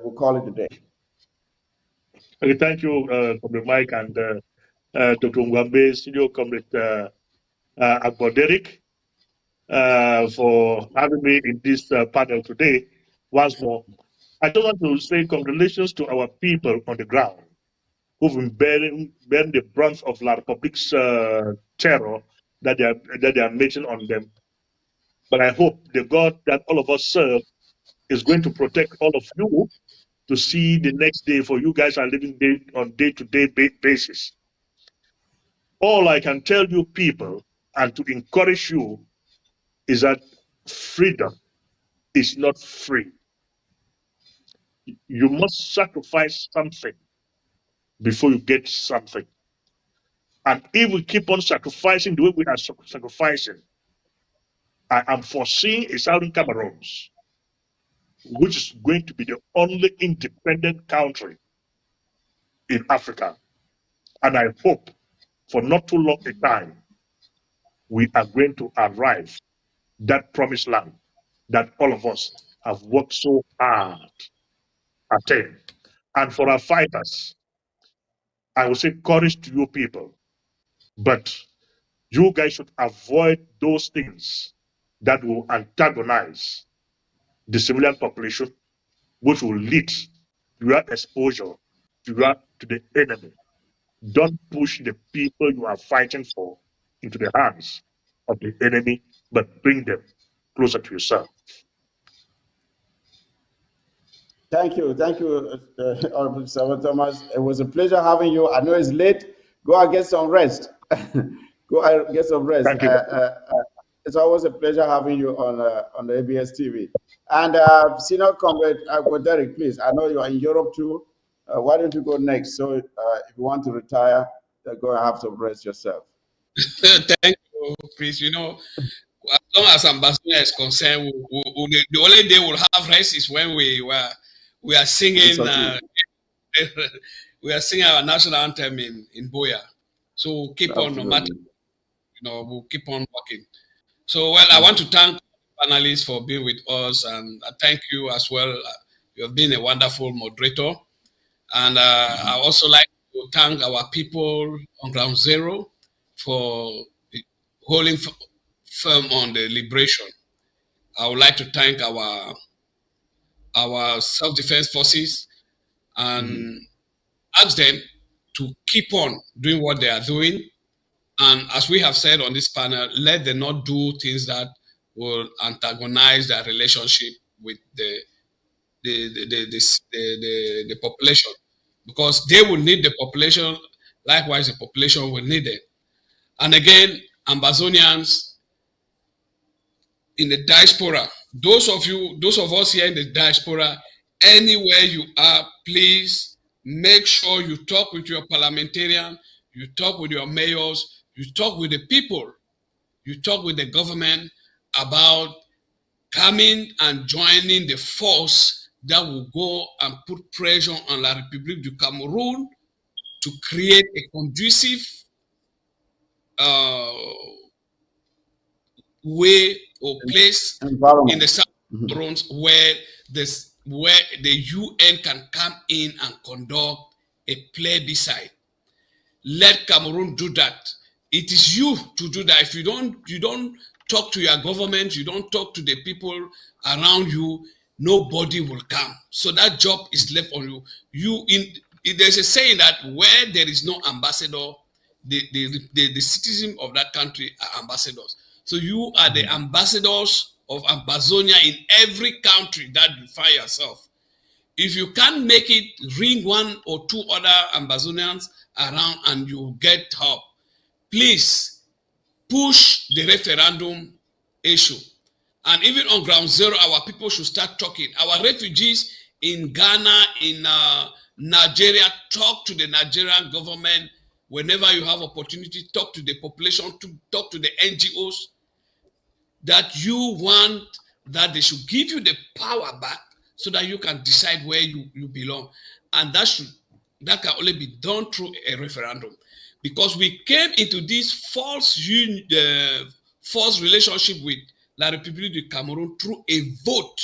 we'll call it a day. Okay, thank you, Comrade Mike and Dr. Mwambe, Senior Comrade Akbar Derek, for having me in this panel today. Once more, I just want to say congratulations to our people on the ground who've been bearing the brunt of La Republic's terror that they are making on them. But I hope the God that all of us serve is going to protect all of you to see the next day, for you guys are living day on day-to-day basis. All I can tell you people and to encourage you is that freedom is not free. You must sacrifice something before you get something. And if we keep on sacrificing the way we are sacrificing, I am foreseeing a Southern Cameroon, which is going to be the only independent country in Africa. And I hope for not too long a time, we are going to arrive that promised land that all of us have worked so hard to attain. And for our fighters, I will say courage to you people, but you guys should avoid those things that will antagonize the civilian population, which will lead to your exposure to the enemy. Don't push the people you are fighting for into the hands of the enemy, but bring them closer to yourself. Thank you, Honorable Sir Thomas. It was a pleasure having you. I know it's late. Go and get some rest. Go and get some rest. Thank you. It's always a pleasure having you on the ABS TV. And Senior Comrade Derek, please. I know you are in Europe too. Why don't you go next? So if you want to retire, go and have some rest yourself. Thank you, Prince. You know, as long as Ambassador is concerned, the only day we'll have rest is when we are singing. We are singing our national anthem in Boya. So keep Absolutely. on, no matter, we'll keep on working. So, well, I want to thank panelists for being with us, and I thank you as well. You have been a wonderful moderator, and I also like to thank our people on Ground Zero for holding firm on the liberation. I would like to thank our self-defense forces and ask them to keep on doing what they are doing. And as we have said on this panel, let them not do things that will antagonize their relationship with the population, because they will need the population. Likewise, the population will need it. And again, Ambazonians in the diaspora, those of us here in the diaspora, anywhere you are, please make sure you talk with your parliamentarian, you talk with your mayors, you talk with the people, you talk with the government about coming and joining the force that will go and put pressure on La République du Cameroon to create a conducive way or place in the South where the UN can come in and conduct a plebiscite. Let Cameroon do that. It is you to do that. If you don't talk to your government, you don't talk to the people around you, nobody will come. So that job is left on you. There's a saying that where there is no ambassador, the citizens of that country are ambassadors. So you are the ambassadors of Ambazonia in every country that you find yourself. If you can't make it, ring one or two other Ambazonians around and you get help. Please push the referendum issue. And even on Ground Zero, our people should start talking. Our refugees in Ghana, in Nigeria, talk to the Nigerian government. Whenever you have opportunity, talk to the population, talk to the NGOs, that you want that they should give you the power back so that you can decide where you belong. And that can only be done through a referendum. Because we came into this false relationship with La République du Cameroon through a vote.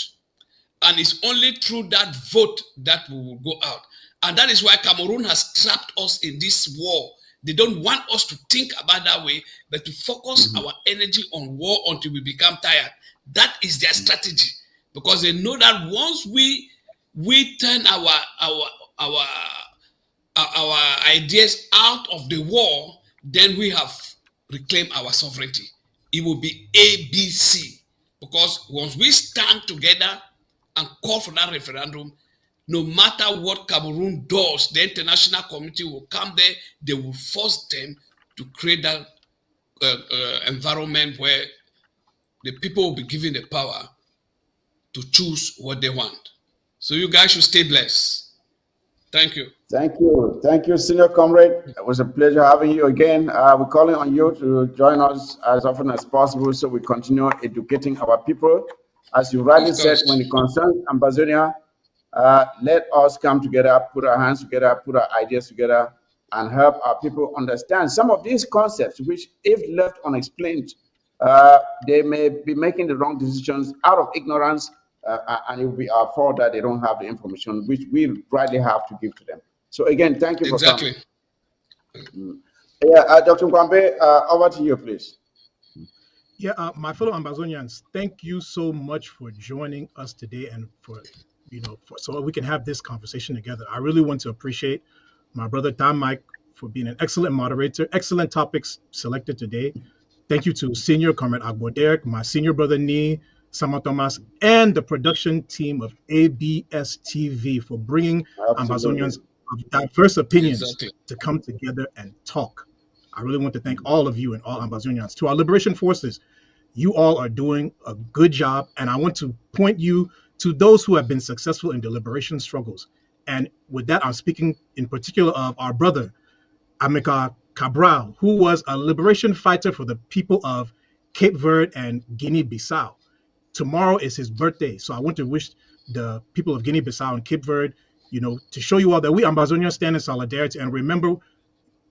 And it's only through that vote that we will go out. And that is why Cameroon has trapped us in this war. They don't want us to think about that way, but to focus our energy on war until we become tired. That is their strategy, because they know that once we turn our ideas out of the war, then we have reclaimed our sovereignty. It will be ABC. Because once we stand together and call for that referendum, no matter what Cameroon does, the international community will come there. They will force them to create that environment where the people will be given the power to choose what they want. So you guys should stay blessed. Thank you. Thank you. Thank you, senior comrade. It was a pleasure having you again. We're calling on you to join us as often as possible so we continue educating our people. As you rightly said, when it concerns Ambazonia, let us come together, put our hands together, put our ideas together, and help our people understand some of these concepts, which, if left unexplained, they may be making the wrong decisions out of ignorance, and it will be our fault that they don't have the information which we rightly have to give to them. So again, thank you for coming. Yeah, Dr. Kwambe, over to you, please. Yeah, my fellow Ambazonians, thank you so much for joining us today and for, so we can have this conversation together. I really want to appreciate my brother Tom Mike for being an excellent moderator, excellent topics selected today. Thank you to Senior Comrade Agbo Derek, my senior brother Nee, Sama Thomas, and the production team of ABS TV for bringing Ambazonians of diverse opinions to come together and talk. I really want to thank all of you and all Ambazonians. To our liberation forces, you all are doing a good job, and I want to point you to those who have been successful in the liberation struggles. And with that, I'm speaking in particular of our brother, Amilcar Cabral, who was a liberation fighter for the people of Cape Verde and Guinea-Bissau. Tomorrow is his birthday, so I want to wish the people of Guinea-Bissau and Cape Verde, to show you all that we Ambazonians stand in solidarity and remember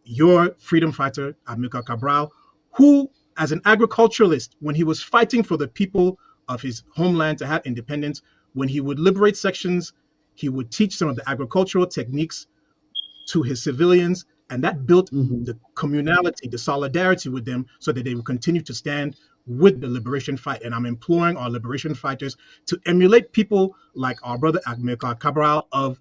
your freedom fighter, Amilcar Cabral, who, as an agriculturalist, when he was fighting for the people of his homeland to have independence, when he would liberate sections, he would teach some of the agricultural techniques to his civilians, and that built the communality, the solidarity with them so that they would continue to stand with the liberation fight. And I'm imploring our liberation fighters to emulate people like our brother Amilcar Cabral of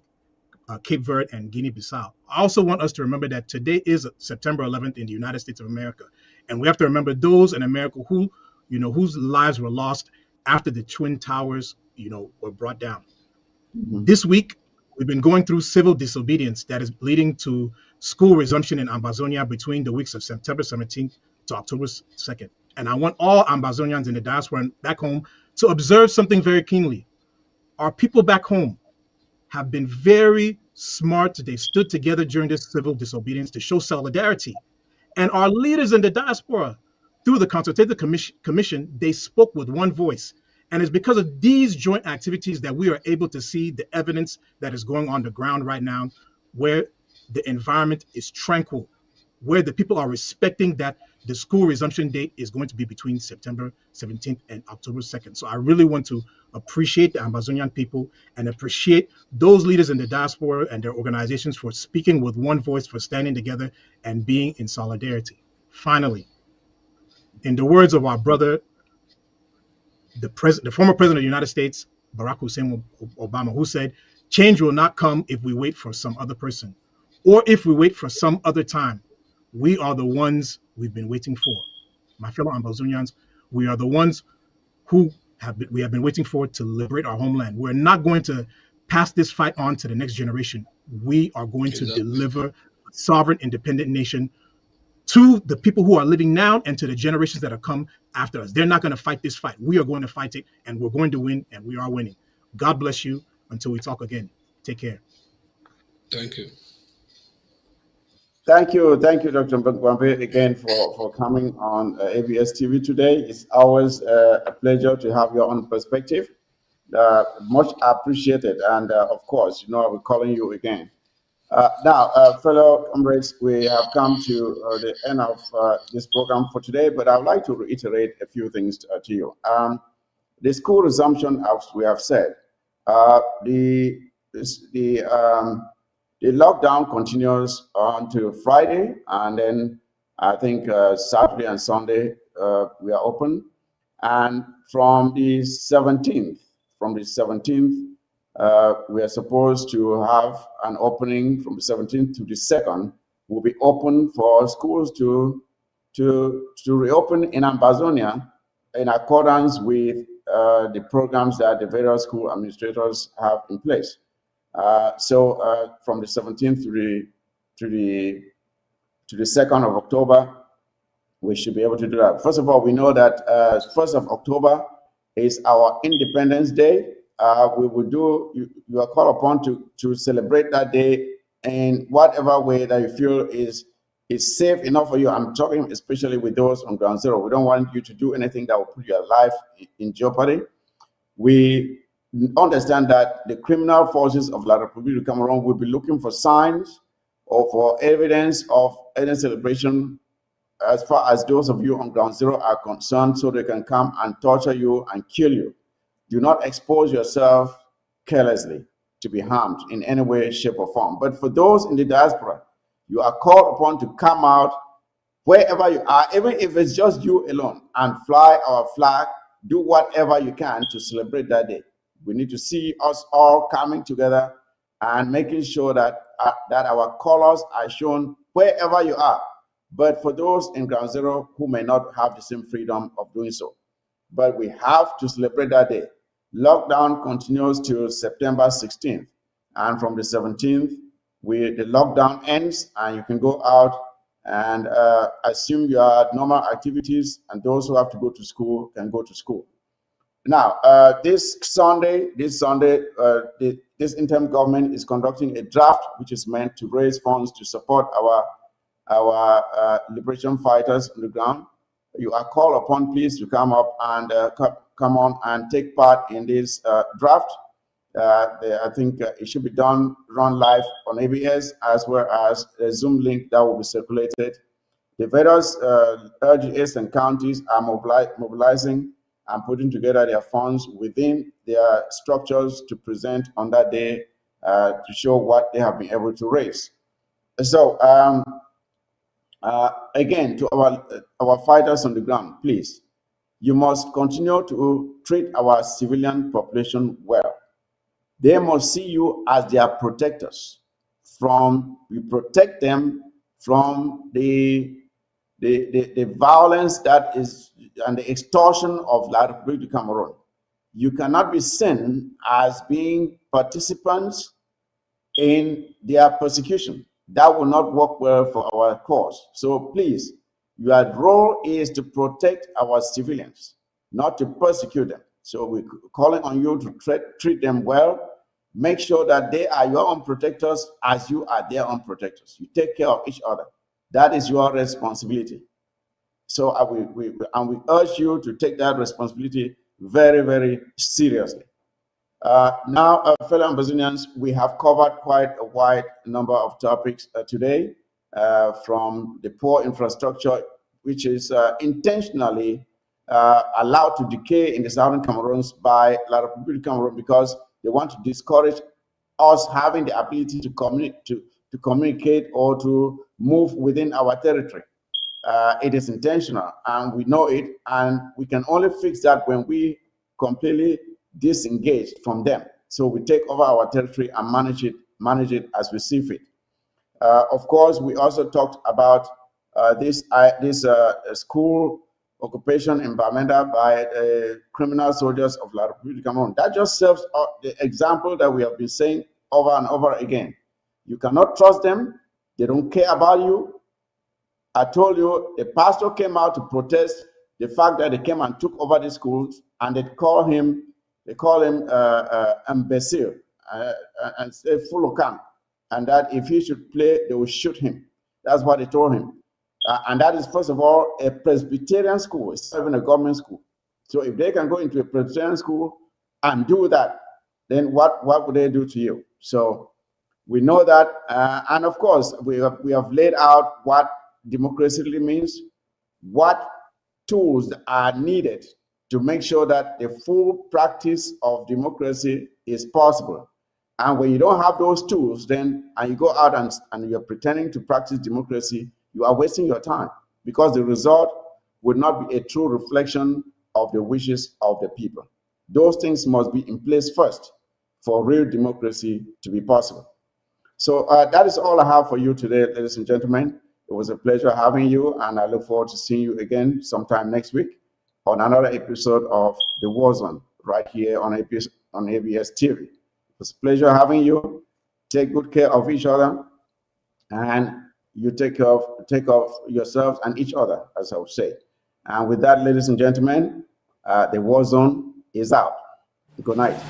Cape Verde and Guinea-Bissau. I also want us to remember that today is September 11th in the United States of America. And we have to remember those in America who, whose lives were lost after the Twin Towers, were brought down. This week, we've been going through civil disobedience that is leading to school resumption in Ambazonia between the weeks of September 17th to October 2nd. And I want all Ambazonians in the diaspora and back home to observe something very keenly. Our people back home have been very smart. They stood together during this civil disobedience to show solidarity. And our leaders in the diaspora, through the Consultative Commission, they spoke with one voice. And it's because of these joint activities that we are able to see the evidence that is going on the ground right now, where the environment is tranquil, where the people are respecting that the school resumption date is going to be between September 17th and October 2nd. So I really want to appreciate the Ambazonian people and appreciate those leaders in the diaspora and their organizations for speaking with one voice, for standing together and being in solidarity. Finally, in the words of our brother, the former president of the United States, Barack Hussein Obama, who said, "Change will not come if we wait for some other person or if we wait for some other time. We are the ones we've been waiting for." My fellow Ambazonians, we are the ones who we have been waiting for to liberate our homeland. We're not going to pass this fight on to the next generation. We are going to deliver a sovereign, independent nation to the people who are living now and to the generations that have come after us. They're not going to fight this fight. We are going to fight it, and we're going to win, and we are winning. God bless you until we talk again. Take care. Thank you. Thank you, Dr. Mbangwambe, again for coming on ABS TV today. It's always a pleasure to have your own perspective. Much appreciated, and of course, we're calling you again. Now, fellow comrades, we have come to the end of this program for today, but I would like to reiterate a few things to you. The school resumption, as we have said, the lockdown continues until Friday, and then I think Saturday and Sunday we are open. And from the 17th, we are supposed to have an opening from the 17th to the 2nd. Will be open for schools to reopen in Ambazonia in accordance with the programs that the various school administrators have in place. So from the 17th to the 2nd of October, we should be able to do that. First of all, we know that 1st of October is our Independence Day. We will do, you are called upon to celebrate that day in whatever way that you feel is safe enough for you. I'm talking especially with those on ground zero. We don't want you to do anything that will put your life in jeopardy. We understand that the criminal forces of La Republic of Cameroon will be looking for signs or for evidence of any celebration as far as those of you on ground zero are concerned, so they can come and torture you and kill you. Do not expose yourself carelessly to be harmed in any way, shape, or form. But for those in the diaspora, you are called upon to come out wherever you are, even if it's just you alone, and fly our flag, do whatever you can to celebrate that day. We need to see us all coming together and making sure that, that our colors are shown wherever you are. But for those in ground zero who may not have the same freedom of doing so, but we have to celebrate that day. Lockdown continues till September 16th, and from the 17th, the lockdown ends, and you can go out and assume your normal activities, and those who have to go to school can go to school. Now, this Sunday, this interim government is conducting a draft which is meant to raise funds to support our liberation fighters on the ground. You are called upon, please, to come up and come on and take part in this draft. I think it should be run live on ABS, as well as a Zoom link that will be circulated. The various LGAs and counties are mobilizing and putting together their funds within their structures to present on that day to show what they have been able to raise. So again, to our fighters on the ground, please, you must continue to treat our civilian population well. They must see you as their protectors. You protect them from the violence that is and the extortion of La Republic of Cameroon. You cannot be seen as being participants in their persecution. That will not work well for our cause. So please, your role is to protect our civilians, not to persecute them. So we're calling on you to treat them well. Make sure that they are your own protectors as you are their own protectors. You take care of each other. That is your responsibility. So we urge you to take that responsibility very, very seriously. Now, fellow Ambazonians, we have covered quite a wide number of topics today, from the poor infrastructure, which is intentionally allowed to decay in the southern Cameroons by La Republic of Cameroon, because they want to discourage us having the ability to communicate or to move within our territory. It is intentional, and we know it, and we can only fix that when we completely disengage from them. So we take over our territory and manage it as we see fit. Of course, we also talked about this school occupation in Bamenda by criminal soldiers of La Republic of Cameroon. That just serves the example that we have been saying over and over again. You cannot trust them. They don't care about you. I told you, the pastor came out to protest the fact that they came and took over the schools, and they call him imbecile and say full of camp, and that if he should play, they will shoot him. That's what they told him. And that is, first of all, a Presbyterian school. It's not even a government school. So if they can go into a Presbyterian school and do that, then what would they do to you? So we know that, and of course, we have laid out what democracy really means, what tools are needed to make sure that the full practice of democracy is possible. And when you don't have those tools, then, and you go out and you're pretending to practice democracy, you are wasting your time, because the result would not be a true reflection of the wishes of the people. Those things must be in place first for real democracy to be possible. So that is all I have for you today, ladies and gentlemen. It was a pleasure having you, and I look forward to seeing you again sometime next week. on another episode of The War Zone right here on ABS TV. It was a pleasure having you. Take good care of each other, and you take care of yourselves and each other, as I would say. And with that, ladies and gentlemen, The War Zone is out. Good night.